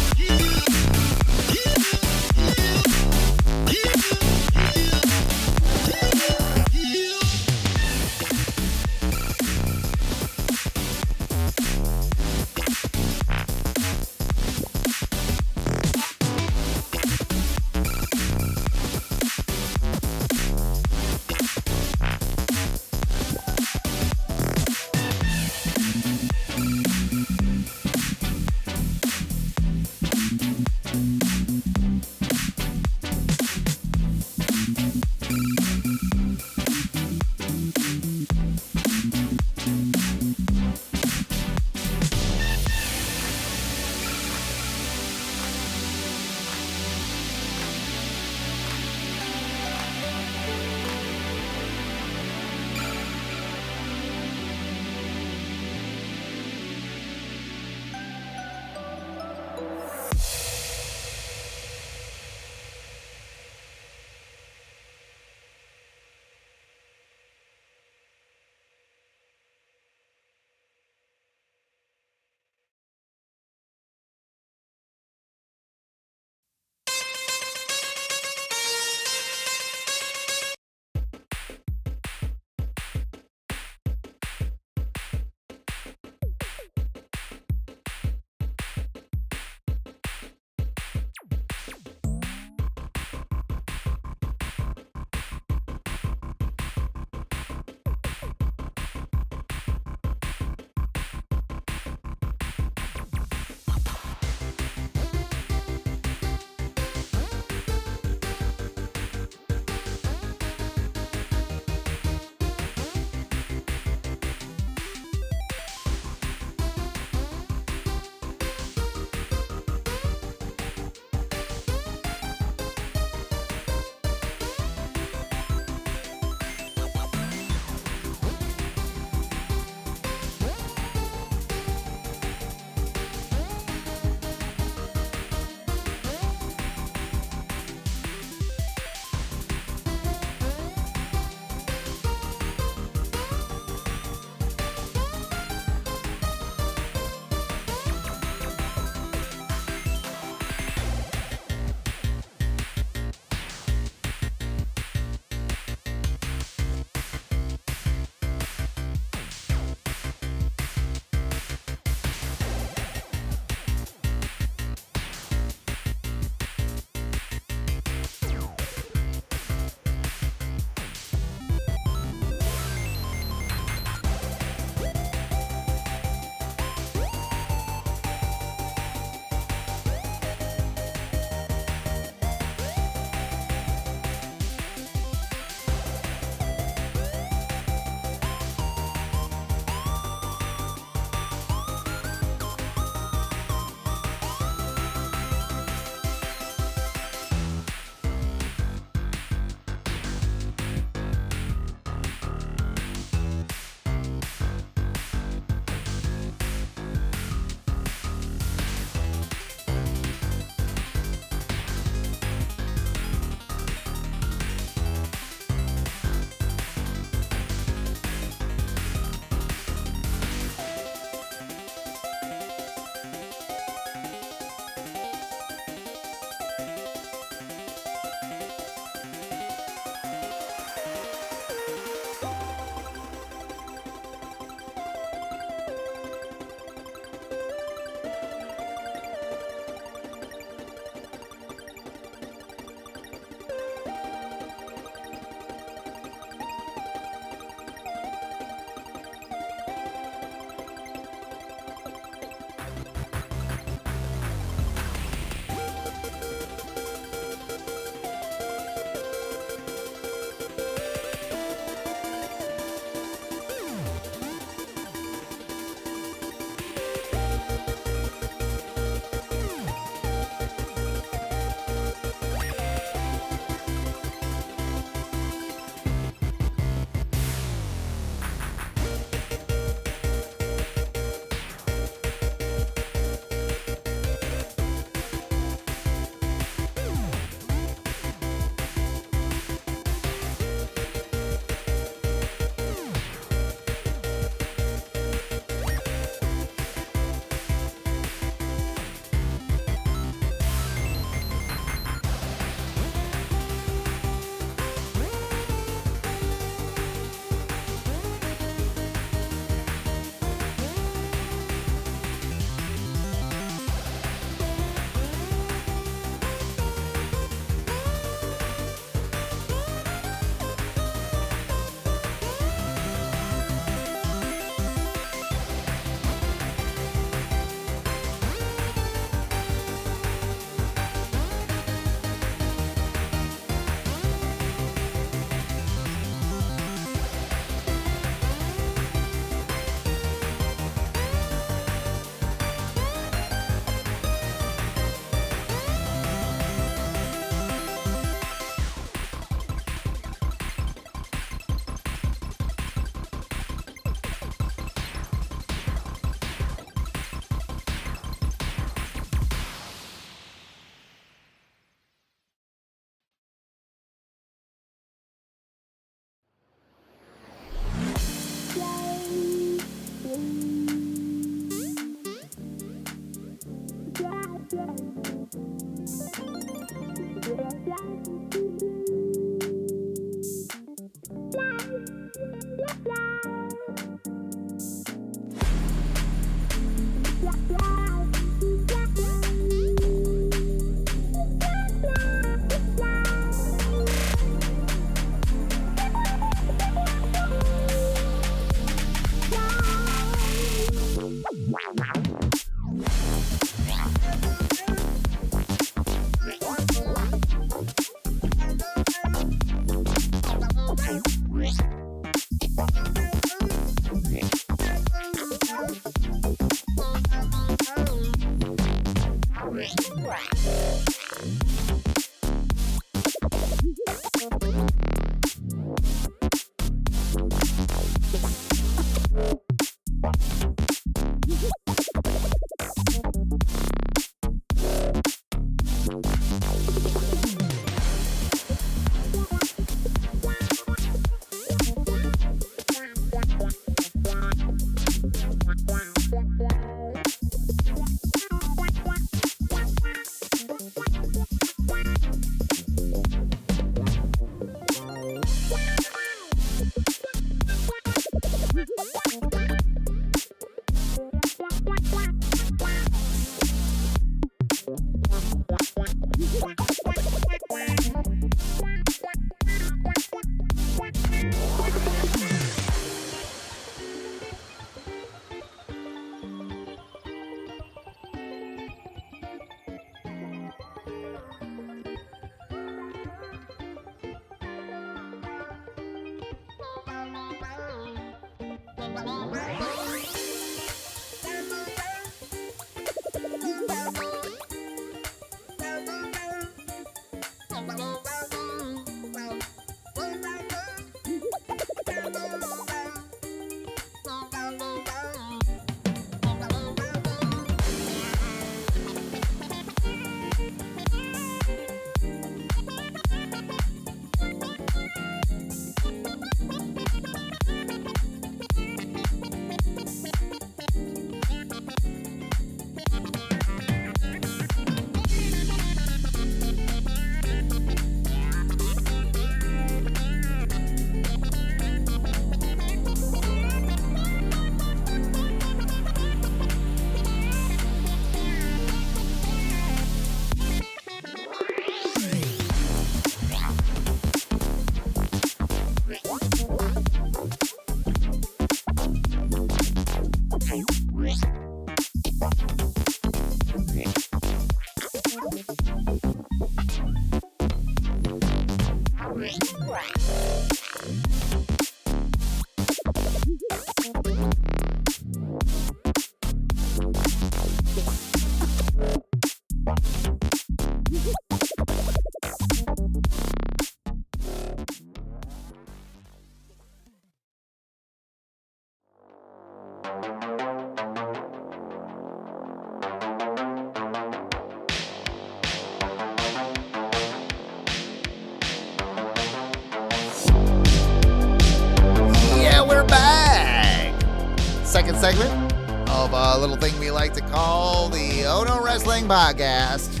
Second segment of a little thing we like to call the OHNO Wrestling Podcast.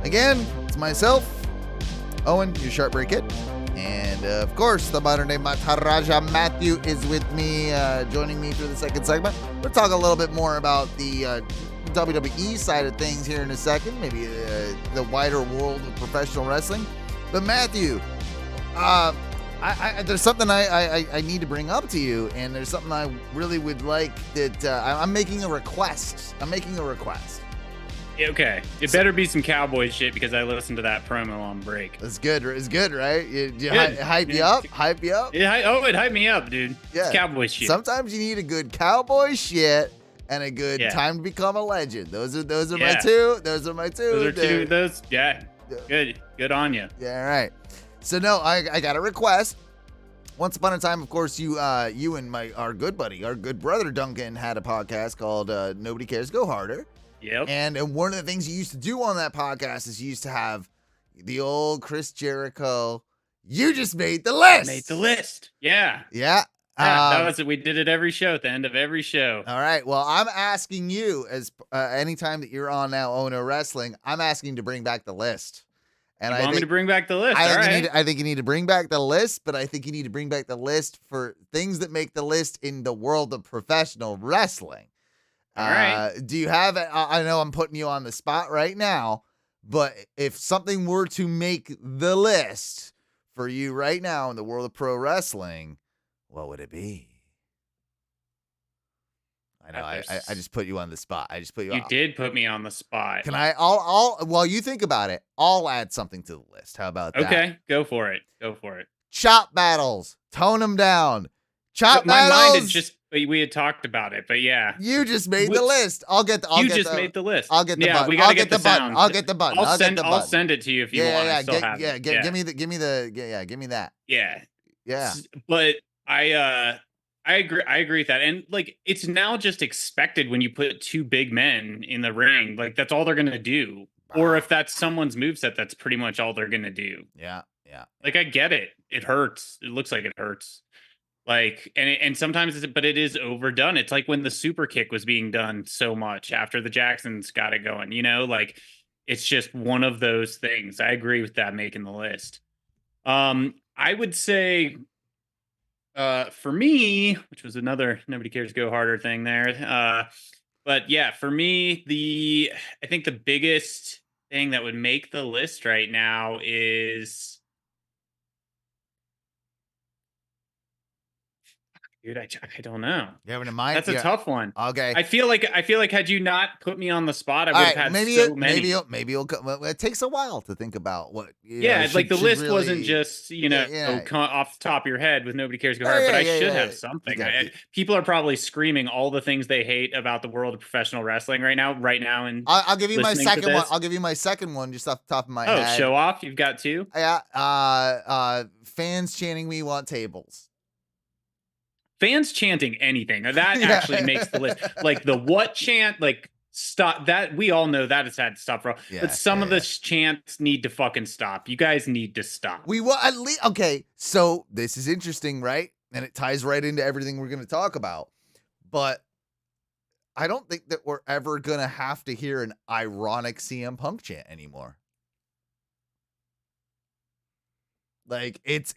Again, it's myself, Owen, your Sharp Break Kid. And of course, the modern day Mataraja Matthew is with me, joining me for the second segment. We'll talk a little bit more about the WWE side of things here in a second, maybe the wider world of professional wrestling. But Matthew, there's something I need to bring up to you, and there's something I really would like that I'm making a request. Yeah, okay. It better be some Cowboys shit because I listened to that promo on break. It's good, right? Hype you up? Hype you up? It hyped me up, dude. Yeah. It's Cowboys shit. Sometimes you need a good Cowboy shit and a good time to become a legend. Those are my two. Those are my two. Good on you. Yeah, all right. So no, I got a request. Once upon a time, of course, you and our good brother Duncan had a podcast called Nobody Cares Go Harder. Yep. And one of the things you used to do on that podcast is you used to have the old Chris Jericho. You just made the list. Yeah. Yeah. That was it. We did it every show at the end of every show. All right. Well, I'm asking you, as anytime that you're on now OHNO Wrestling, I'm asking to bring back the list. And I want me to bring back the list. I think you need to bring back the list, but I think you need to bring back the list for things that make the list in the world of professional wrestling. All right. Do you have it? I know I'm putting you on the spot right now, but if something were to make the list for you right now in the world of pro wrestling, what would it be? I know I just put you on the spot. You did put me on the spot. Can I'll while you think about it, I'll add something to the list. How about that? Okay, go for it. Chop battles. Tone them down. Chop my battles. My mind is just, we had talked about it, but yeah. You just made the list. made the list. I'll get the button. We gotta get the button. I'll get the button. I'll send it to you if you want. Give me that. Yeah. But I agree with that. And like, it's now just expected when you put two big men in the ring, like that's all they're going to do. Or if that's someone's moveset, that's pretty much all they're going to do. Yeah. Like, I get it. It hurts. It looks like it hurts. Like, and sometimes but it is overdone. It's like when the super kick was being done so much after the Jacksons got it going, like it's just one of those things. I agree with that making the list. I would say, for me, which was another Nobody Cares Go Harder thing there. But yeah, for me, I think the biggest thing that would make the list right now is Dude, I don't know. You having in mind? That's a Yeah. tough one. Okay. I feel like had you not put me on the spot, I All would have right. had Maybe so many. it'll well, it takes a while to think about what Yeah, like the should list wasn't really. just, Yeah. Yeah. off the top of your head with Nobody Cares Go Yeah. Hard, but Yeah. I Yeah. should Yeah. have You something. got People are probably screaming all the things they hate about the world of professional wrestling right now, and I'll give you my listening to second one. this. I'll give you my second one just off the top of my Oh, head. show off! You've got two. Yeah. Fans chanting "We want tables." Fans chanting anything that actually makes the list. Like the what chant, like stop that. We all know that it's had to stop for all. But some of the chants need to fucking stop. You guys need to stop. We will at least. Okay, so this is interesting, right? And it ties right into everything we're going to talk about. But I don't think that we're ever going to have to hear an ironic CM Punk chant anymore. Like it's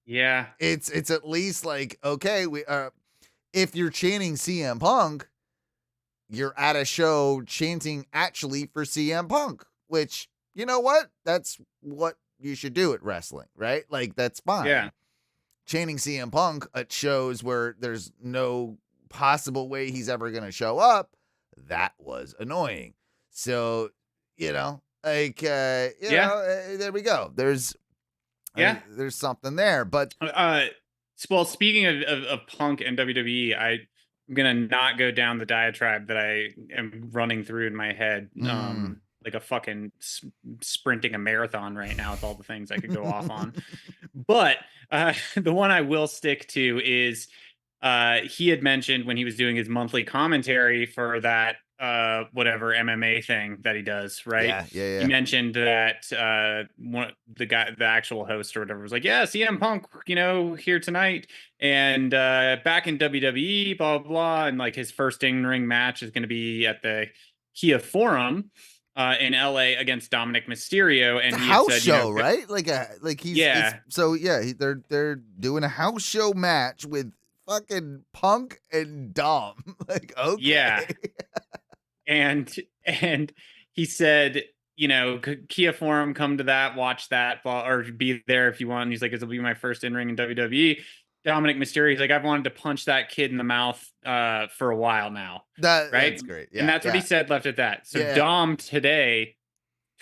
Yeah. It's at least like, okay, we if you're chanting CM Punk, you're at a show chanting actually for CM Punk, which, you know what? That's what you should do at wrestling, right? Like that's fine. Yeah. Chanting CM Punk at shows where there's no possible way he's ever going to show up, that was annoying. So, like there we go. There's something there, but well, speaking of Punk and WWE, I'm gonna not go down the diatribe that I am running through in my head, like a fucking sprinting a marathon right now with all the things I could go off on. But the one I will stick to is he had mentioned when he was doing his monthly commentary for that whatever MMA thing that he does, right? Yeah. He mentioned that the actual host or whatever was like, yeah, CM Punk, here tonight and back in WWE, blah blah, and like his first in-ring match is going to be at the Kia Forum in LA against Dominic Mysterio, and the he house said, show, right? Like he's they're doing a house show match with fucking Punk and Dom. Like, okay. Yeah. And he said, Kia Forum, come to that, watch that, or be there if you want. And he's like, this will be my first in-ring in WWE. Dominic Mysterio, he's like, I've wanted to punch that kid in the mouth for a while now. Right? That's great. Yeah. And that's what he said, left at that. So Dom today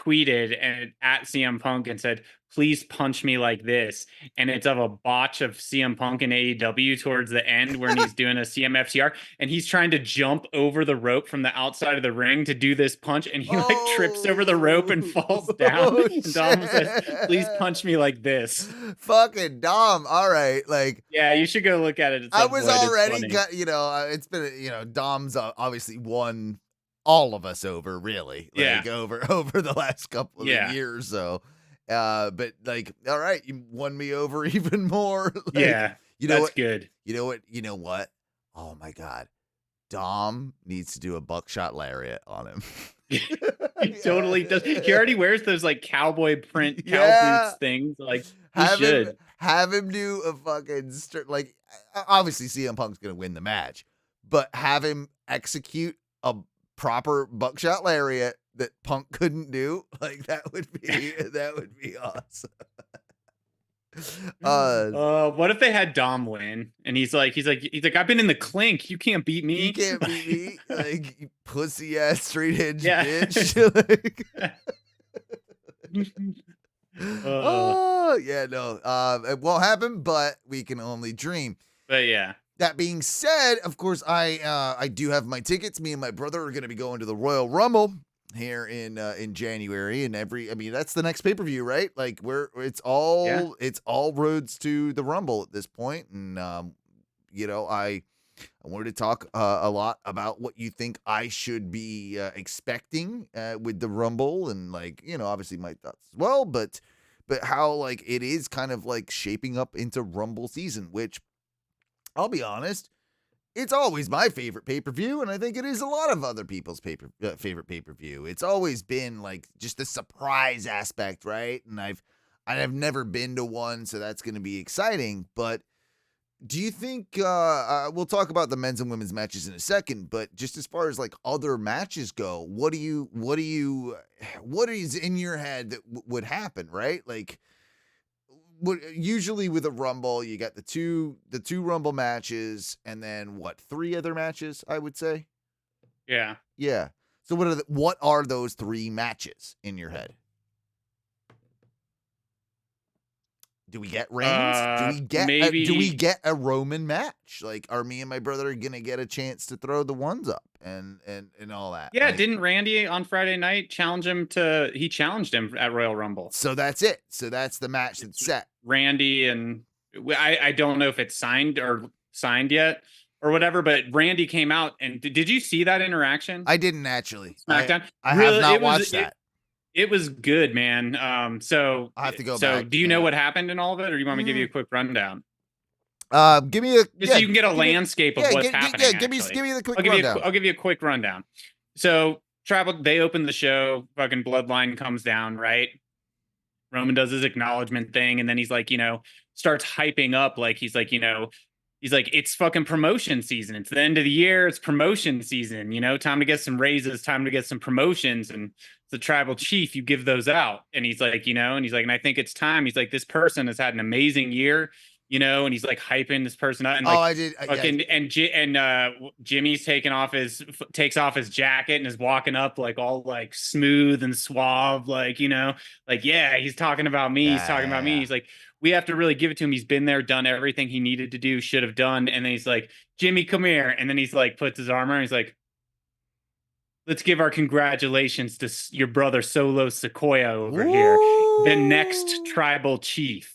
tweeted at CM Punk and said, please punch me like this. And it's of a botch of CM Punk in AEW towards the end where he's doing a CMFTR and he's trying to jump over the rope from the outside of the ring to do this punch. And he trips over the rope and falls down. And Dom says, please punch me like this. Fucking Dom. All right. Like, yeah, you should go look at it. I was already it's been, Dom's obviously won all of us over, really. Like over the last couple of years. So, but like, all right, you won me over even more. Like, that's good. You know what? Oh my God. Dom needs to do a buckshot lariat on him. He totally does. He already wears those like cowboy print cow boots things. Like, have him do a fucking like, obviously CM Punk's gonna win the match, but have him execute a proper buckshot lariat that Punk couldn't do. Like that would be awesome. What if they had Dom win and he's like I've been in the clink, you can't beat me. You can't beat me. Like, you pussy ass straight edge bitch. It won't happen, but we can only dream. But yeah. That being said, of course, I do have my tickets. Me and my brother are going to be going to the Royal Rumble here in January, and that's the next pay-per-view, right? Like it's all roads to the Rumble at this point, and I wanted to talk a lot about what you think I should be expecting with the Rumble, and obviously my thoughts as well, but how like it is kind of like shaping up into Rumble season, which I'll be honest, it's always my favorite pay-per-view, and I think it is a lot of other people's favorite pay-per-view. It's always been like just the surprise aspect, right? And I've never been to one, so that's going to be exciting. But do you think we'll talk about the men's and women's matches in a second, but just as far as like other matches go, what is in your head that would happen, right? Like, usually with a Rumble, you got the two Rumble matches, and then what, 3 other matches, I would say? Yeah. Yeah. So what are those 3 matches in your head? Do we get Reigns? Do we Maybe get a Roman match? Like, are me and my brother gonna get a chance to throw the ones up and all that? Yeah, Like, didn't Randy on Friday night challenge him to? He challenged him at Royal Rumble. so that's it. So that's the match that's set. Randy and I don't know if it's signed yet or whatever, but Randy came out and did you see that interaction? I didn't actually. SmackDown. I have not watched that. It was good, man. So I have to go back. So do you know what happened in all of it, or do you want me to give you a quick rundown? Give me a just so you can get a landscape of what's happening. Yeah, give me the quick rundown. I'll give you a quick rundown. So they open the show, fucking Bloodline comes down, right? Roman does his acknowledgement thing, and then he's like, starts hyping up, like he's like, it's fucking promotion season. It's the end of the year. It's promotion season. Time to get some raises. Time to get some promotions. And the tribal chief, you give those out. And he's like, and I think it's time. He's like, this person has had an amazing year. And he's like hyping this person up. And like, I did. Fucking, yeah. And Jimmy's takes off his jacket and is walking up like all like smooth and suave, like, yeah, he's talking about me. He's talking about me. He's like, we have to really give it to him. He's been there, done everything he needed to do, should have done. And then he's like, Jimmy, come here. And then he's like, puts his arm around. He's like, let's give our congratulations to your brother Solo Sequoia over here, the next tribal chief.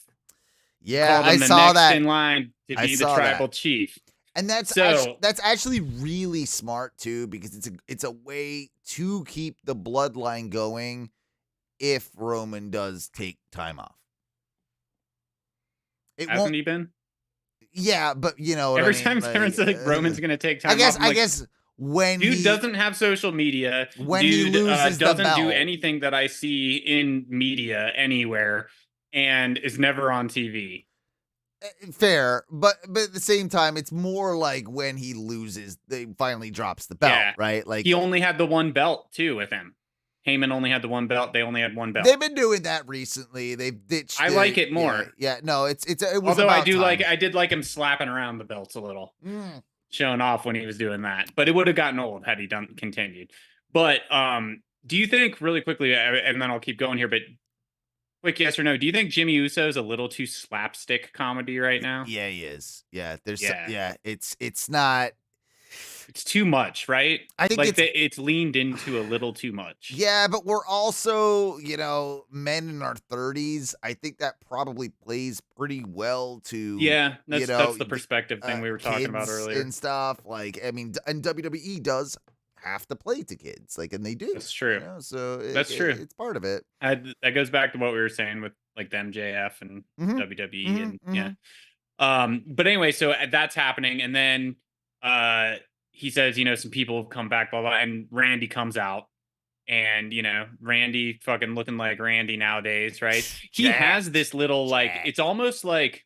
Yeah, I saw that in line to be the tribal chief. And that's actually really smart too, because it's a way to keep the bloodline going if Roman does take time off. Hasn't he been? Yeah, but every time someone says like Roman's gonna take time off, I guess when dude doesn't have social media, when he loses doesn't do anything that I see in media anywhere, and is never on TV. Fair, but at the same time, it's more like when he loses, they finally drops the belt, right? Like he only had the one belt too with him. Heyman only had the one belt. They only had one belt. They've been doing that recently. They've ditched. I like it more. Yeah, no, it was. Although I did like him slapping around the belts a little, showing off when he was doing that. But it would have gotten old had he continued. But do you think, really quickly, and then I'll keep going here, but quick yes or no, do you think Jimmy Uso is a little too slapstick comedy right now? Yeah, he is. Yeah, it's not. It's too much, right? I think it's leaned into a little too much. Yeah, but we're also, men in our 30s. I think that probably plays pretty well to that's the perspective thing we were talking about earlier and stuff. Like, I mean, and WWE does have to play to kids, like, and they do. That's true. So that's true. It's part of it. That goes back to what we were saying with like the MJF and WWE and But anyway, so that's happening, and then he says, some people have come back, blah, blah, and Randy comes out. And, Randy fucking looking like Randy nowadays, right? He has this little, like, it's almost like,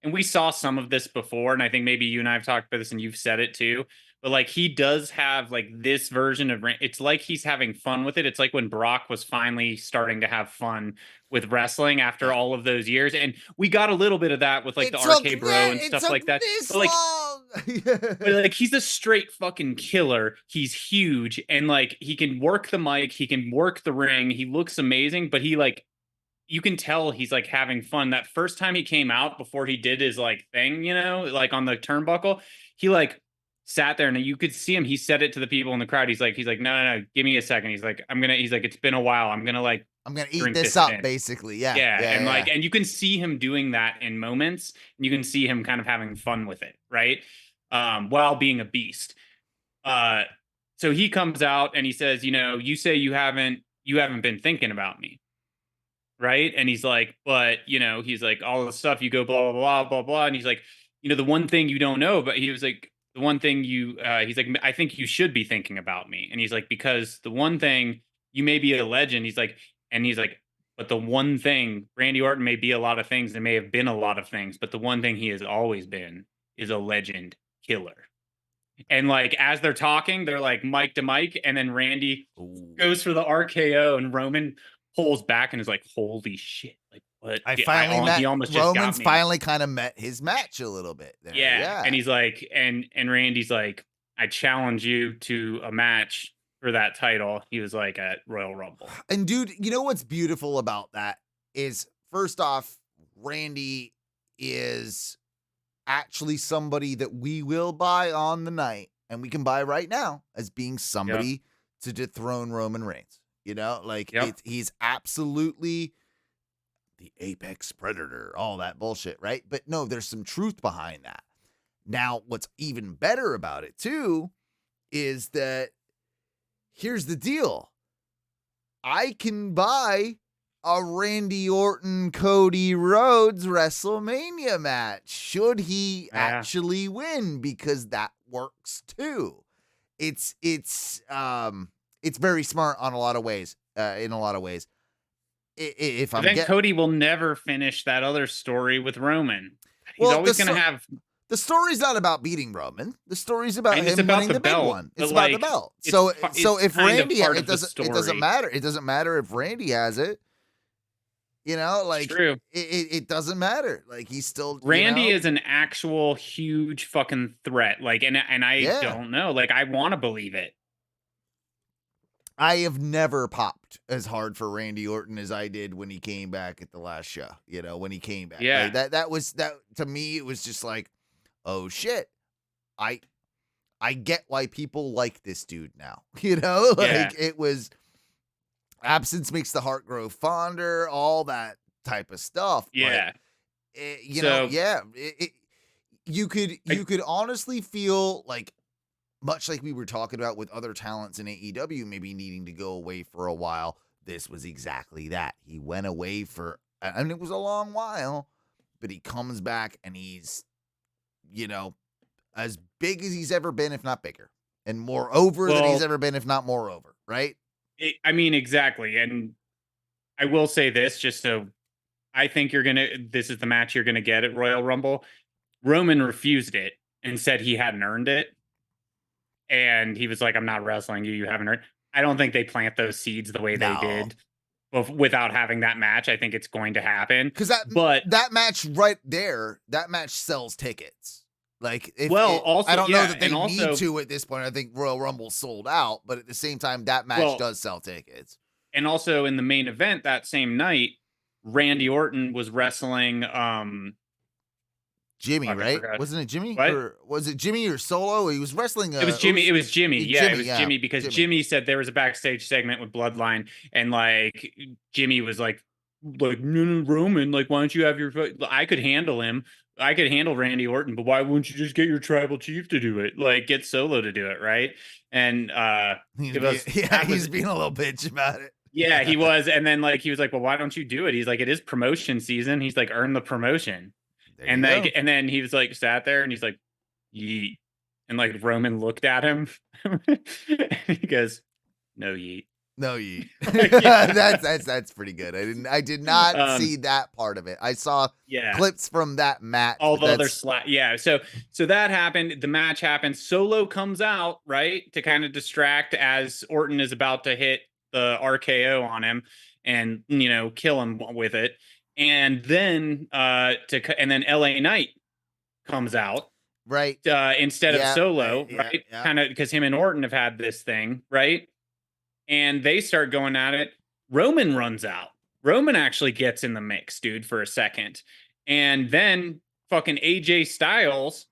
and we saw some of this before, and I think maybe you and I have talked about this and you've said it too, but like he does have like this version of, it's like he's having fun with it. It's like when Brock was finally starting to have fun with wrestling after all of those years. And we got a little bit of that with like the RK Bro and stuff like that. But like he's a straight fucking killer. He's huge, and like he can work the mic, he can work the ring, he looks amazing, but he like, you can tell he's like having fun. That first time he came out before he did his like thing, like on the turnbuckle, he like sat there and you could see him. He said it to the people in the crowd. He's like, no, give me a second. He's like, it's been a while. I'm gonna eat this up, basically. Yeah. And you can see him doing that in moments, and you can see him kind of having fun with it, right? While being a beast. So he comes out and he says, you say you haven't been thinking about me. Right. And he's like, but he's like, all the stuff you go, blah, blah, blah, blah, blah. And he's like, the one thing you don't know, but he was like, the one thing he's like, I think you should be thinking about me. And he's like, because the one thing, you may be a legend. He's like, but the one thing, Randy Orton may be a lot of things, and may have been a lot of things, but the one thing he has always been is a legend killer. And like, as they're talking, they're like mic to mic, and then Randy goes for the RKO, and Roman pulls back and is like, holy shit, like, But I finally he met almost just got Roman's me. finally kind of met his match a little bit there. Yeah. And he's like, and Randy's like, I challenge you to a match for that title. He was like at Royal Rumble. And dude, you know what's beautiful about that is, first off, Randy is actually somebody that we will buy on the night, and we can buy right now as being somebody to dethrone Roman Reigns. You know, like he's absolutely the apex predator, all that bullshit, right? But no, there's some truth behind that. Now, what's even better about it too is that here's the deal. I can buy a Randy Orton, Cody Rhodes WrestleMania match should he actually win, because that works too. It's very smart on a lot of ways. In a lot of ways. If I'm Cody will never finish that other story with Roman. He's always going to have. The story's not about beating Roman. The story's about him winning the big one. It's about the belt. So if Randy, it doesn't matter. It doesn't matter if Randy has it. You know, like it doesn't matter. Like he's still Randy is an actual huge fucking threat. Like, and I don't know. Like, I want to believe it. I have never popped as hard for Randy Orton as I did when he came back at the last show. You know, when he came back. Yeah. Like that was to me, it was just like, oh shit. I get why people like this dude now. You know? Like it was absence makes the heart grow fonder, all that type of stuff. Yeah. But, you could honestly feel like, much like we were talking about with other talents in AEW maybe needing to go away for a while, this was exactly that. He went away and it was a long while, but he comes back and he's, you know, as big as he's ever been, if not bigger, and more over than he's ever been, if not more over, right? I mean, exactly. And I will say this, just so I think this is the match you're going to get at Royal Rumble. Roman refused it and said he hadn't earned it. And he was like, I'm not wrestling you. You haven't earned. I don't think they plant those seeds the way they did without having that match. I think it's going to happen. Because that match right there, that match sells tickets. Like, I don't know that they need to at this point. I think Royal Rumble sold out, but at the same time, that match does sell tickets. And also in the main event that same night, Randy Orton was wrestling Jimmy, right? Wasn't it Jimmy? What? Or was it Jimmy or Solo? He was wrestling. It was Jimmy. It was Jimmy. Yeah, it was Jimmy, because Jimmy said there was a backstage segment with Bloodline, and like Jimmy was like no, Roman, like, why don't you have your? I could handle him. I could handle Randy Orton, but why wouldn't you just get your tribal chief to do it? Like, get Solo to do it, right? And he's being a little bitch about it. Yeah, he was. And then like he was like, well, why don't you do it? He's like, it is promotion season. He's like, earn the promotion. And like, and then he was like, sat there and he's like, yeet. And like Roman looked at him and he goes, no yeet. No yeet. That's pretty good. I did not see that part of it. I saw clips from that match. All the other So that happened. The match happened. Solo comes out, right, to kind of distract as Orton is about to hit the RKO on him and, you know, kill him with it. And then LA Knight comes out, right? Instead of Solo, right? Kind of because him and Orton have had this thing, right? And they start going at it. Roman runs out. Roman actually gets in the mix, dude, for a second, and then fucking AJ Styles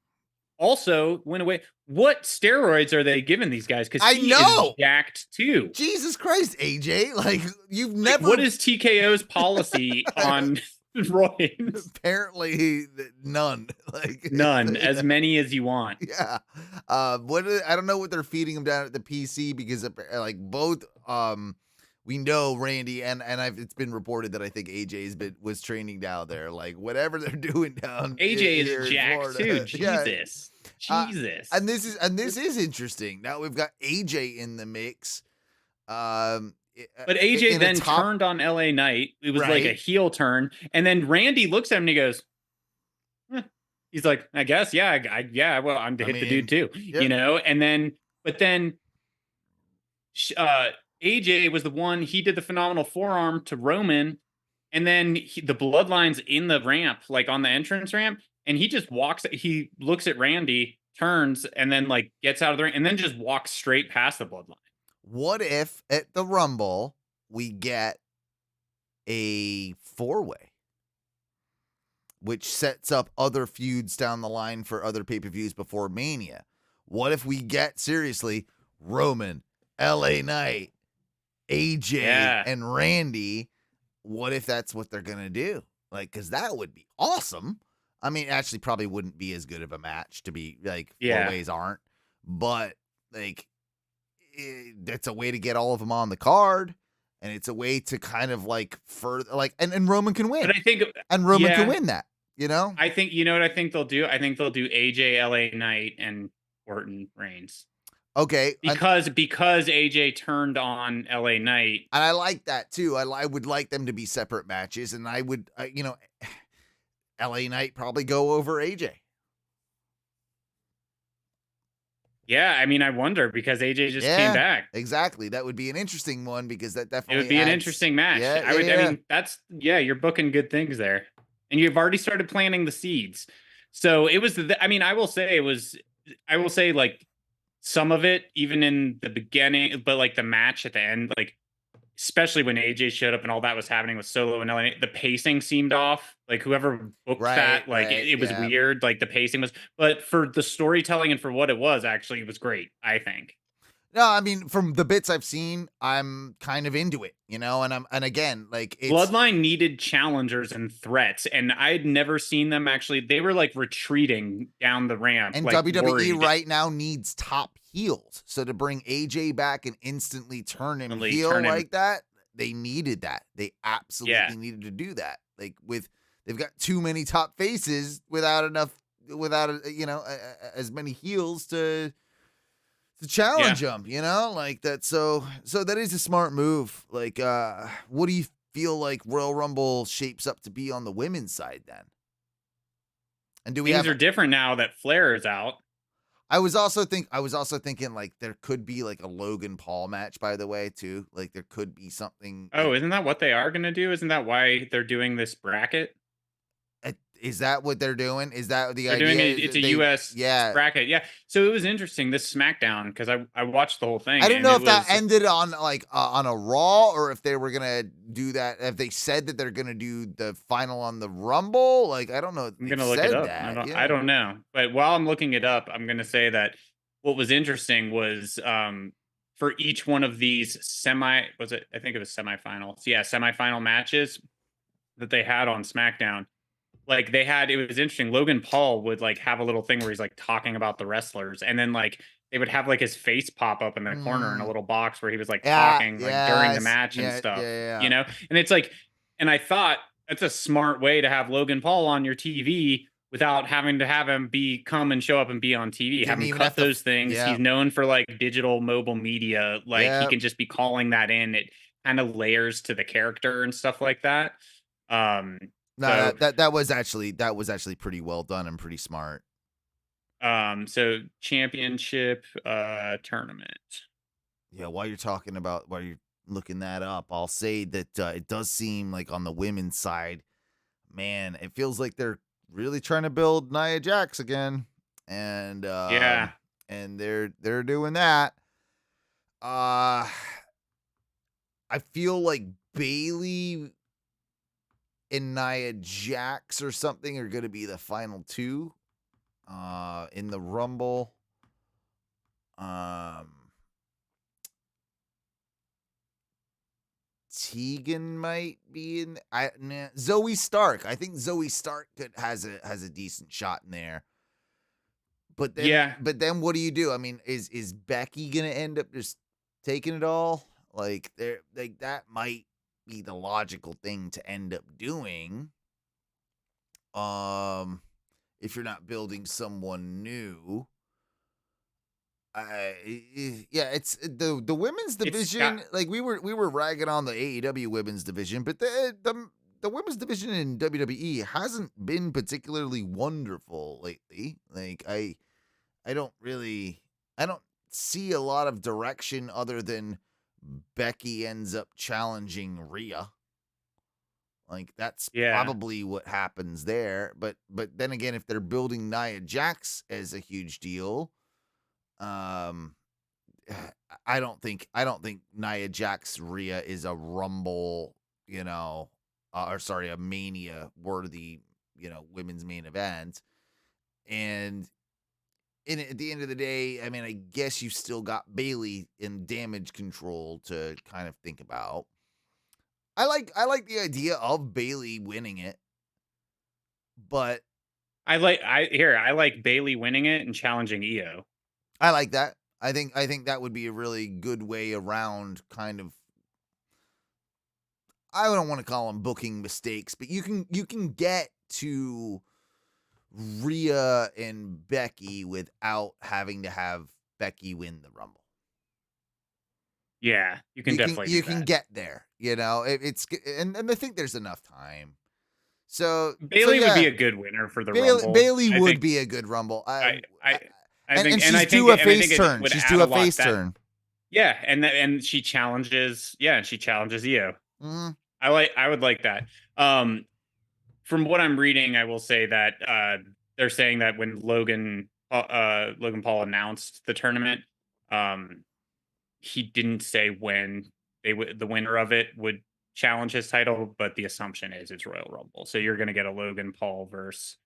also went away. What steroids are they giving these guys? Because he is jacked too. Jesus Christ, AJ! Like, you've never. Like, what is TKO's policy on roids? Apparently, none. Like none. As many as you want. Yeah. I don't know what they're feeding him down at the PC, because like both. We know Randy and it's been reported that I think AJ was training down there. Like, whatever they're doing down. AJ is jacked too. Jesus. Jesus. And this is interesting. Now we've got AJ in the mix. But AJ then turned on LA Knight. It was like a heel turn, and then Randy looks at him and he goes, he's like, I guess, well, I'm to hit the dude too, you know. And then, but then, AJ was the one, he did the phenomenal forearm to Roman, and then the Bloodline's in the ramp, like on the entrance ramp, and he just walks. He looks at Randy, turns, and then like gets out of the ring, and then just walks straight past the Bloodline. What if at the Rumble we get a 4-way, which sets up other feuds down the line for other pay-per-views before Mania? What if we get, seriously, Roman, LA Knight, AJ, and Randy? What if that's what they're going to do? Like, because that would be awesome. I mean, actually probably wouldn't be as good of a match to be, like, 4-ways aren't. But, like, that's a way to get all of them on the card. And it's a way to kind of, like, further, like, and Roman can win. But I think, and Roman can win that, you know? I think, you know what I think they'll do? I think they'll do AJ, LA Knight, and Orton Reigns. Okay. Because AJ turned on LA Knight. And I like that too. I would like them to be separate matches, and I would, you know, LA Knight probably go over AJ. Yeah, I mean, I wonder, because AJ just came back. Exactly. That would be an interesting one, because that definitely it would be an interesting match. I mean, that's, you're booking good things there. And you've already started planting the seeds. So it was, I mean, I will say like some of it, even in the beginning, but like the match at the end, like especially when AJ showed up and all that was happening with Solo and LA, the pacing seemed off. Like whoever booked that, like it was weird. Like the pacing was, but for the storytelling and for what it was, actually, it was great, I think. No, I mean, from the bits I've seen, I'm kind of into it, you know, and again, like, Bloodline needed challengers and threats, and I'd never seen them actually. They were like retreating down the ramp. And like, WWE worried. right now needs top heels. So to bring AJ back and instantly turn him heel like that, they needed that. They absolutely needed to do that. Like, they've got too many top faces without you know, as many heels to challenge them, you know, like that. So that is a smart move. Like, what do you feel like Royal Rumble shapes up to be on the women's side then? And do we Things are different now that Flair is out. I was also thinking like there could be like a Logan Paul match, by the way, too. Like there could be something. Oh, isn't that what they are going to do? Isn't that why they're doing this bracket? Is that what they're doing? Is that the idea? It's a US yeah. bracket. Yeah. So it was interesting, this SmackDown, because I watched the whole thing. I didn't know if that ended on like on a Raw, or if they were going to do that. If they said that they're going to do the final on the Rumble. Like, I don't know. I'm going to look it up. I don't know. But while I'm looking it up, I'm going to say that what was interesting was for each one of these I think it was semifinals. Yeah, semifinal matches that they had on SmackDown. Like it was interesting. Logan Paul would like have a little thing where he's like talking about the wrestlers, and then like they would have like his face pop up in the corner in a little box where he was like talking like during the match and stuff, you know? And it's like, and I thought that's a smart way to have Logan Paul on your TV without having to have him come and show up and be on TV. Have him cut those things. Yeah. He's known for like digital mobile media. Like he can just be calling that in. It kind of layers to the character and stuff like that. No, that was actually pretty well done and pretty smart. So championship tournament. Yeah, while you're looking that up, I'll say that it does seem like on the women's side, man, it feels like they're really trying to build Nia Jax again, and and they're doing that. I feel like Bayley and Nia Jax or something are going to be the final two in the Rumble. Tegan might be in. Zoe Stark. I think Zoe Stark has a decent shot in there. But then what do you do? I mean, is Becky gonna end up just taking it all? Like that might be the logical thing to end up doing. If you're not building someone new. It's the women's division. Like we were ragging on the AEW women's division, but the women's division in WWE hasn't been particularly wonderful lately. Like I don't see a lot of direction other than Becky ends up challenging Rhea. Like that's Yeah. probably what happens there. But then again, if they're building Nia Jax as a huge deal, um, I don't think Nia Jax Rhea is a Rumble, or sorry, a Mania worthy, women's main event. And at the end of the day, I mean, I guess you still got Bayley in Damage Control to kind of think about. I like the idea of Bayley winning it, but I like Bayley winning it and challenging Io. I like that. I think that would be a really good way around kind of, I don't want to call them booking mistakes, but you can get to Rhea and Becky without having to have Becky win the Rumble. Yeah, you can definitely you can get there. It's and I think there's enough time. So Bayley would be yeah, a good winner for the Rumble. Bayley would be a good Rumble. I think, and she's due a face turn. She's due a face turn. Yeah, and she challenges. Yeah, and she challenges Io. Mm-hmm. I would like that. From what I'm reading, I will say that they're saying that when Logan Paul announced the tournament, he didn't say when the winner of it would challenge his title, but the assumption is it's Royal Rumble. So you're going to get a Logan Paul versus,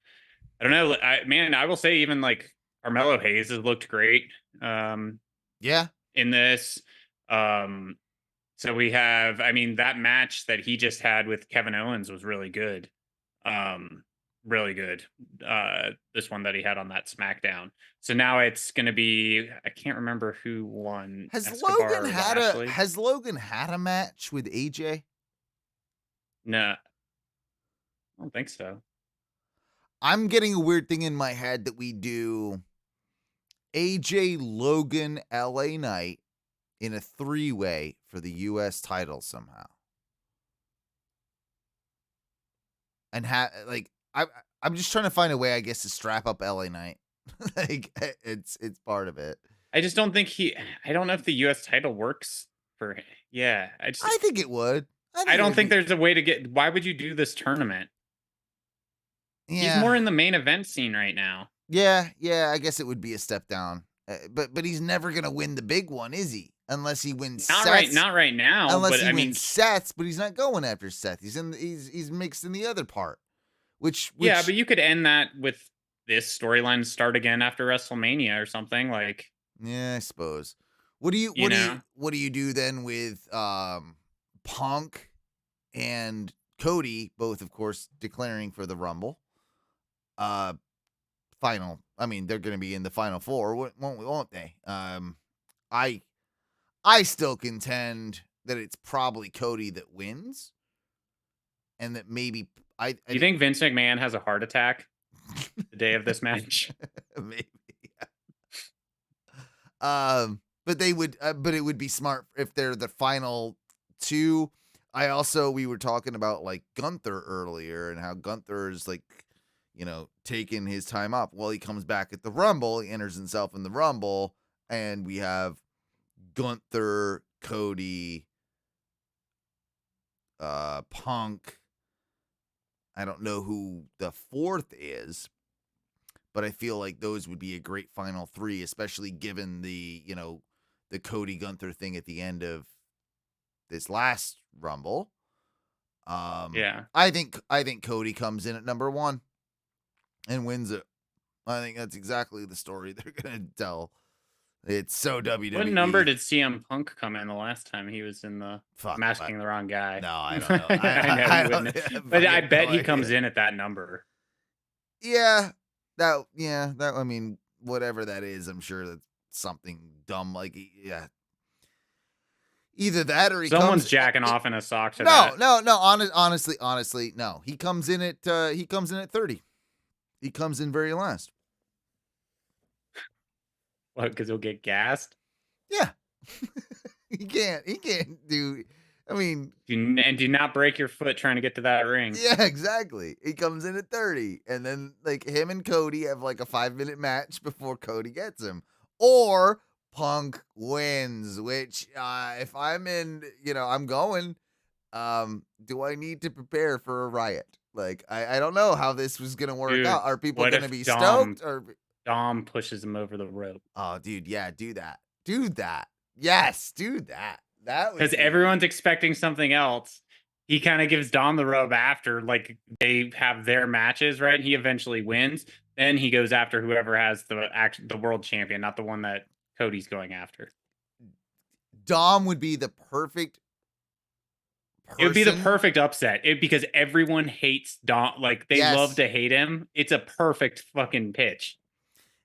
I don't know, I will say even like Carmelo Hayes has looked great. Yeah. In this. So we have, I mean, that match that he just had with Kevin Owens was really good. Really good. This one that he had on that SmackDown. So now it's going to be, I can't remember who won. Has Logan had a match with AJ? No. I don't think so. I'm getting a weird thing in my head that we do AJ Logan LA Knight in a 3-way for the US title somehow. And I'm just trying to find a way, I guess, to strap up LA Knight. Like it's part of it. I just don't think I don't know if the US title works for him. Yeah, I think it would. I don't think there's a way to get, why would you do this tournament? Yeah. He's more in the main event scene right now. Yeah, I guess it would be a step down. But he's never going to win the big one, is he? Unless he wins sets. Not right now. Unless he wins sets, but he's not going after Seth. He's mixed in the other part. Which yeah, but you could end that with this storyline, start again after WrestleMania or something like. Yeah, I suppose. What do you do then with Punk and Cody, both of course declaring for the Rumble? Final. I mean, they're going to be in the final four, won't they? I still contend that it's probably Cody that wins, and that maybe You think Vince McMahon has a heart attack the day of this match? Maybe. Yeah. But it would be smart if they're the final two. We were talking about like Gunther earlier and how Gunther is like, taking his time off. Well, he comes back at the Rumble. He enters himself in the Rumble, and we have Gunther, Cody, Punk. I don't know who the fourth is, but I feel like those would be a great final three, especially given the Cody Gunther thing at the end of this last Rumble. Yeah. I think Cody comes in at number 1 and wins it. I think that's exactly the story they're gonna tell. It's so WWE. What number did CM Punk come in the last time he was in the Masking the Wrong Guy? No, I don't know. I know but I bet he comes in at that number. Yeah. I mean, whatever that is, I'm sure that's something dumb like, yeah. Either that or someone's jacking off in a sock to that. No. Honestly, no. He comes in at 30. He comes in very last. What? Because he'll get gassed. Yeah, he can't do. I mean, do not break your foot trying to get to that ring. Yeah, exactly. He comes in at 30, and then like him and Cody have like a 5-minute match before Cody gets him, or Punk wins. Which, if I'm in, I'm going. Do I need to prepare for a riot? Like, I don't know how this was gonna work Dude, out. Are people what gonna if be Dom stoked or? Dom pushes him over the rope? Oh, dude, yeah, do that. Do that. Yes, do that. That would Because be. everyone's expecting something else. He kind of gives Dom the rope after, like, they have their matches, right? He eventually wins. Then he goes after whoever has the world champion, not the one that Cody's going after. Dom would be the perfect It would be the person. perfect upset because everyone hates Dom. Like, they love Yes. to hate him. It's a perfect fucking pitch.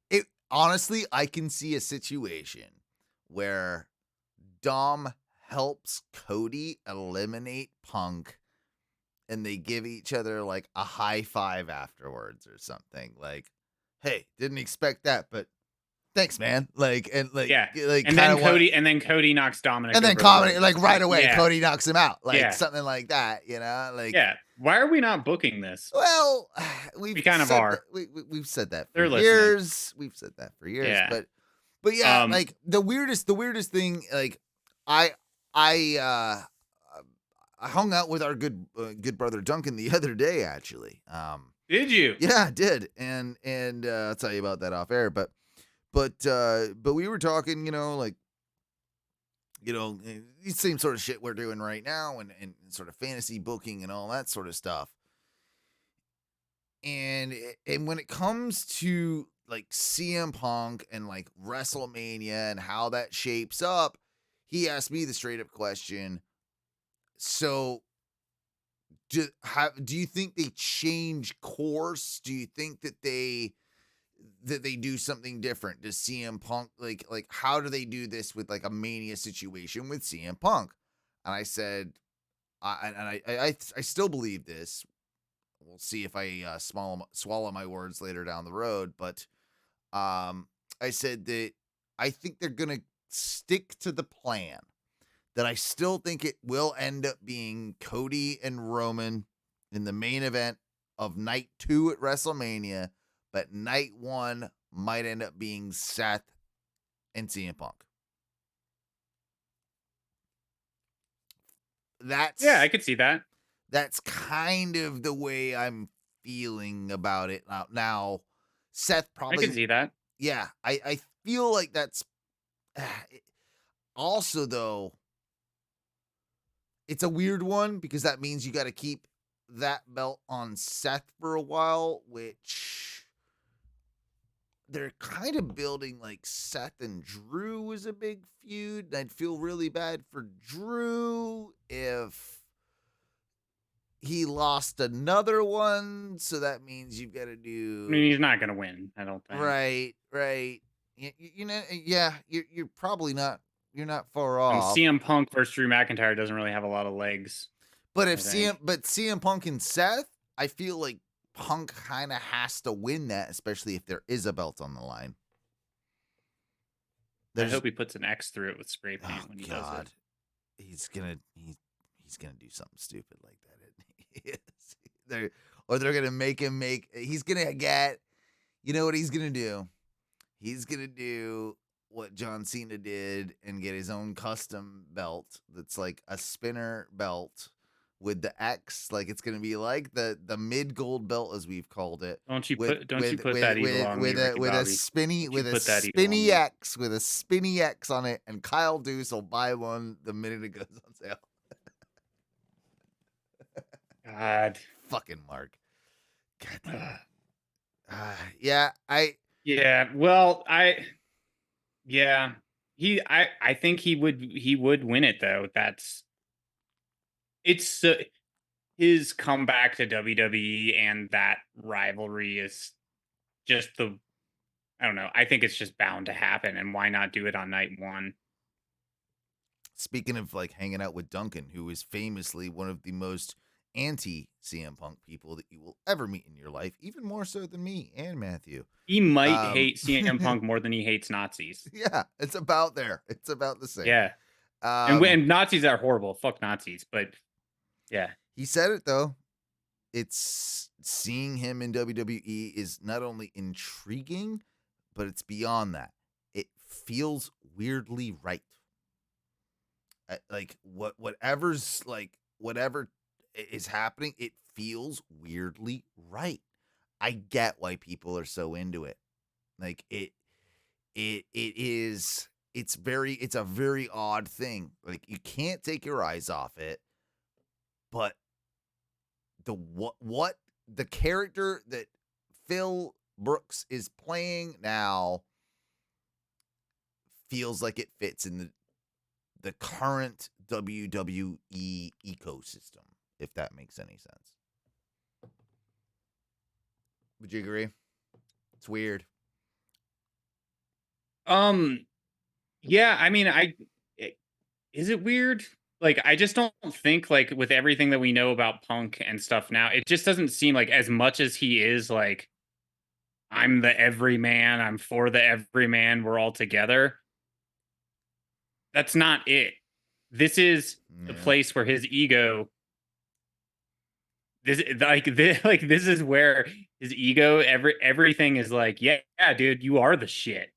It honestly, I can see a situation where Dom helps Cody eliminate Punk and they give each other like a high five afterwards or something. Like, hey, didn't expect that, but thanks, man. Like, and Yeah. like kind of what. And then Cody knocks Dominic And then over the comedy, rope. like right away, Yeah. Cody knocks him out, like Yeah. something like that, you know. Like, Yeah. Why are we not booking this? well, We kind of are. we've said that for They're listening. years. We've said that for years, Yeah. but yeah, like the weirdest thing, like I I I hung out with our good brother Duncan the other day, actually. Did you? Yeah, I did, and I'll tell you about that off air. But we were talking, you know, like, you know, the same sort of shit we're doing right now, and sort of fantasy booking and all that sort of stuff. And when it comes to like CM Punk and like WrestleMania and how that shapes up, he asked me the straight up question. So do you think they change course? Do you think that they do something different? Does CM Punk like how do they do this with like a Mania situation with CM Punk? And I said, I still believe this. We'll see if I swallow my words later down the road, but I said that I think they're gonna stick to the plan. That I still think it will end up being Cody and Roman in the main event of night 2 at WrestleMania, but night 1 might end up being Seth and CM Punk. Yeah, I could see that. That's kind of the way I'm feeling about it now. Seth probably. I can see that. Yeah, I feel like that's. Also, though, it's a weird one because that means you got to keep that belt on Seth for a while, which they're kind of building like Seth and Drew was a big feud. And I'd feel really bad for Drew if he lost another one. So that means you've got to do. I mean, he's not going to win, I don't think. Right. You know, yeah, you're probably not. You're not far off. CM Punk versus Drew McIntyre doesn't really have a lot of legs. But CM Punk and Seth, I feel like Punk kind of has to win that, especially if there is a belt on the line. I hope he puts an X through it with spray paint when he does it. He's gonna do something stupid like that. They're gonna make him he's gonna get. You know what he's gonna do? He's gonna do what John Cena did and get his own custom belt that's like a spinner belt with the X. Like it's gonna be like the mid gold belt as we've called it. Don't you put that evil on me, with a spinny X with a spinny X on it, and Kyle Deuce will buy one the minute it goes on sale. God, fucking Mark. God. I think he would win it though. His comeback to WWE and that rivalry is just I don't know. I think it's just bound to happen, and why not do it on night 1? Speaking of like hanging out with Duncan, who is famously one of the most anti CM Punk people that you will ever meet in your life, even more so than me and Matthew. He might hate CM Punk more than he hates Nazis. Yeah, it's about there. It's about the same. Yeah. And Nazis are horrible. Fuck Nazis. But yeah. He said it though. It's seeing him in WWE is not only intriguing, but it's beyond that. It feels weirdly right. Like whatever's like whatever is happening, it feels weirdly right. I get why people are so into it. Like it's a very odd thing. Like you can't take your eyes off it, but what the character that Phil Brooks is playing now feels like it fits in the current WWE ecosystem, if that makes any sense. Would you agree? It's weird. Yeah, I mean, is it weird? Like, I just don't think, like, with everything that we know about Punk and stuff now, it just doesn't seem like, as much as he is like, I'm the everyman, I'm for the everyman, we're all together. That's not it. This is the place where his ego, this is where his ego, everything is like, yeah, dude, you are the shit.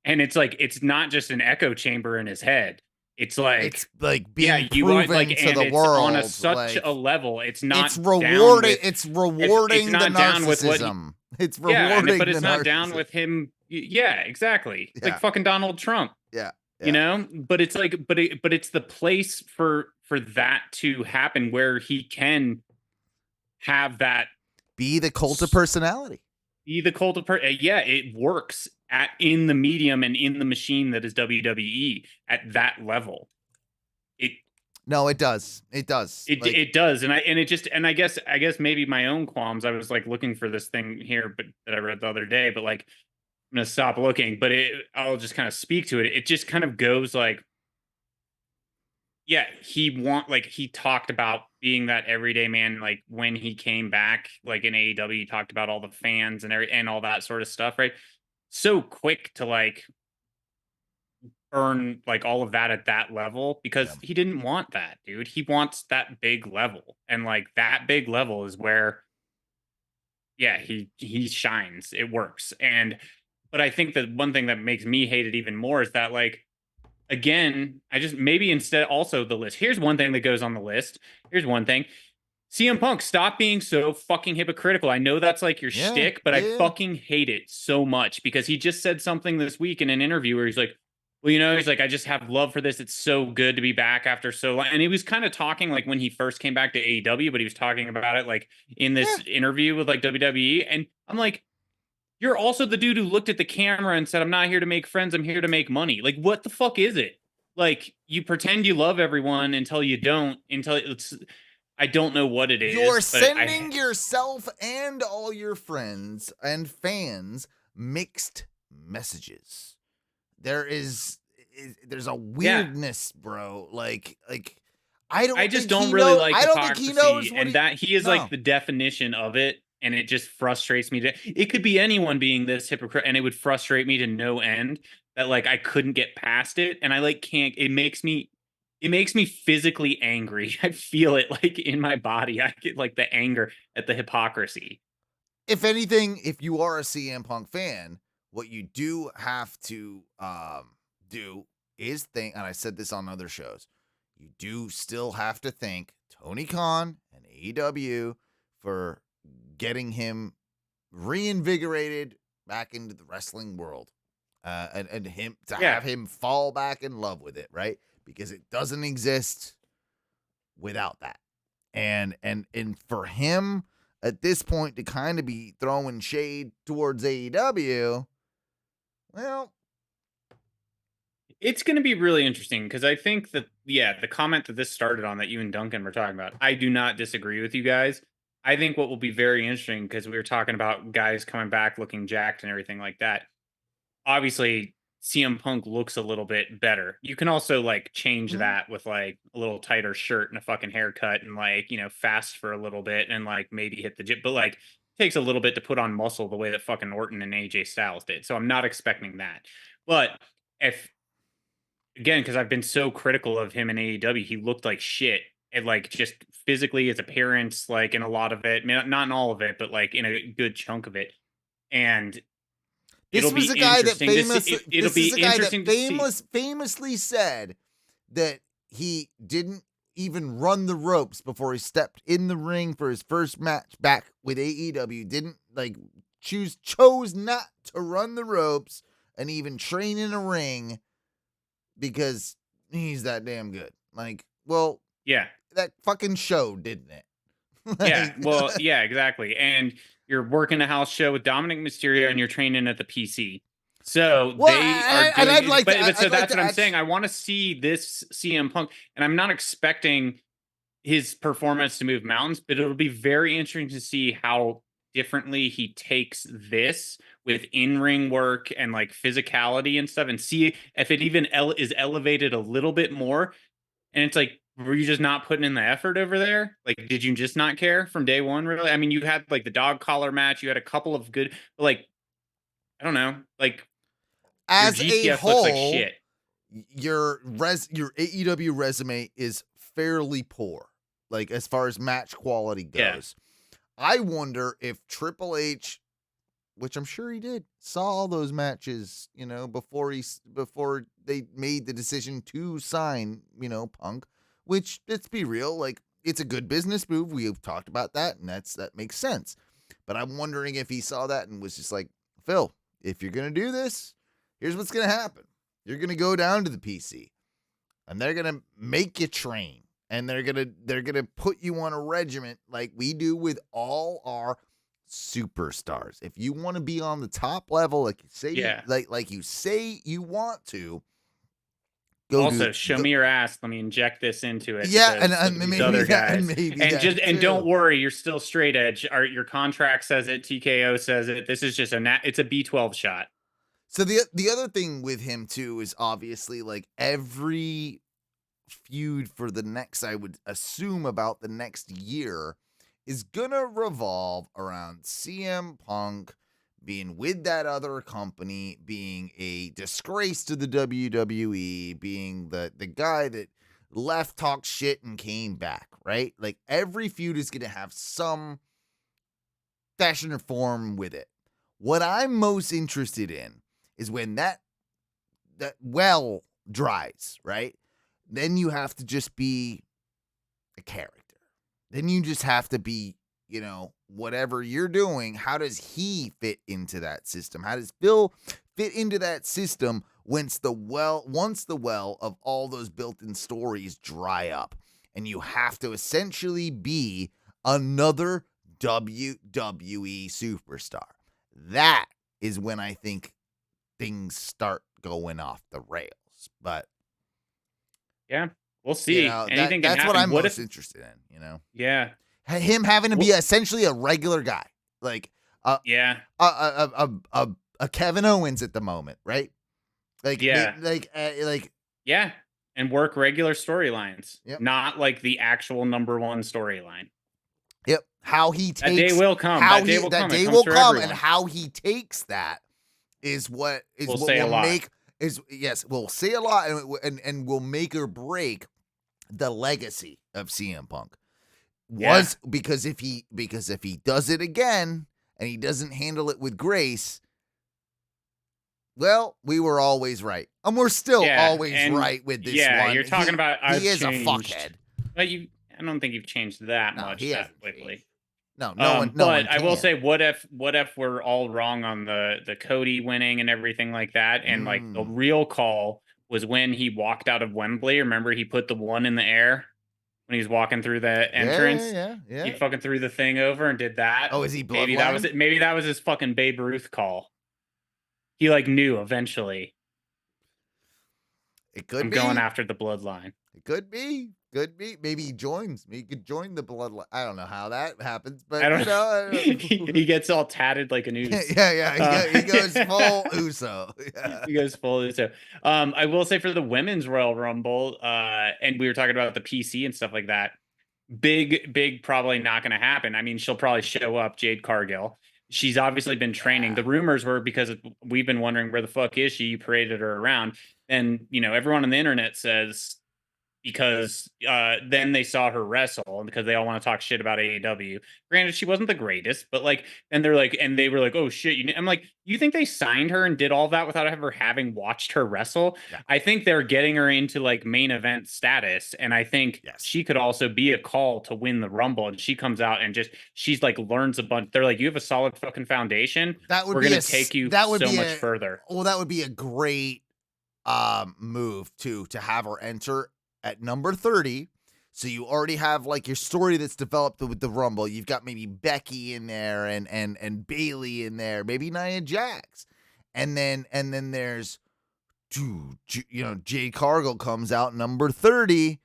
And it's like, it's not just an echo chamber in his head. It's like being proven to the world on such a level. It's not. It's rewarding. It's rewarding the narcissism. It's rewarding, but it's not down with him. Yeah, exactly. It's like fucking Donald Trump. Yeah. You know, but it's like, but it's the place for that to happen where he can have that, be the cult of personality. Be the cult of yeah, it works in the medium and in the machine that is WWE at that level. No, it does. It does. It does, and I guess maybe my own qualms. I was like looking for this thing here, but that I read the other day. But like, I'm gonna stop looking. But I'll just kind of speak to it. It just kind of goes like, yeah, he talked about being that everyday man. Like when he came back, like in AEW, he talked about all the fans and all that sort of stuff, right? So quick to like earn like all of that at that level, because he didn't want that, dude. He wants that big level, and like that big level is where, yeah, he shines. It works. But I think that one thing that makes me hate it even more is that, like, again, I just maybe instead also the list. Here's one thing that goes on the list. Here's one thing. CM Punk, stop being so fucking hypocritical. I know that's like your shtick, but I fucking hate it so much, because he just said something this week in an interview where he's like, well, you know, he's like, I just have love for this. It's so good to be back after so long. And he was kind of talking like when he first came back to AEW, but he was talking about it like in this interview with like WWE. And I'm like, you're also the dude who looked at the camera and said, I'm not here to make friends. I'm here to make money. Like, what the fuck is it? Like, you pretend you love everyone until you don't, I don't know what it is. You're sending yourself and all your friends and fans mixed messages. There's a weirdness, bro. Like I just don't really like hypocrisy. I don't think he knows that he is like the definition of it, and it just frustrates me. It could be anyone being this hypocrite, and it would frustrate me to no end that like I couldn't get past it, and I like can't. It makes me physically angry. I feel it like in my body. I get like the anger at the hypocrisy. If anything, if you are a CM Punk fan, what you do have to do is think, and I said this on other shows, you do still have to thank Tony Khan and AEW for getting him reinvigorated back into the wrestling world, and him to have him fall back in love with it, right? Because it doesn't exist without that. And for him at this point to kind of be throwing shade towards AEW, well, it's going to be really interesting, because I think that, the comment that this started on that you and Duncan were talking about, I do not disagree with you guys. I think what will be very interesting, because we were talking about guys coming back looking jacked and everything like that. Obviously, CM Punk looks a little bit better. You can also like change that with like a little tighter shirt and a fucking haircut, and like, you know, fast for a little bit and like maybe hit the gym, but like takes a little bit to put on muscle the way that fucking Orton and AJ Styles did. So I'm not expecting that. But again, because I've been so critical of him in AEW, he looked like shit. And like just physically, his appearance, like in a lot of it, not in all of it, but like in a good chunk of it. And this was a guy that famously said that he didn't even run the ropes before he stepped in the ring for his first match back with AEW. Didn't chose not to run the ropes and even train in a ring because he's that damn good. Like, well, yeah, that fucking show, didn't it? yeah. Well, yeah, exactly. And you're working a house show with Dominic Mysterio, and you're training at the PC. So well, they are and doing, I'd like but, to, but so I'd like that's to what I'm saying. I want to see this CM Punk, and I'm not expecting his performance to move mountains, but it'll be very interesting to see how differently he takes this with in-ring work and like physicality and stuff, and see if it even is elevated a little bit more. And it's like, were you just not putting in the effort over there? Like, did you just not care from day one, really? I mean, you had like the dog collar match, you had a couple of good, like, I don't know, like your as a GTS looks like whole, shit. your AEW resume is fairly poor, like as far as match quality Yeah. goes. I wonder if Triple H, which I'm sure he did, saw all those matches, before they made the decision to sign, Punk, which, let's be real, like, it's a good business move. We've talked about that, and that makes sense. But I'm wondering if he saw that and was just like, Phil, if you're going to do this, here's what's going to happen. You're going to go down to the PC, and they're going to make you train, and they're going to put you on a regiment like we do with all our superstars. If you want to be on the top level, like you say, like you say you want to, also, show me your ass. Let me inject this into it. Yeah, and maybe other guys, and don't worry, you're still straight edge. Your contract says it. TKO says it. This is just it's a B12 shot. So the other thing with him too is obviously like every feud for the next, I would assume about the next year, is gonna revolve around CM Punk being with that other company, being a disgrace to the WWE, being the guy that left, talked shit, and came back, right? Like every feud is gonna have some fashion or form with it. What I'm most interested in is when that well dries, right? Then you have to just be a character. Then you just have to be, whatever you're doing. How does he fit into that system? How does Phil fit into that system once the well of all those built-in stories dry up? And you have to essentially be another WWE superstar. That is when I think things start going off the rails. But yeah, we'll see. Anything that's can what happen. I'm most interested in, Yeah. Him having to be essentially a regular guy. Like yeah. A Kevin Owens at the moment, right? Like yeah. Yeah. And work regular storylines. Yep. Not like the actual number one storyline. Yep. How he takes that day will come. That day will come, and how he takes that is what we'll say a lot. We'll say a lot, and will make or break the legacy of CM Punk. Because if he does it again and he doesn't handle it with grace, well, we were always right, and we're still always right with this one. Yeah, you're talking about he is changed. A fuckhead. But I don't think you've changed that much that quickly. No one. But I will say, what if we're all wrong on the Cody winning and everything like that, and like the real call was when he walked out of Wembley. Remember, he put the one in the air when he was walking through the entrance. Yeah. He fucking threw the thing over and did that. Oh, is he bloodline? Maybe that was it. Maybe that was his fucking Babe Ruth call. He like knew eventually. It could I'm be going after the bloodline. It could be. Maybe he joins. He could join the bloodline. I don't know how that happens, but he gets all tatted like an Uso. He goes full Uso. Yeah. He goes full Uso. I will say for the women's Royal Rumble, and we were talking about the PC and stuff like that. Big, probably not going to happen. I mean, she'll probably show up, Jade Cargill. She's obviously been training. Yeah. The rumors were because we've been wondering where the fuck is she. You paraded her around, and everyone on the internet says because then they saw her wrestle because they all want to talk shit about AEW. Granted, she wasn't the greatest, but like, and they're like, and they were like, oh shit. I'm like, you think they signed her and did all that without ever having watched her wrestle? Yeah. I think they're getting her into like main event status. And I think Yes. she could also be a call to win the Rumble. And she comes out and just, she's like, learns a bunch. They're like, you have a solid fucking foundation. That would We're be going to take you so much further. Well, that would be a great move too, to have her enter at number 30. So you already have like your story that's developed with the Rumble. You've got maybe Becky in there and Bailey in there, maybe Nia Jax. And then there's Jade Cargill comes out number 30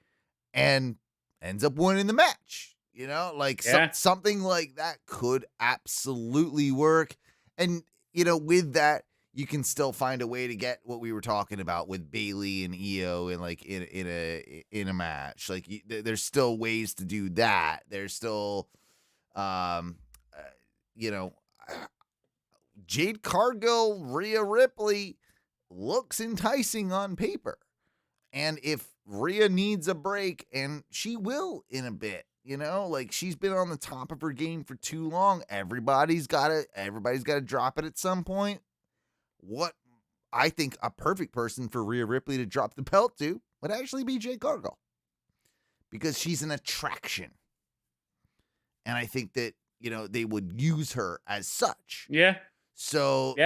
and ends up winning the match. Like something like that could absolutely work. And with that, you can still find a way to get what we were talking about with Bailey and Io and like in a match. Like there's still ways to do that. There's still, Jade Cargill, Rhea Ripley looks enticing on paper. And if Rhea needs a break, and she will in a bit, like she's been on the top of her game for too long. Everybody's got to drop it at some point. What I think a perfect person for Rhea Ripley to drop the belt to would actually be Jade Cargill, because she's an attraction. And I think that, they would use her as such. Yeah. So,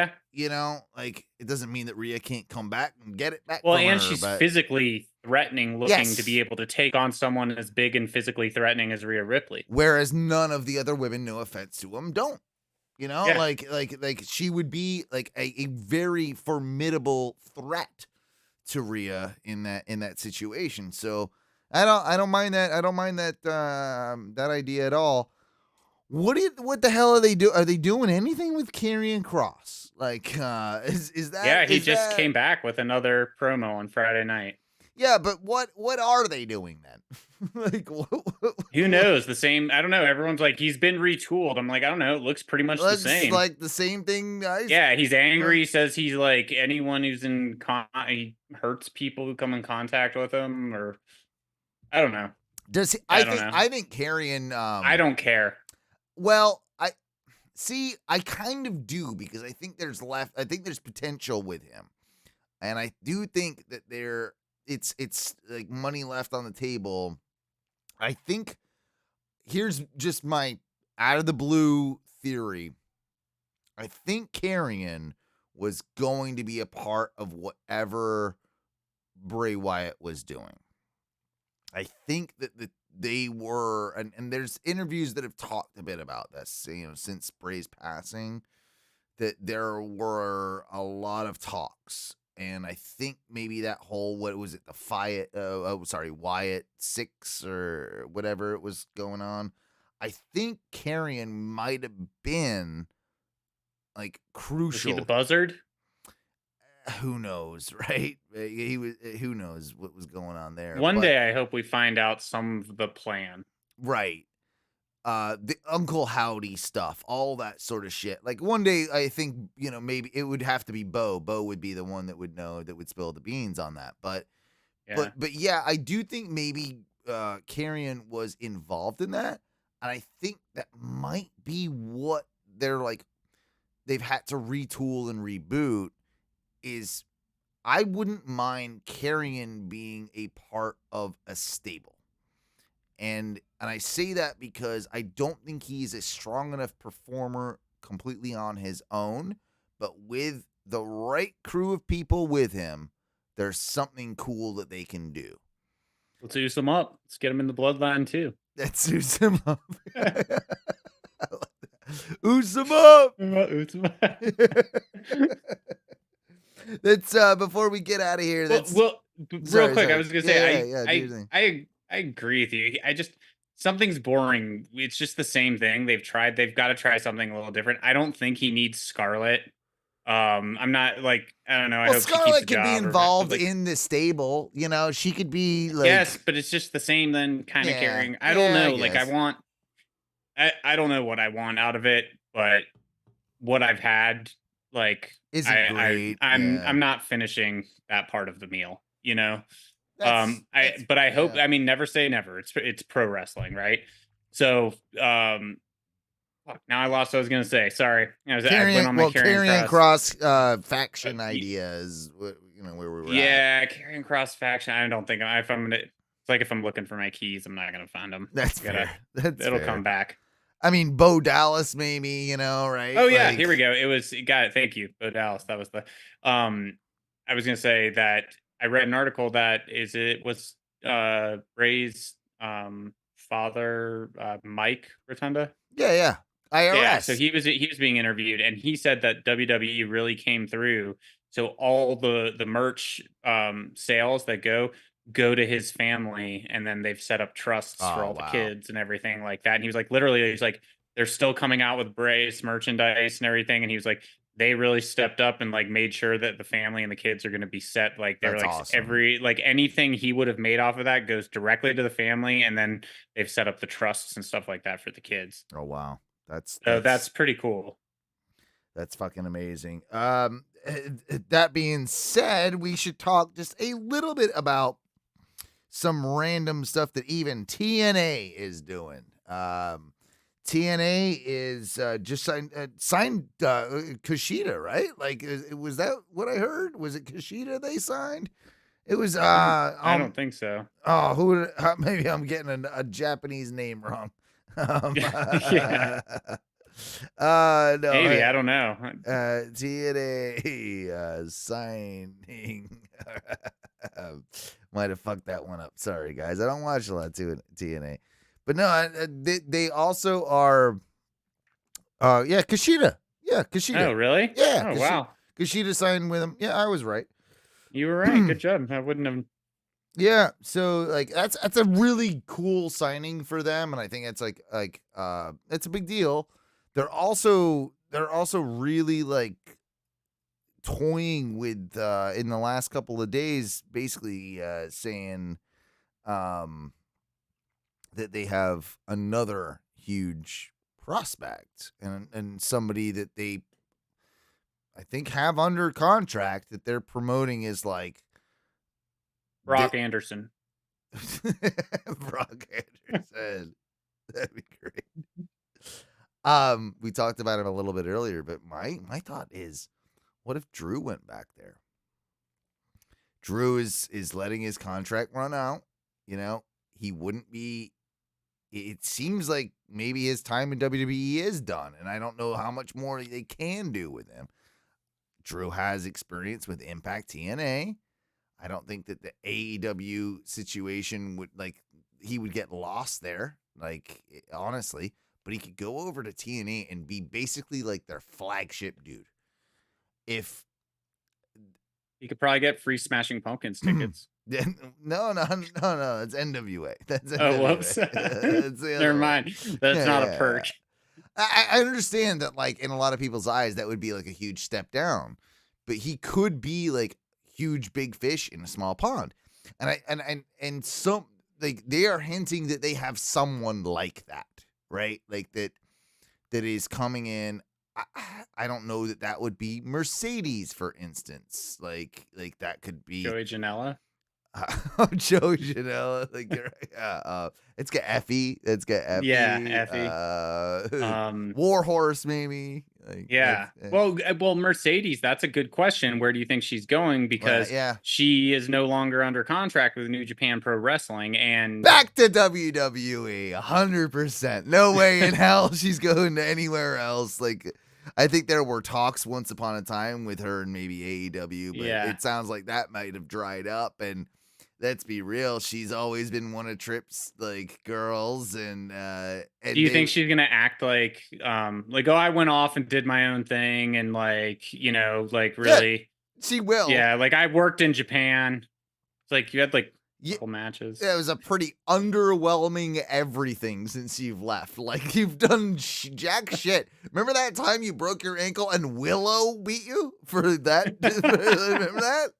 like it doesn't mean that Rhea can't come back and get it back. Well, and she's physically threatening, looking to be able to take on someone as big and physically threatening as Rhea Ripley. Whereas none of the other women, no offense to them, don't. Like she would be like a very formidable threat to Rhea in that situation. So I don't mind that. I don't mind that that idea at all. What the hell are they doing? Are they doing anything with Karion Kross? Like is that? Yeah, he just came back with another promo on Friday night. Yeah, but what are they doing then? Like, who knows? The same. I don't know. Everyone's like, he's been retooled. I'm like, I don't know. It looks pretty much the same. Like the same thing, guys. Yeah, he's angry. He says he's like anyone who's he hurts people who come in contact with him, or I don't know. Does he, I think Karion? I don't care. Well, I kind of do, because I think there's potential with him, and I do think that it's like money left on the table. I think here's just my out of the blue theory. I think Karion was going to be a part of whatever Bray Wyatt was doing. I think that they were, and there's interviews that have talked a bit about this, since Bray's passing, that there were a lot of talks. And I think maybe that whole, what was it, the Wyatt 6 or whatever it was going on. I think Karion might have been like crucial. Was he the buzzard? Who knows, right? He was. Who knows what was going on there? One day, I hope we find out some of the plan. Right. The Uncle Howdy stuff, all that sort of shit. Like one day, I think, maybe it would have to be Bo. Bo would be the one that would know, that would spill the beans on that. But yeah, I do think maybe Karion was involved in that. And I think that might be what they're like, they've had to retool and reboot. Is I wouldn't mind Karion being a part of a stable. And I say that because I don't think he's a strong enough performer completely on his own, but with the right crew of people with him, there's something cool that they can do. Let's use them up. Let's get them in the bloodline too. Let's use them up. Ooze them up. That's before we get out of here. That's real quick. I was gonna say, I agree with you. Something's boring. It's just the same thing. They've got to try something a little different. I don't think he needs Scarlett. I'm not like, I don't know. I hope Scarlett could be involved in the stable. She could be like, yes, but it's just the same then kind of carrying. I don't know. Like I don't know what I want out of it, but what I've had, like, isn't great. I'm not finishing that part of the meal, But I hope, I mean, never say never. It's pro wrestling, right? So, fuck, now I lost what I was gonna say. Sorry, I went on my Karrion Kross faction idea is what, where we were at. Karrion Kross faction. I don't think if I'm gonna. It's like if I'm looking for my keys, I'm not gonna find them. That's fair. It'll come back. I mean, Bo Dallas, maybe, right? Oh yeah, here we go. Got it. Thank you, Bo Dallas. That was the. I was gonna say that I read an article that was Ray's father, Mike Rotunda. Yeah. IRS. Yeah, so he was being interviewed, and he said that WWE really came through. So all the merch sales that go to his family, and then they've set up trusts for all the kids and everything like that. And he was like, literally, he's like, they're still coming out with brace merchandise and everything. And he was like, they really stepped up and like made sure that the family and the kids are going to be set. Like they're like awesome. Anything he would have made off of that goes directly to the family, and then they've set up the trusts and stuff like that for the kids. Oh wow. That's pretty cool. That's fucking amazing. That being said, we should talk just a little bit about some random stuff that even TNA is doing. TNA is just signed Kushida, right? Like, was that what I heard? Was it Kushida they signed? It was. I don't think so. Oh, maybe I'm getting a Japanese name wrong. Yeah. No, maybe I don't know. TNA signing. Might have fucked that one up. Sorry, guys. I don't watch a lot of TNA, but no, they also are. Kushida. Yeah, Kushida. Oh, really? Yeah. Oh, wow. Kushida signed with him. Yeah, I was right. You were right. Good job. I wouldn't have. Yeah, so like that's a really cool signing for them, and I think it's it's a big deal. They're also really like toying with in the last couple of days, basically saying that they have another huge prospect and somebody that they I think have under contract that they're promoting is like Brock Anderson. Brock Anderson. That'd be great. We talked about him a little bit earlier, but my thought is, what if Drew went back there? Drew is letting his contract run out. He wouldn't be. It seems like maybe his time in WWE is done, and I don't know how much more they can do with him. Drew has experience with Impact TNA. I don't think that the AEW situation he would get lost there, honestly, but he could go over to TNA and be basically like their flagship dude. If he could probably get free Smashing Pumpkins tickets. No, it's NWA. That's NWA. Oh, whoops. Never mind. That's not a perk. I understand that, like, in a lot of people's eyes, that would be like a huge step down, but he could be like huge big fish in a small pond, and some they are hinting that they have someone like that, right? Like that is coming in. I don't know that would be Mercedes, for instance. Like that could be Joey Janela. Joey Janela, it's got Effie. It's got Effie. Yeah, Effie. Warhorse, maybe. Well, Mercedes. That's a good question. Where do you think she's going? Because she is no longer under contract with New Japan Pro Wrestling, and back to WWE. 100%. No way in hell she's going to anywhere else. Like, I think there were talks once upon a time with her and maybe AEW, but it sounds like that might have dried up. And let's be real, she's always been one of Tripp's girls. And do you think she's gonna act like I went off and did my own thing and really? Yeah, she will. Yeah, I worked in Japan. It's you had couple matches. It was a pretty underwhelming everything since you've left. You've done jack shit. Remember that time you broke your ankle and Willow beat you for that? Remember that?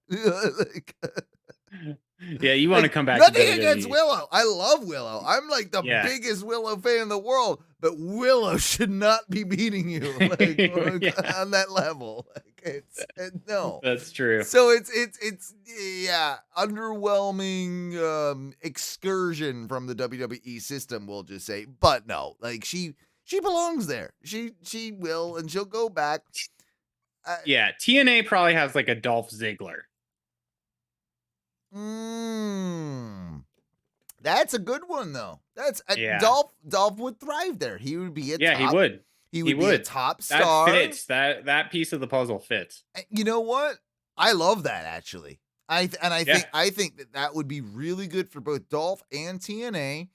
Yeah, you want to come back. Nothing against Willow. I love Willow. I'm the biggest Willow fan in the world, but Willow should not be beating you on that level. pockets. And no. That's true. So it's yeah, underwhelming excursion from the WWE system, we'll just say. But no, like she belongs there. She will, and she'll go back. Yeah, TNA probably has like a Dolph Ziggler. That's a good one though. That's Yeah. Dolph would thrive there. He would be he would. He would be a top star. That fits. That piece of the puzzle fits. You know what? I love that actually. I think that would be really good for both Dolph and TNA.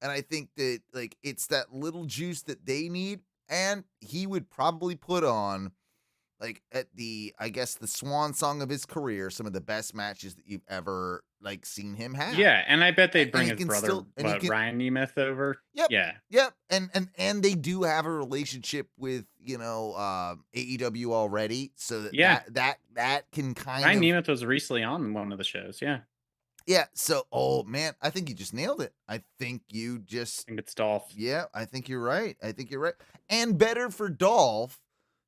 And I think that like it's that little juice that they need, and he would probably put on like at the swan song of his career, some of the best matches that you've ever like seen him have. Yeah, and I bet they'd bring his brother Ryan Nemeth over. Yep. Yeah. Yep. And they do have a relationship with, AEW already. So that can kind Ryan of Nemeth was recently on one of the shows, yeah. Yeah, so oh man, I think you just nailed it. I think it's Dolph. Yeah, I think you're right. And better for Dolph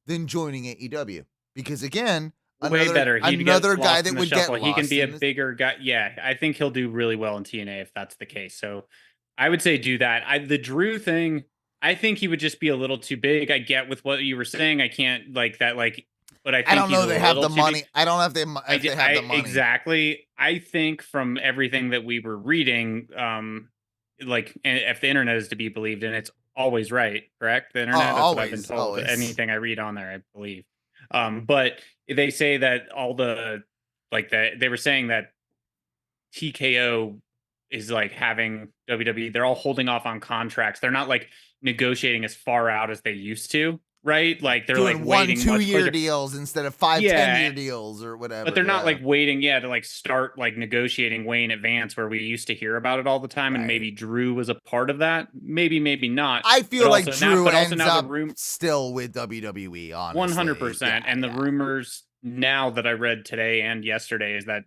than joining AEW. Because again, way better. Another guy that would get lost. He can be a bigger guy. Yeah, I think he'll do really well in TNA if that's the case. So I would say do that. The Drew thing, I think he would just be a little too big. I get with what you were saying. I can't like that, but I think I don't know they have the money. I don't know if they have the money. Exactly. I think from everything that we were reading, if the internet is to be believed, and it's always right, correct? The internet, that's what I've been told. Always. Anything I read on there, I believe. But they say that they were saying that TKO is like having WWE, they're all holding off on contracts. They're not like negotiating as far out as they used to. Right, like they're doing like waiting 1-2-year deals instead of 5-10-year deals or whatever. But they're not like waiting, to like start like negotiating way in advance where we used to hear about it all the time. Right. And maybe Drew was a part of that. Maybe not. I feel like Drew ends up still with WWE. Honestly, 100%. And the rumors now that I read today and yesterday is that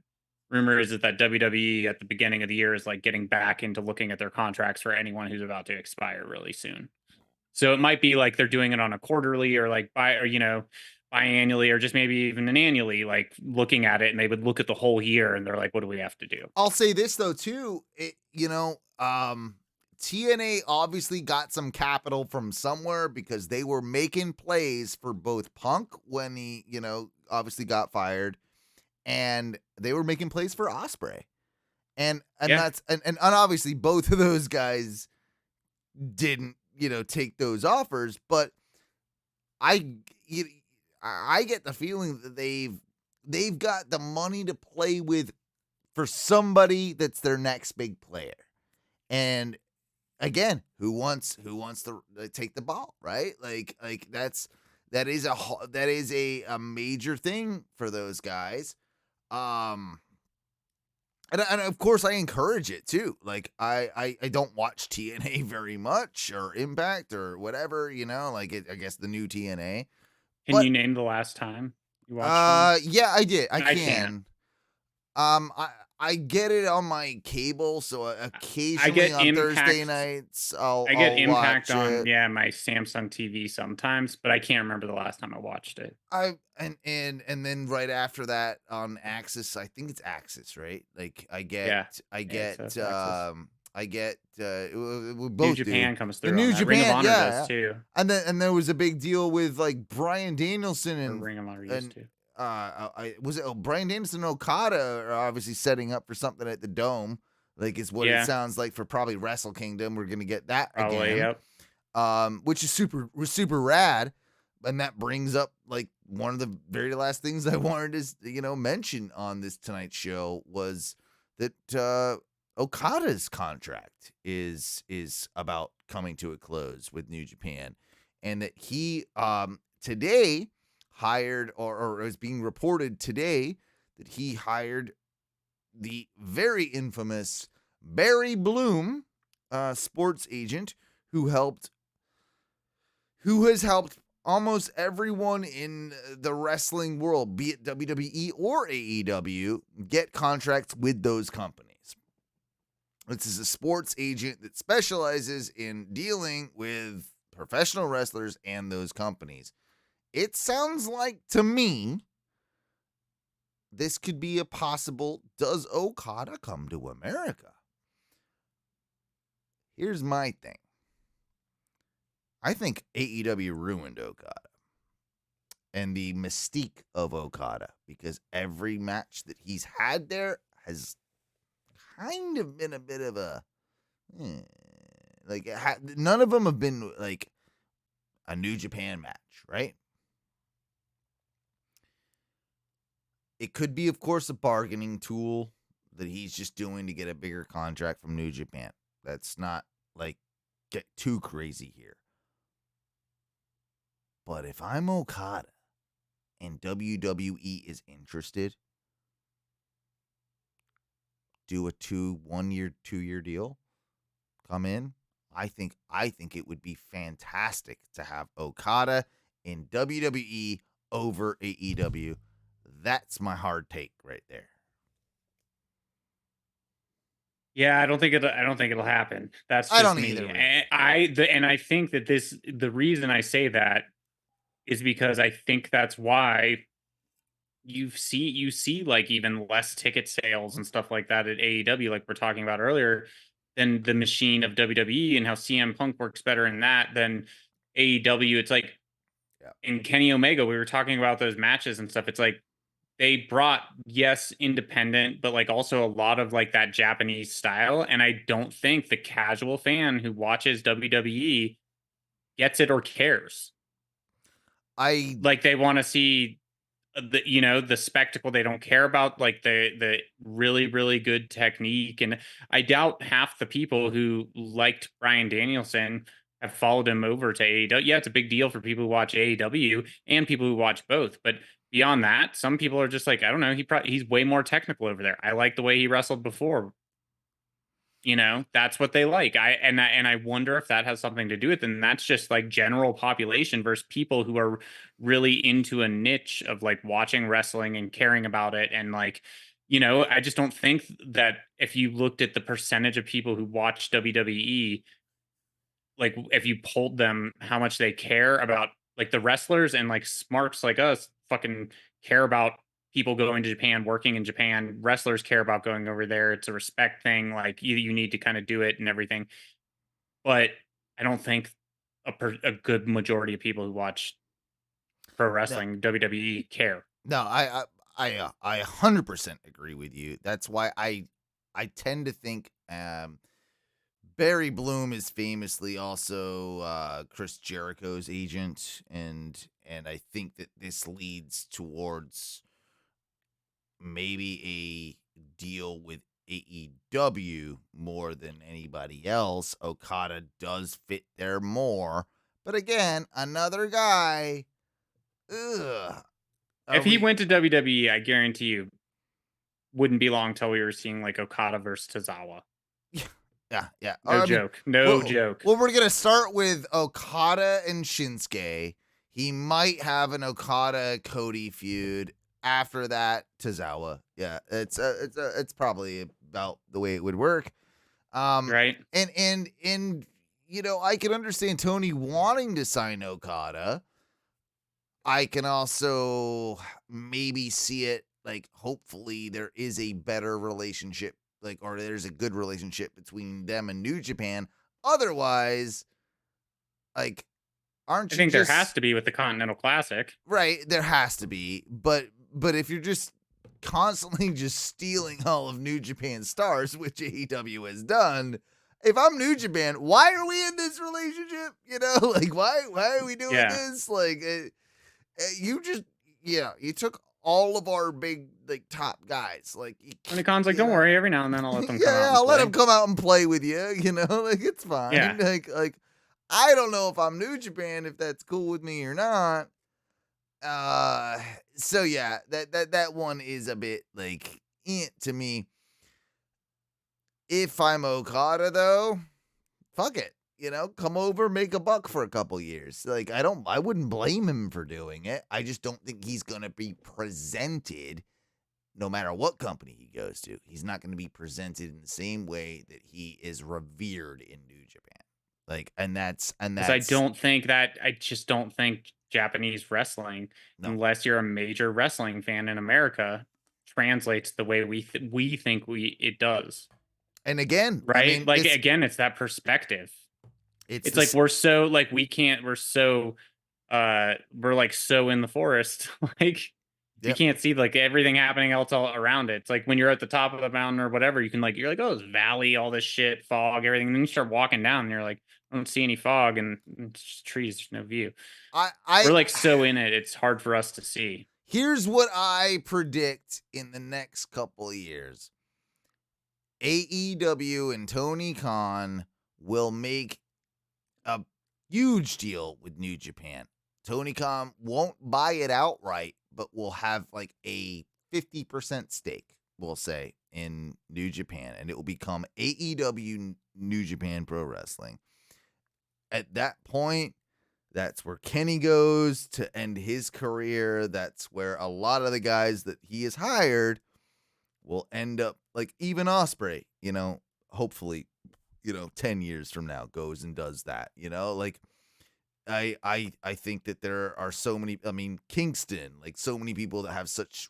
WWE at the beginning of the year is like getting back into looking at their contracts for anyone who's about to expire really soon. So it might be like they're doing it on a quarterly or like biannually or just maybe even an annually, like looking at it, and they would look at the whole year and they're like, what do we have to do? I'll say this though too, TNA obviously got some capital from somewhere because they were making plays for both Punk when he, obviously got fired, and they were making plays for Ospreay. And that's and obviously both of those guys didn't take those offers, but I get the feeling that they've got the money to play with for somebody that's their next big player. And again, who wants to take the ball, right? Like that is a major thing for those guys. And of course, I encourage it too. Like I don't watch TNA very much or Impact or whatever, I guess the new TNA. Can you name the last time you watched? Yeah, I did. I can. I get it on my cable, so occasionally on Thursday nights I get Impact on my Samsung TV sometimes, but I can't remember the last time I watched it. And then right after that on Axis, I think it's Axis, right? Like I get both New Japan comes through. The New Japan, Ring of Honor does too. And there was a big deal with like Bryan Danielson and Ring of Honor used to. Bryan Danielson and Okada are obviously setting up for something at the Dome, like is what it sounds like for probably Wrestle Kingdom. We're gonna get that again, which is super rad. And that brings up like one of the very last things I wanted to mention on this tonight's show was that Okada's contract is about coming to a close with New Japan, and that he today hired or is being reported today that he hired the very infamous Barry Bloom, sports agent who has helped almost everyone in the wrestling world, be it WWE or AEW, get contracts with those companies. This is a sports agent that specializes in dealing with professional wrestlers and those companies. it sounds like to me this could be a possible, does Okada come to America? Here's my thing. I think AEW ruined Okada and the mystique of Okada, because every match that he's had there has kind of been a bit of a none of them have been like a New Japan match, right? It could be, of course, a bargaining tool that he's just doing to get a bigger contract from New Japan. That's not like get too crazy here. But if I'm Okada and WWE is interested, do a 1-year, 2-year deal, come in. I think it would be fantastic to have Okada in WWE over AEW. That's my hard take right there. Yeah, I don't think it'll happen. That's I just don't me. either. Really. And I think that the reason I say that is because I think that's why you see like even less ticket sales and stuff like that at AEW, like we're talking about earlier, than the machine of WWE, and how CM Punk works better in that than AEW. It's like in Kenny Omega, we were talking about those matches and stuff. It's like they brought, yes, independent, but like also a lot of like that Japanese style. And I don't think the casual fan who watches WWE gets it or cares. Like they want to see the spectacle. They don't care about like the really really good technique. And I doubt half the people who liked Bryan Danielson have followed him over to AEW. Yeah, it's a big deal for people who watch AEW and people who watch both, but beyond that, some people are just like, I don't know, he's way more technical over there. I like the way he wrestled before. That's what they like. I wonder if that has something to do with it. And that's just like general population versus people who are really into a niche of like watching wrestling and caring about it. And like, I just don't think that if you looked at the percentage of people who watch WWE, like if you polled them how much they care about like the wrestlers, and like smarks like us fucking care about people going to Japan, working in Japan. Wrestlers care about going over there. It's a respect thing. Like you need to kind of do it and everything. But I don't think a good majority of people who watch pro wrestling, WWE, care. No, I 100% agree with you. That's why I tend to think Barry Bloom is famously also Chris Jericho's agent, and I think that this leads towards maybe a deal with AEW more than anybody else. Okada does fit there more, but again, another guy. Ugh. If he went to WWE, I guarantee you, wouldn't be long till we were seeing like Okada versus Tozawa. Yeah. No joke. No joke. Well, we're gonna start with Okada and Shinsuke. He might have an Okada Cody feud. After that, Tozawa. Yeah, it's probably about the way it would work. Right. And I can understand Tony wanting to sign Okada. I can also maybe see it like hopefully there is a better relationship, like, or there's a good relationship between them and New Japan. Otherwise, like, I think there has to be with the Continental Classic. Right, there has to be. But if you're just constantly just stealing all of New Japan's stars, which AEW has done, if I'm New Japan, why are we in this relationship? Like why are we doing this? Like you took all of our big like top guys. Like Khan's like, don't worry, every now and then I'll let them come out. I'll let them come out and play with you. Like it's fine. Yeah. Like I don't know if I'm New Japan if that's cool with me or not. So yeah, that one is a bit like to me. If I'm Okada though, fuck it. Come over, make a buck for a couple years. Like I wouldn't blame him for doing it. I just don't think he's gonna be presented, no matter what company he goes to. He's not gonna be presented in the same way that he is revered in New Japan. Like, and that's. I just don't think Japanese wrestling, No. unless you're a major wrestling fan in America, translates the way we think it does. And again, I Right? mean, Like, again, it's that perspective. it's It's like this. we're so like we're like so in the forest. Like we Yep. can't see like everything happening else all around it. It's like when you're at the top of the mountain or whatever, you can like you're like, oh, this valley, all this shit, fog, everything. And then you start walking down and you're like, I don't see any fog and it's just trees, there's no view. I We're like so in it, it's hard for us to see. Here's what I predict in the next couple of years. AEW and Tony Khan will make a huge deal with New Japan. Tony Khan won't buy it outright, but will have like a 50% stake, we'll say, in New Japan, and it will become AEW New Japan Pro Wrestling. At that point, that's where Kenny goes to end his career. That's where a lot of the guys that he has hired will end up, like even Ospreay, hopefully, 10 years from now goes and does that, like I think that there are so many, I mean, Kingston, like so many people that have such,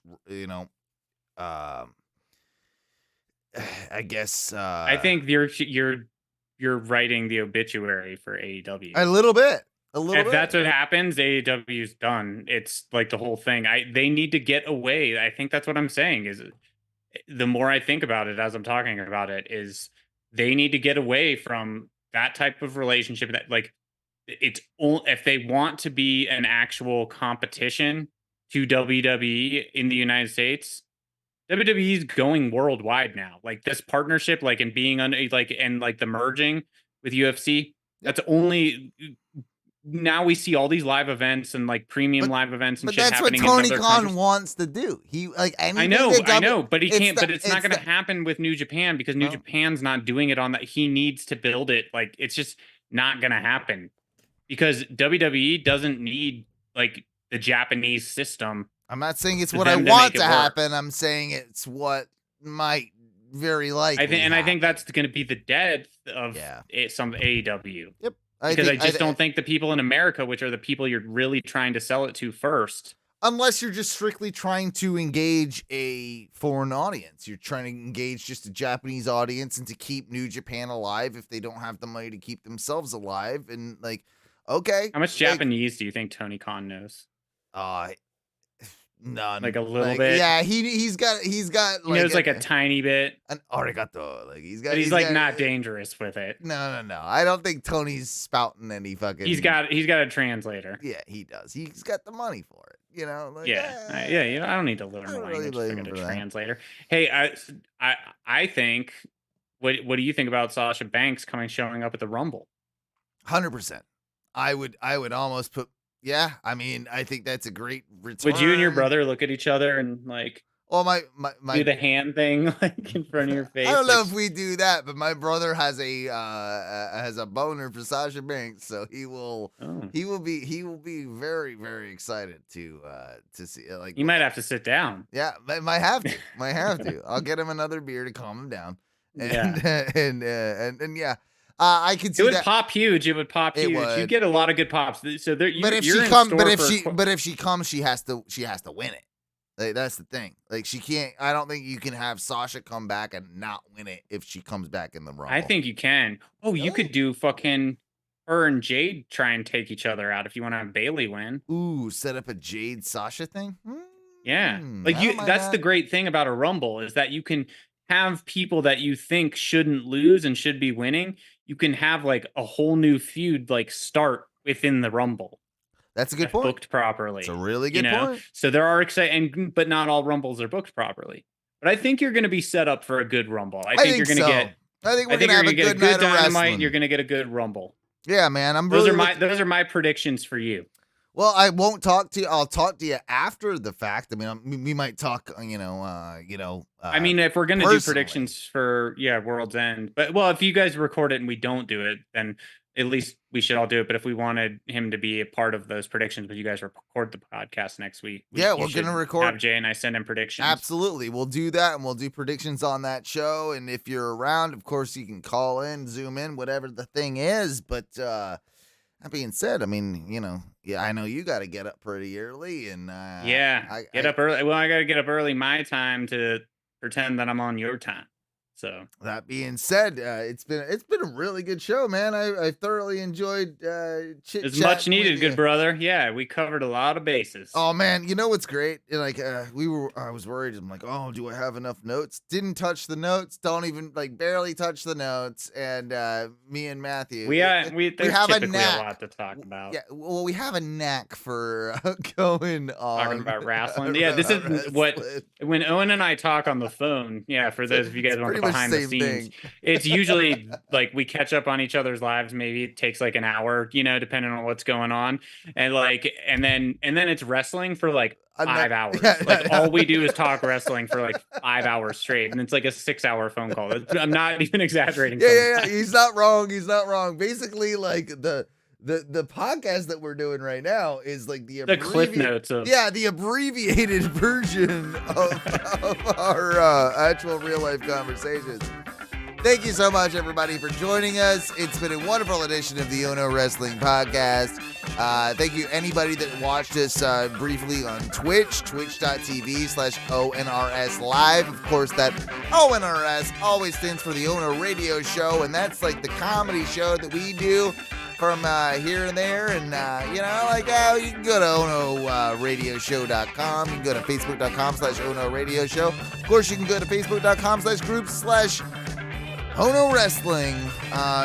I guess, I think you're writing the obituary for AEW. a little bit. If that's what happens, AEW's done. It's like the whole thing. They need to get away. I think that's what I'm saying is the more I think about it as I'm talking about it is they need to get away from that type of relationship that like if they want to be an actual competition to WWE in the United States, WWE is going worldwide now. Like this partnership, like and being on like and like the merging with UFC, that's only now we see all these live events and like premium live events and but shit that's what happening. Tony Khan wants to do. He like I know, but he can't. But it's not going to happen with New Japan because New Japan's not doing it on that. He needs to build it. Like it's just not going to happen because WWE doesn't need like the Japanese system. I'm not saying it's what I want to happen. I'm saying it's what might very likely. I think that's going to be the death of some AEW. Yep. Because I just don't think the people in America, which are the people you're really trying to sell it to first. Unless you're just strictly trying to engage a foreign audience. You're trying to engage just a Japanese audience and to keep New Japan alive if they don't have the money to keep themselves alive. And like, okay. How much Japanese do you think Tony Khan knows? None. Like a little bit. Yeah, he's got he knows like a tiny bit. An arigato. Like he's like not dangerous with it. No. I don't think Tony's spouting any fucking. He's got a translator. Yeah, he does. He's got the money for it. Like, I don't need to learn the language to get a translator. Hey, I think what do you think about Sasha Banks showing up at the Rumble? 100%. I would almost put. Yeah, I mean, I think that's a great return. Would you and your brother look at each other and like? Well, my do the hand thing like in front of your face. I don't know if we do that, but my brother has a boner for Sasha Banks, so he will be very, very excited to see like. You might have to sit down. Yeah, might have to. I'll get him another beer to calm him down. And yeah. I could see it would pop huge. It would pop huge. You get a lot of good pops. So there, but if she comes, she has to win it. Like, that's the thing. Like she can't. I don't think you can have Sasha come back and not win it if she comes back in the Rumble. I think you can. Oh, you could do fucking her and Jade try and take each other out if you want to have Bailey win. Ooh, set up a Jade Sasha thing. Yeah, like that's the great thing about a Rumble is that you can have people that you think shouldn't lose and should be winning. You can have like a whole new feud like start within the Rumble. That's a good point. Booked properly. It's a really good point. So there are exciting, but not all Rumbles are booked properly. But I think you're going to be set up for a good Rumble. I think you're going to get. I think we're going to have a good night of wrestling. You're going to get a good Rumble. Yeah, man. Those are my predictions for you. Well, I won't talk to you. I'll talk to you after the fact. I mean, we might talk. I mean, if we're gonna do predictions for World's End, but if you guys record it and we don't do it, then at least we should all do it. But if we wanted him to be a part of those predictions, but you guys record the podcast next week, we're gonna record. Have Jay and I send him predictions. Absolutely, we'll do that, and we'll do predictions on that show. And if you're around, of course, you can call in, zoom in, whatever the thing is. But that being said, I mean, Yeah, I know you got to get up pretty early, and get up early. Well, I got to get up early my time to pretend that I'm on your time. So that being said, it's been a really good show, man. I thoroughly enjoyed chit it's much needed, good brother. Yeah, we covered a lot of bases. Oh man, you know what's great? Like I was worried. I'm like, oh, do I have enough notes? Didn't touch the notes. Don't even barely touch the notes. And me and Matthew, we have a lot to talk about. Yeah, well, we have a knack for going on talking about wrestling. Yeah, this is what when Owen and I talk on the phone. Yeah, for those of you guys want the behind the scenes, it's usually like we catch up on each other's lives. Maybe it takes like an hour, depending on what's going on, and then it's wrestling for like 5 hours. All we do is talk wrestling for like 5 hours straight, and it's like a 6-hour phone call. I'm not even exaggerating. Yeah. He's not wrong. Basically, like the podcast that we're doing right now is like the cliff notes of the abbreviated version of our actual real life conversations. Thank you so much, everybody, for joining us. It's been a wonderful edition of the OHNO Wrestling Podcast. Thank you, anybody that watched us briefly on Twitch, twitch.tv/ONRS Live. Of course, that ONRS always stands for the OHNO Radio Show, and that's like the comedy show that we do from here and there. And, you can go to OHNORadioshow.com. You can go to Facebook.com/OHNO Radio Show. Of course, you can go to Facebook.com/groups/OHNO Wrestling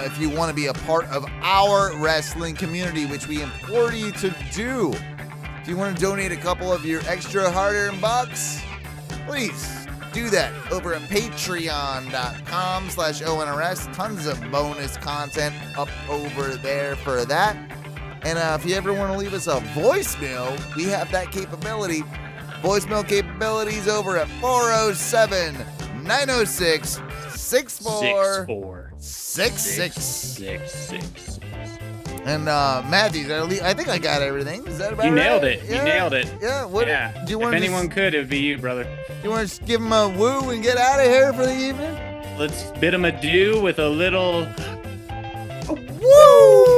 if you want to be a part of our wrestling community, which we implore you to do. If you want to donate a couple of your extra hard-earned bucks, please do that over at patreon.com/ONRS. Tons of bonus content up over there for that. And if you ever want to leave us a voicemail, we have that capability. Voicemail capabilities over at 407-906-6466. And Matthew, I think I got everything. Is that about right? You nailed it. Yeah. You nailed it. Yeah. Do you want if anyone could, it'd be you, brother. Do you want to just give him a woo and get out of here for the evening? Let's bid him adieu with a little woo!